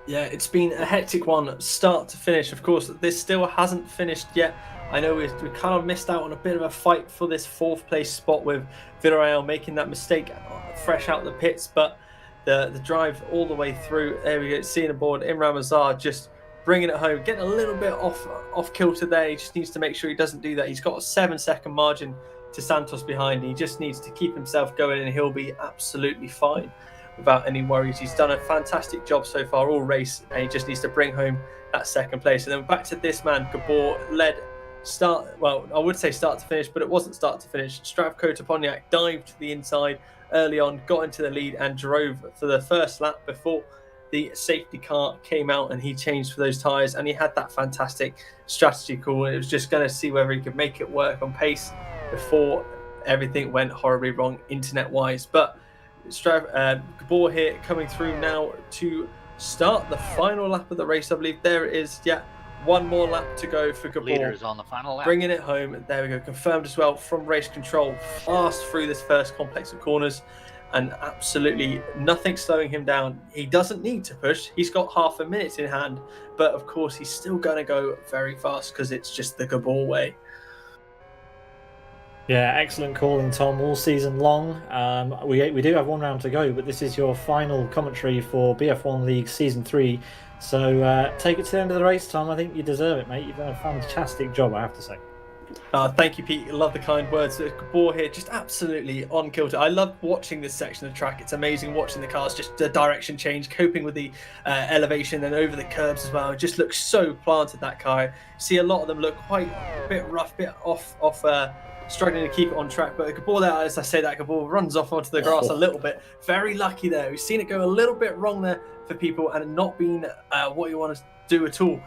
[SPEAKER 1] Yeah, it's been a hectic one, start to finish. Of course, this still hasn't finished yet. I know we kind of missed out on a bit of a fight for this 4th place spot with Villarreal making that mistake fresh out the pits, but the drive all the way through. There we go, seeing aboard Imran Azar just bringing it home, getting a little bit off kilter there. He just needs to make sure he doesn't do that. He's got a 7-second margin to Santos behind. He just needs to keep himself going and he'll be absolutely fine without any worries. He's done a fantastic job so far all race, and he just needs to bring home that 2nd place. And then back to this man, Gabor led I would say start to finish, but it wasn't start to finish. Stravko Toponiak dived to the inside early on, got into the lead and drove for the first lap before the safety car came out and he changed for those tyres, and he had that fantastic strategy call. It was just going to see whether he could make it work on pace before everything went horribly wrong internet wise. But Gabor here coming through now to start the final lap of the race. I believe there it is. Yeah, 1 more lap to go for Gabor.
[SPEAKER 3] Leaders on the final lap.
[SPEAKER 1] Bringing it home. There we go. Confirmed as well from race control. Fast through this first complex of corners and absolutely nothing slowing him down. He doesn't need to push. He's got half a minute in hand. But of course, he's still going to go very fast because it's just the Gabor way.
[SPEAKER 2] Yeah, excellent calling, Tom, all season long. We do have 1 round to go, but this is your final commentary for BF1 League Season 3. So take it to the end of the race, Tom. I think you deserve it, mate. You've done a fantastic job, I have to say.
[SPEAKER 1] Thank you, Pete. Love the kind words. Gabor here, just absolutely on kilter. I love watching this section of track. It's amazing watching the cars, just the direction change, coping with the elevation and over the curbs as well. It just looks so planted, that car. See a lot of them look quite a bit rough, bit off struggling to keep it on track. But Gabor there, as I say that, Gabor runs off onto the grass a little bit. Very lucky there. We've seen it go a little bit wrong there for people and not been what you want to do at all.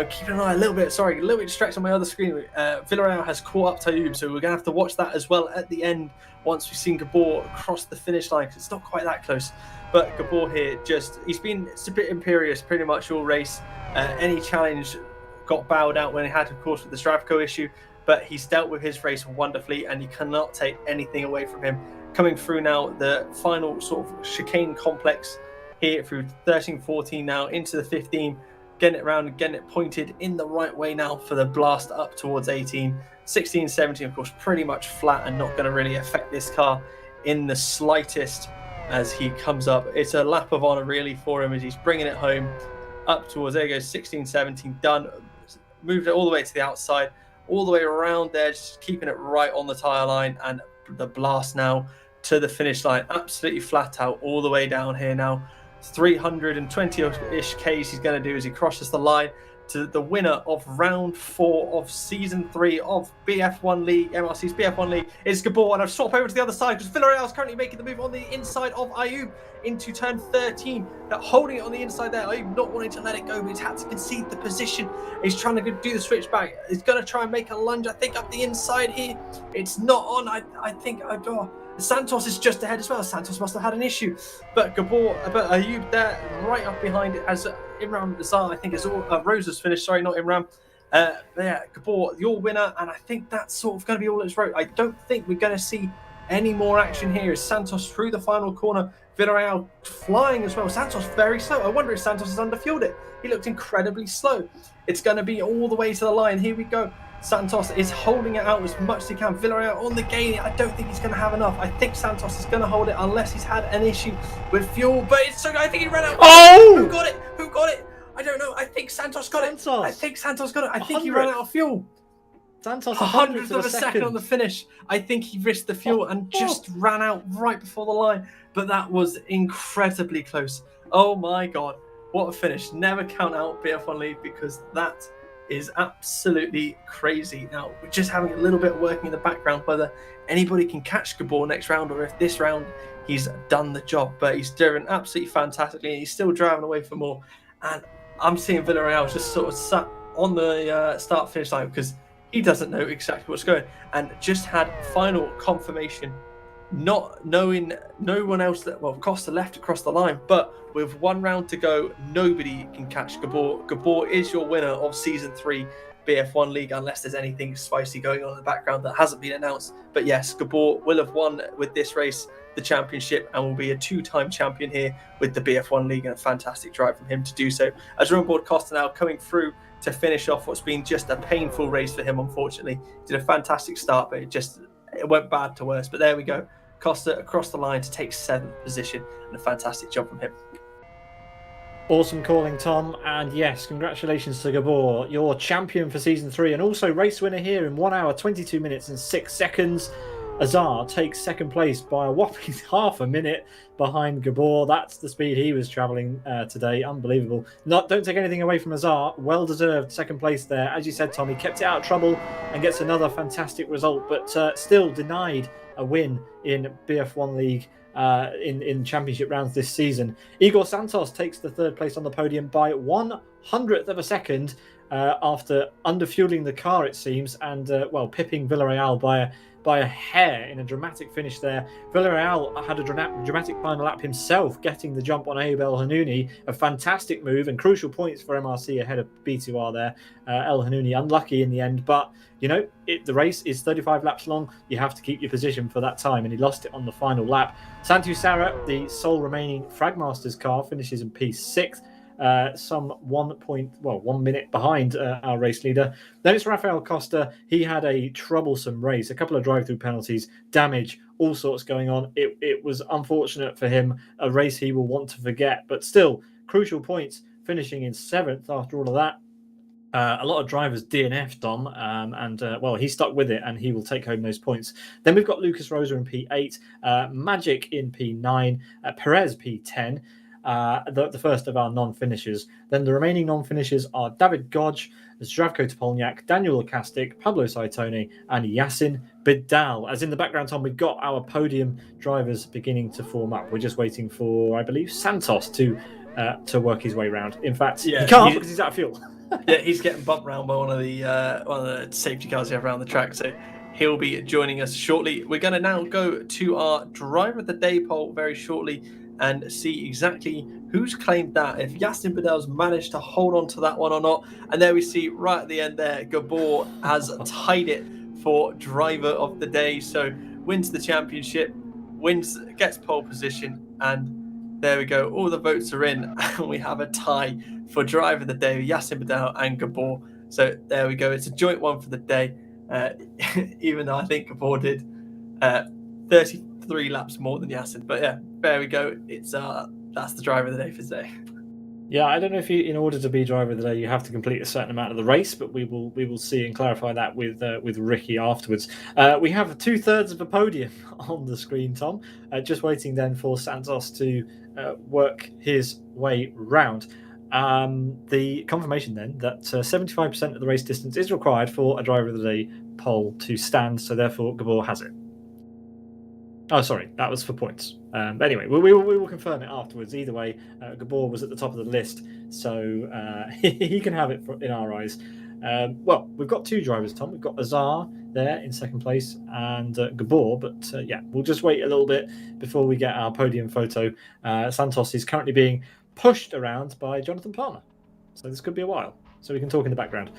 [SPEAKER 1] Keeping an eye a little bit distracted on my other screen. Villarreal has caught up to Ayoub, so we're going to have to watch that as well at the end once we've seen Gabor cross the finish line, because it's not quite that close. But Gabor here, he's been a bit imperious pretty much all race. Any challenge got bowed out when he had, of course, with the Stravko issue, but he's dealt with his race wonderfully and you cannot take anything away from him. Coming through now, the final sort of chicane complex here through 13-14 now into the 15, getting it around and getting it pointed in the right way now for the blast up towards 18. 16-17, of course, pretty much flat and not going to really affect this car in the slightest as he comes up. It's a lap of honour really for him as he's bringing it home up towards, there he goes, 16-17, done. Moved it all the way to the outside, all the way around there, just keeping it right on the tyre line, and the blast now to the finish line. Absolutely flat out all the way down here now. 320-ish Ks he's going to do as he crosses the line to the winner of round 4 of season 3 of BF1 League, MRC's BF1 League, is Gabor. And I've swapped over to the other side because Villarreal is currently making the move on the inside of Ayoub into turn 13. Holding it on the inside there, Ayoub not wanting to let it go, but he's had to concede the position. He's trying to do the switch back. He's going to try and make a lunge, I think, up the inside here. It's not on. I think Santos is just ahead as well. Santos must have had an issue. But Ayub there, right up behind it as Imran Azar, I think, is all Rose has finished. Sorry, not Imran. Yeah, Gabor, your winner, and I think that's sort of going to be all it's wrote. I don't think we're going to see any more action here. As Santos through the final corner, Villarreal flying as well. Santos very slow. I wonder if Santos has underfueled it. He looked incredibly slow. It's going to be all the way to the line. Here we go. Santos is holding it out as much as he can. Villarreal on the gain. I don't think he's going to have enough. I think Santos is going to hold it unless he's had an issue with fuel. But it's so. I think he ran out.
[SPEAKER 2] Oh!
[SPEAKER 1] Who got it? Who got it? I don't know. I think Santos got it. I think Santos got it. I think he ran out of fuel.
[SPEAKER 2] Santos,
[SPEAKER 1] a hundredth of a second on the finish. I think he risked the fuel and just ran out right before the line. But that was incredibly close. Oh my God. What a finish. Never count out BF1 lead because that is absolutely crazy. Now, we're just having a little bit working in the background whether anybody can catch Gabor next round or if this round he's done the job. But he's driven absolutely fantastically and he's still driving away for more. And I'm seeing Villarreal just sort of sat on the start-finish line because he doesn't know exactly what's going and just had final confirmation, not knowing no one else that, well, Costa left across the line, but with 1 round to go, nobody can catch Gabor. Gabor is your winner of Season 3 BF1 League, unless there's anything spicy going on in the background that hasn't been announced. But yes, Gabor will have won with this race the championship and will be a 2-time champion here with the BF1 League, and a fantastic drive from him to do so. As we're on board, Costa now coming through to finish off what's been just a painful race for him, unfortunately. Did a fantastic start, but it went bad to worse. But there we go. Costa across the line to take 7th position, and a fantastic job from him.
[SPEAKER 2] Awesome calling, Tom. And yes, congratulations to Gabor, your champion for Season 3 and also race winner here in 1 hour, 22 minutes and 6 seconds. Azar takes 2nd place by a whopping half a minute behind Gabor. That's the speed he was travelling today. Unbelievable. Don't take anything away from Azar. Well-deserved 2nd place there. As you said, Tom, he kept it out of trouble and gets another fantastic result, but still denied a win in BF1 League in championship rounds this season. Igor Santos takes the 3rd place on the podium by 1/100th of a second after underfueling the car, it seems, and pipping Villarreal by a hair in a dramatic finish there. Villarreal had a dramatic final lap himself, getting the jump on Ayub El Hanouni. A fantastic move and crucial points for MRC ahead of B2R there. El Hanouni unlucky in the end, but you know, the race is 35 laps long. You have to keep your position for that time, and he lost it on the final lap. Santu Sarra, the sole remaining Fragmasters car, finishes in P6. Some 1 minute behind our race leader. Then it's Rafael Costa. He had a troublesome race, a couple of drive-through penalties, damage, all sorts going on. It was unfortunate for him, a race he will want to forget, but still, crucial points, finishing in 7th after all of that. A lot of drivers DNF, Dom, and he stuck with it and he will take home those points. Then we've got Lucas Rosa in P8, Magic in P9, Perez P10, the first of our non-finishers. Then the remaining non-finishers are David Godge, Zdravko Topolniak, Daniel Lukastik, Pablo Saitone, and Yasin Bidal. As in the background, Tom, we've got our podium drivers beginning to form up. We're just waiting for, I believe, Santos to work his way around. In fact, he can't because he's out of fuel.
[SPEAKER 1] Yeah, he's getting bumped around by one of the safety cars you have around the track, so he'll be joining us shortly. We're going to now go to our driver of the day poll very shortly and see exactly who's claimed that, if Yasin Bidal's managed to hold on to that one or not. And there we see right at the end there, Gabor has tied it for driver of the day, so wins the championship, gets pole position, and there we go. All the votes are in, and we have a tie for driver of the day, Yasin Bidal and Gabor. So there we go. It's a joint one for the day, even though I think Gabor did 33 laps more than Yasin. But yeah, there we go. It's that's the driver of the day for today.
[SPEAKER 2] Yeah, I don't know if in order to be driver of the day, you have to complete a certain amount of the race, but we will see and clarify that with Ricky afterwards. We have 2/3 of a podium on the screen, Tom. Just waiting then for Santos to work his way round. The confirmation then that 75% of the race distance is required for a driver of the day poll to stand, so therefore Gabor has it. Oh, sorry, that was for points. Anyway, we will confirm it afterwards. Either way, Gabor was at the top of the list, so he can have it in our eyes. Well, we've got two drivers, Tom. We've got Azar there in second place and Gabor, but we'll just wait a little bit before we get our podium photo. Santos is currently being pushed around by Jonathan Palmer, so this could be a while. So we can talk in the background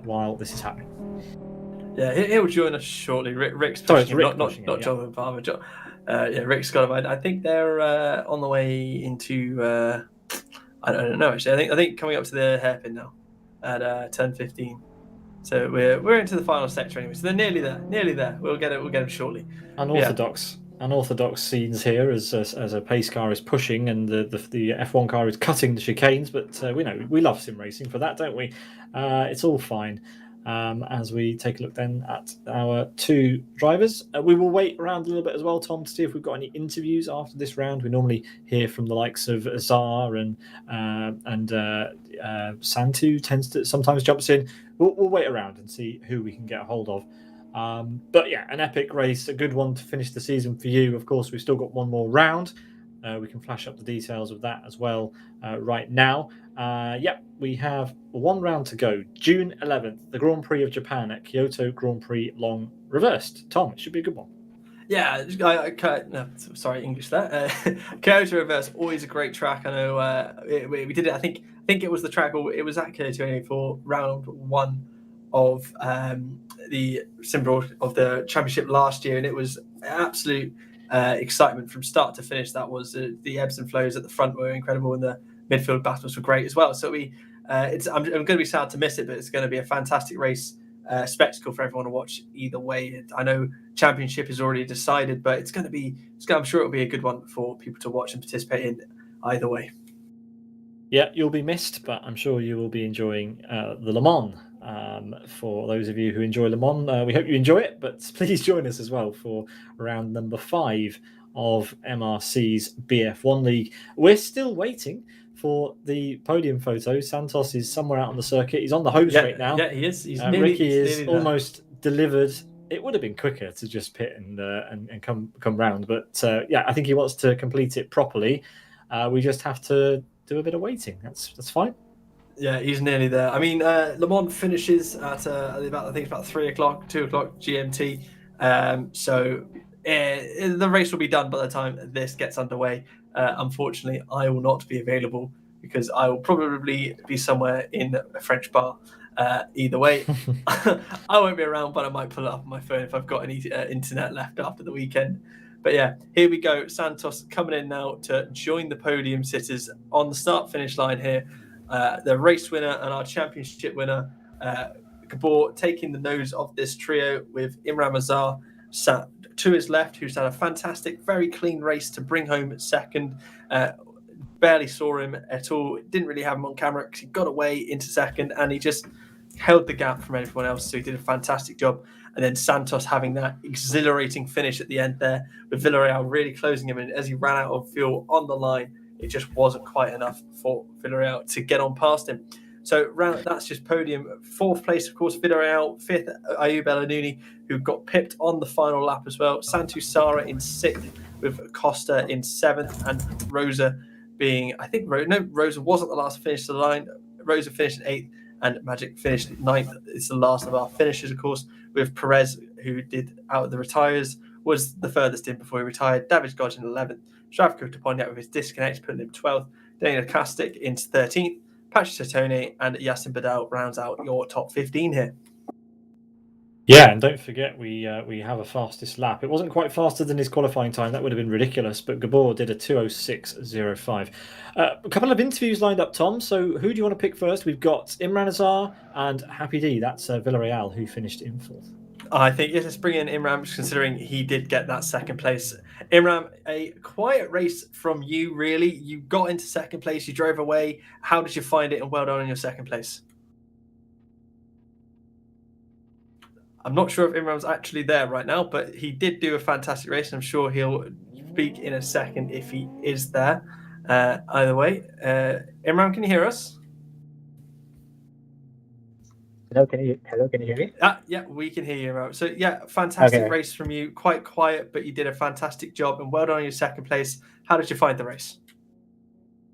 [SPEAKER 2] while this is happening.
[SPEAKER 1] Yeah, he'll join us shortly. Rick's pushing him, not Jonathan Palmer. Rick's got him. I think they're on the way into. I don't know actually. I think coming up to the hairpin now at turn 15. So we're into the final sector anyway. So they're nearly there. We'll get him shortly.
[SPEAKER 2] Unorthodox scenes here as a pace car is pushing and the F1 car is cutting the chicanes, but we love sim racing for that, don't we? It's all fine. As we take a look then at our two drivers, we will wait around a little bit as well, Tom, to see if we've got any interviews after this round. We normally hear from the likes of Azar and Santu sometimes jumps in. We'll wait around and see who we can get a hold of. But yeah, an epic race, a good one to finish the season for you. Of course, we've still got one more round. We can flash up the details of that as well right now. We have one round to go. June 11th, the Grand Prix of Japan at Kyoto Grand Prix Long Reversed. Tom, it should be a good one.
[SPEAKER 1] Yeah, sorry, English there. Kyoto Reversed, always a great track. I know we did it. I think it was the track, or it was at Kyoto for round one of the symbol of the championship last year, and it was absolute excitement from start to finish. That was the ebbs and flows at the front were incredible, and the midfield battles were great as well. So I'm going to be sad to miss it, but it's going to be a fantastic race, spectacle for everyone to watch either way. I know championship is already decided, but I'm sure it'll be a good one for people to watch and participate in either way.
[SPEAKER 2] Yeah, you'll be missed, but I'm sure you will be enjoying the Le Mans. For those of you who enjoy Le Mans, we hope you enjoy it, but please join us as well for round number 5 of MRC's BF1 League. We're still waiting for the podium photo. Santos is somewhere out on the circuit. He's on the home straight now.
[SPEAKER 1] Yeah, he is.
[SPEAKER 2] Ricky is almost delivered. It would have been quicker to just pit and come round, but I think he wants to complete it properly. We just have to do a bit of waiting. That's fine.
[SPEAKER 1] Yeah, he's nearly there. I mean, Le Mans finishes at about 3 o'clock, 2 o'clock GMT. So the race will be done by the time this gets underway. Unfortunately, I will not be available because I will probably be somewhere in a French bar. Either way, I won't be around, but I might pull it up on my phone if I've got any internet left after the weekend. But yeah, here we go. Santos coming in now to join the podium sitters on the start-finish line here. The race winner and our championship winner, Gabor, taking the nose of this trio with Imran Azar sat to his left, who's had a fantastic, very clean race to bring home second. Barely saw him at all. Didn't really have him on camera because he got away into second and he just held the gap from everyone else. So he did a fantastic job. And then Santos having that exhilarating finish at the end there with Villarreal really closing him. And as he ran out of fuel on the line, it just wasn't quite enough for Villarreal to get on past him. So that's just podium. 4th place, of course, Villarreal. 5th, Ayub El Anouni, who got pipped on the final lap as well. Santu Sara in 6th with Costa in 7th and Rosa being, Rosa wasn't the last to finish the line. Rosa finished in 8th and Magic finished 9th. It's the last of our finishers, of course, with Perez, who did out of the retires, was the furthest in before he retired. David Godin 11th. Zdravko Toponiak with his disconnect, putting him 12th. Daniel Kastic into 13th. Patrick Tone and Yassin Badal rounds out your top 15 here.
[SPEAKER 2] Yeah, and don't forget we have a fastest lap. It wasn't quite faster than his qualifying time. That would have been ridiculous, but Gabor did a 2:06.05. A couple of interviews lined up, Tom. So who do you want to pick first? We've got Imran Azar and Happy D. That's Villarreal, who finished in 4th.
[SPEAKER 1] I think let's bring in Imran, considering he did get that second place. Imran, a quiet race from you, really. You got into second place, you drove away. How did you find it? And well done on your second place. I'm not sure if Imran's actually there right now, but he did do a fantastic race. I'm sure he'll speak in a second if he is there. Either way, Imran, can you hear us?
[SPEAKER 4] Hello, can you hear me?
[SPEAKER 1] Yeah, we can hear you, Imran. So yeah, fantastic race from you. Quite quiet, but you did a fantastic job, and well done on your second place. How did you find the race?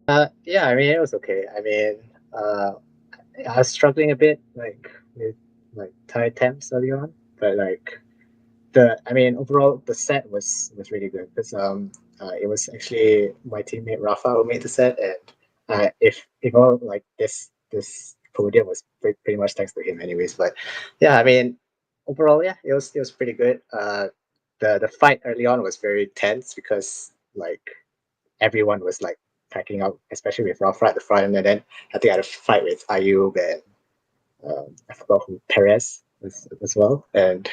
[SPEAKER 4] It was okay. I was struggling a bit with tie attempts early on, but overall the set was really good because it was actually my teammate Rafa who made the set, and if all this podium was pretty much thanks to him anyways. But yeah, overall, yeah, it was pretty good. The fight early on was very tense because everyone was packing up, especially with Rafa at the front, and then I think I had a fight with Ayub and I forgot who, Perez as well, and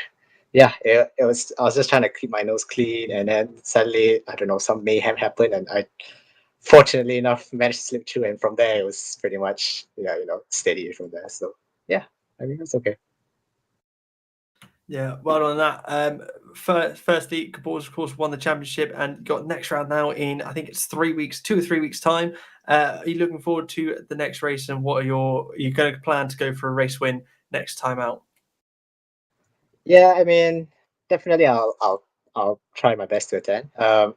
[SPEAKER 4] yeah, it was. I was just trying to keep my nose clean, and then suddenly, I don't know, some mayhem happened, and I, fortunately enough, managed to slip through. And from there, it was pretty much, steady from there. So yeah, it's okay.
[SPEAKER 1] Yeah, well done on that. Firstly, Gabor's of course won the championship and got next round now in, I think it's 3 weeks, 2 or 3 weeks time. Are you looking forward to the next race, and are you going to plan to go for a race win next time out?
[SPEAKER 4] Yeah, definitely, I'll try my best to attend.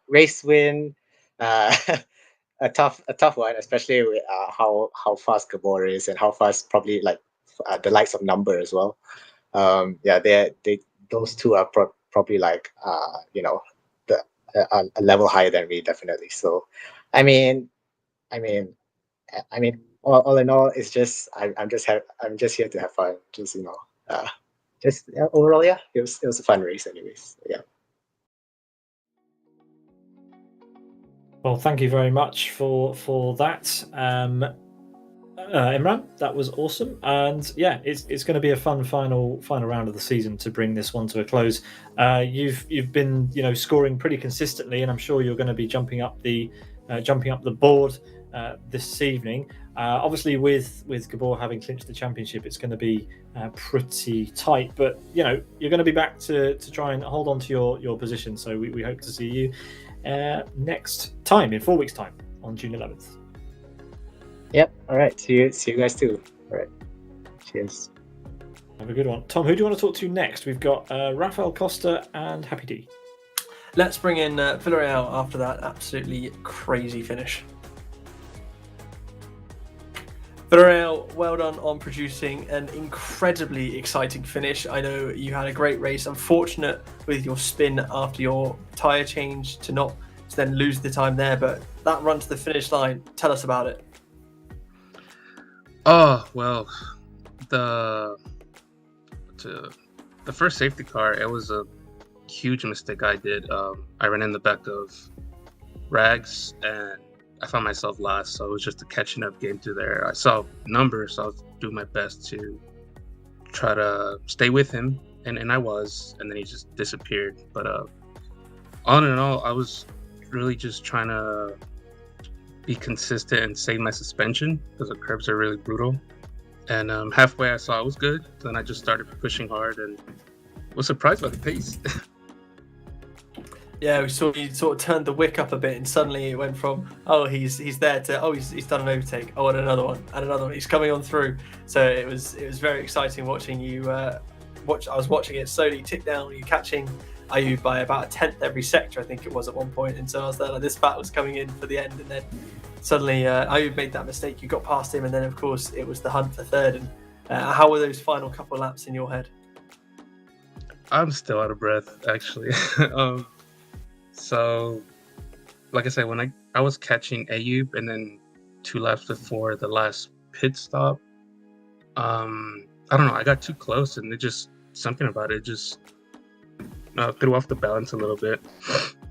[SPEAKER 4] Race win, a tough one, especially with how fast Gabor is and how fast probably the likes of Number as well. Yeah, they those two are probably a level higher than me, definitely. So, I mean, all in all, it's just I'm just here to have fun. Overall, yeah, it was a fun race, anyways. Yeah.
[SPEAKER 2] Well, thank you very much for that, Imran. That was awesome, and yeah, it's going to be a fun final round of the season to bring this one to a close. You've been scoring pretty consistently, and I'm sure you're going to be jumping up the board this evening. Obviously, with Gabor having clinched the championship, it's going to be pretty tight. But you're going to be back to try and hold on to your position. So we hope to see you next time in 4 weeks' time on June 11th.
[SPEAKER 4] Yep. All right. See you guys too. All right. Cheers.
[SPEAKER 2] Have a good one. Tom, who do you want to talk to next? We've got Rafael Costa and Happy D.
[SPEAKER 1] Let's bring in Villarreal after that absolutely crazy finish. Villarreal, well done on producing an incredibly exciting finish. I know you had a great race. Unfortunate with your spin after your tyre change to then lose the time there, but that run to the finish line, tell us about it.
[SPEAKER 5] Oh, well, the first safety car, it was a huge mistake I did. I ran in the back of Rags and I found myself last, so it was just a catching up game through there. I saw numbers, so I was doing my best to try to stay with him, and I was, and then he just disappeared. But all in all, I was really just trying to be consistent and save my suspension because the curbs are really brutal. And halfway I saw it was good, then I just started pushing hard and was surprised by the pace.
[SPEAKER 1] Yeah, we saw you sort of turned the wick up a bit, and suddenly it went from he's there to he's done an overtake, and another one, he's coming on through. So it was very exciting watching you I was watching it slowly tick down. You catching Ayub by about a tenth every sector, I think it was at one point, and so I was there this battle's coming in for the end, and then suddenly Ayub made that mistake. You got past him, and then of course it was the hunt for third. And how were those final couple of laps in your head?
[SPEAKER 5] I'm still out of breath, actually. So, like I said, when I was catching Ayub, and then 2 laps before the last pit stop, I don't know, I got too close, and something about it just threw off the balance a little bit.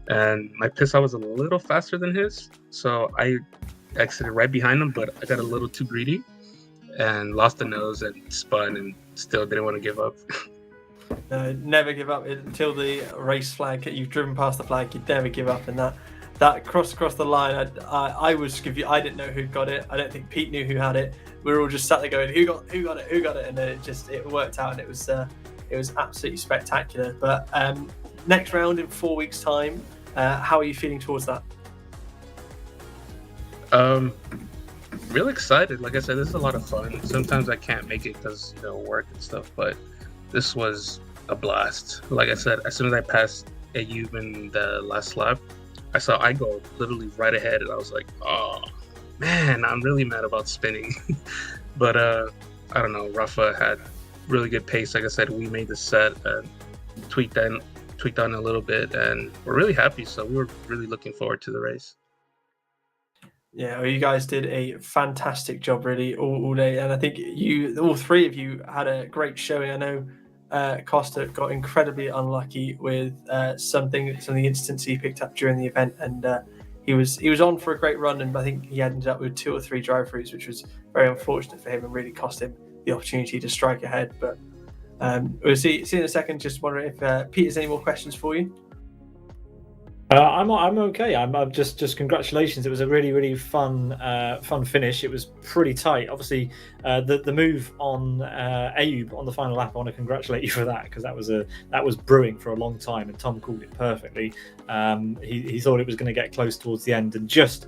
[SPEAKER 5] And my pit stop was a little faster than his, so I exited right behind him, but I got a little too greedy and lost the nose and spun, and still didn't want to give up.
[SPEAKER 1] Never give up until the race flag. You've driven past the flag. You'd never give up. And that cross across the line, I didn't know who got it. I don't think Pete knew who had it. We were all just sat there going, who got it, and then it worked out, and it was absolutely spectacular. But next round in 4 weeks' time, how are you feeling towards that?
[SPEAKER 5] Really excited. Like I said, this is a lot of fun. Sometimes I can't make it because work and stuff, but this was a blast. Like I said, as soon as I passed Ayub in the last lap, I saw Igo literally right ahead, and I was like, oh man, I'm really mad about spinning. But I don't know, Rafa had really good pace. Like I said, we made the set and tweaked on a little bit, and we're really happy. So we were really looking forward to the race.
[SPEAKER 1] Yeah, well, you guys did a fantastic job, really, all day, and I think all three of you, had a great showing. I know Costa got incredibly unlucky with some of the incidents he picked up during the event, and he was on for a great run, and I think he ended up with 2 or 3 drive-throughs, which was very unfortunate for him and really cost him the opportunity to strike ahead. But we'll see in a second. Just wondering if Pete has any more questions for you.
[SPEAKER 2] I'm okay. I'm just congratulations. It was a really fun finish. It was pretty tight. Obviously, the move on Ayub on the final lap. I want to congratulate you for that, because that was brewing for a long time, and Tom called it perfectly. He thought it was going to get close towards the end, and just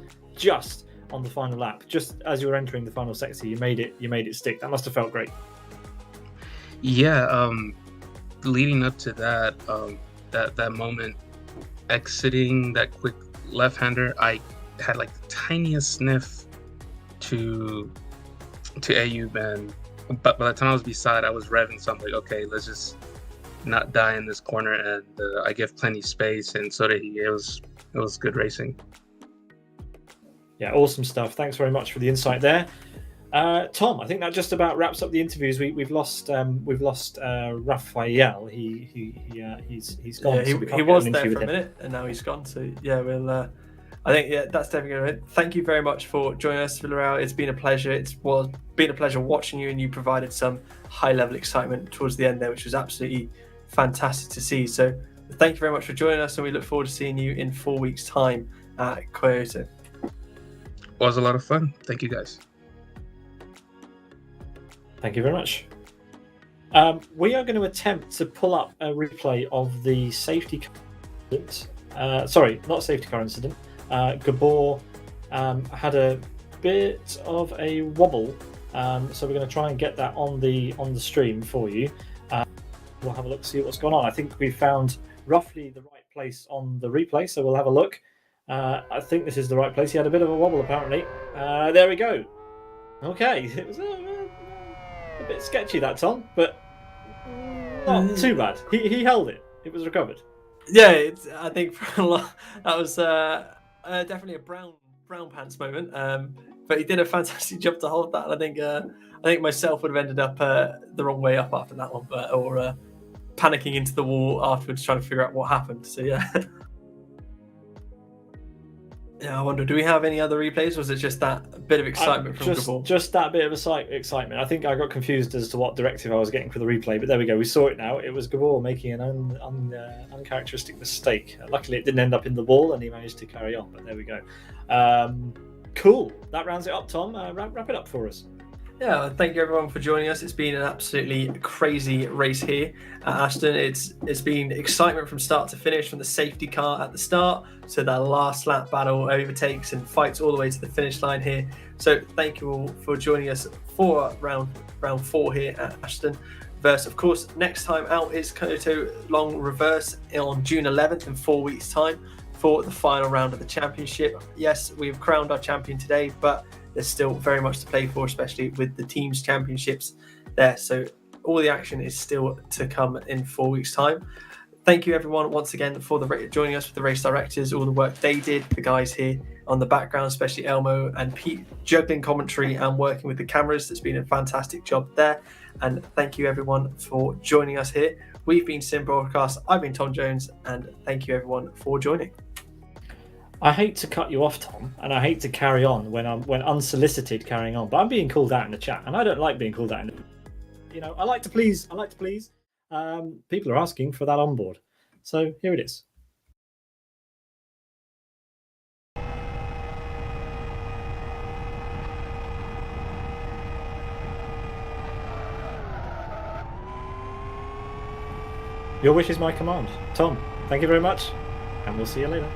[SPEAKER 2] on the final lap, just as you were entering the final sector, you made it stick. That must have felt great.
[SPEAKER 5] Yeah. Leading up to that, that moment. Exiting that quick left-hander, I had like the tiniest sniff to Ayub, but by the time I was beside, I was revving, so I'm like, okay, let's just not die in this corner, and I give plenty space, and so did he. It was good racing.
[SPEAKER 2] Yeah, awesome stuff. Thanks very much for the insight there. Tom, I think that just about wraps up the interviews. We've lost Raphael. He's gone.
[SPEAKER 1] Yeah, he was there for a minute, and now he's gone. So yeah, we'll. I think that's definitely going to. Thank you very much for joining us, Villarreal. It's been a pleasure. It's been a pleasure watching you, and you provided some high-level excitement towards the end there, which was absolutely fantastic to see. So thank you very much for joining us, and we look forward to seeing you in 4 weeks' time at Kyoto.
[SPEAKER 5] It was a lot of fun. Thank you, guys.
[SPEAKER 2] Thank you very much. We are going to attempt to pull up a replay of the safety car incident. Sorry, not safety car incident. Gabor had a bit of a wobble, so we're going to try and get that on the stream for you. We'll have a look, see what's going on. I think we found roughly the right place on the replay, so we'll have a look. I think this is the right place. He had a bit of a wobble, apparently. There we go. Okay, it was a bit sketchy that Tom, but not too bad. He held it. It was recovered.
[SPEAKER 1] Yeah, I think for a lot that was definitely a brown pants moment. But he did a fantastic job to hold that. I think myself would have ended up the wrong way up after that one, or panicking into the wall afterwards, trying to figure out what happened. So yeah. Yeah, I wonder, do we have any other replays, or was it just that bit of excitement from Gabor?
[SPEAKER 2] Just that bit of excitement. I think I got confused as to what directive I was getting for the replay, but there we go. We saw it now. It was Gabor making an uncharacteristic mistake. Luckily, it didn't end up in the wall, and he managed to carry on, but there we go. Cool. That rounds it up, Tom. Wrap it up for us.
[SPEAKER 1] Yeah, thank you everyone for joining us. It's been an absolutely crazy race here at Aston. It's been excitement from start to finish, from the safety car at the start to that last lap battle, overtakes and fights all the way to the finish line here. So thank you all for joining us for round 4 here at Aston. Of course, next time out is Kyoto Long Reverse on June 11th in 4 weeks' time for the final round of the championship. Yes, we've crowned our champion today, but there's still very much to play for, especially with the teams championships there. So all the action is still to come in 4 weeks' time. Thank you everyone once again for joining us with the race directors, all the work they did, the guys here on the background, especially Elmo and Pete, juggling commentary and working with the cameras. It's been a fantastic job there. And thank you everyone for joining us here. We've been Sim Broadcast. I've been Tom Jones, and thank you everyone for joining.
[SPEAKER 2] I hate to cut you off, Tom, and I hate to carry on when unsolicited carrying on, but I'm being called out in the chat, and I don't like being called out I like to please. People are asking for that on board, so here it is. Your wish is my command. Tom, thank you very much, and we'll see you later.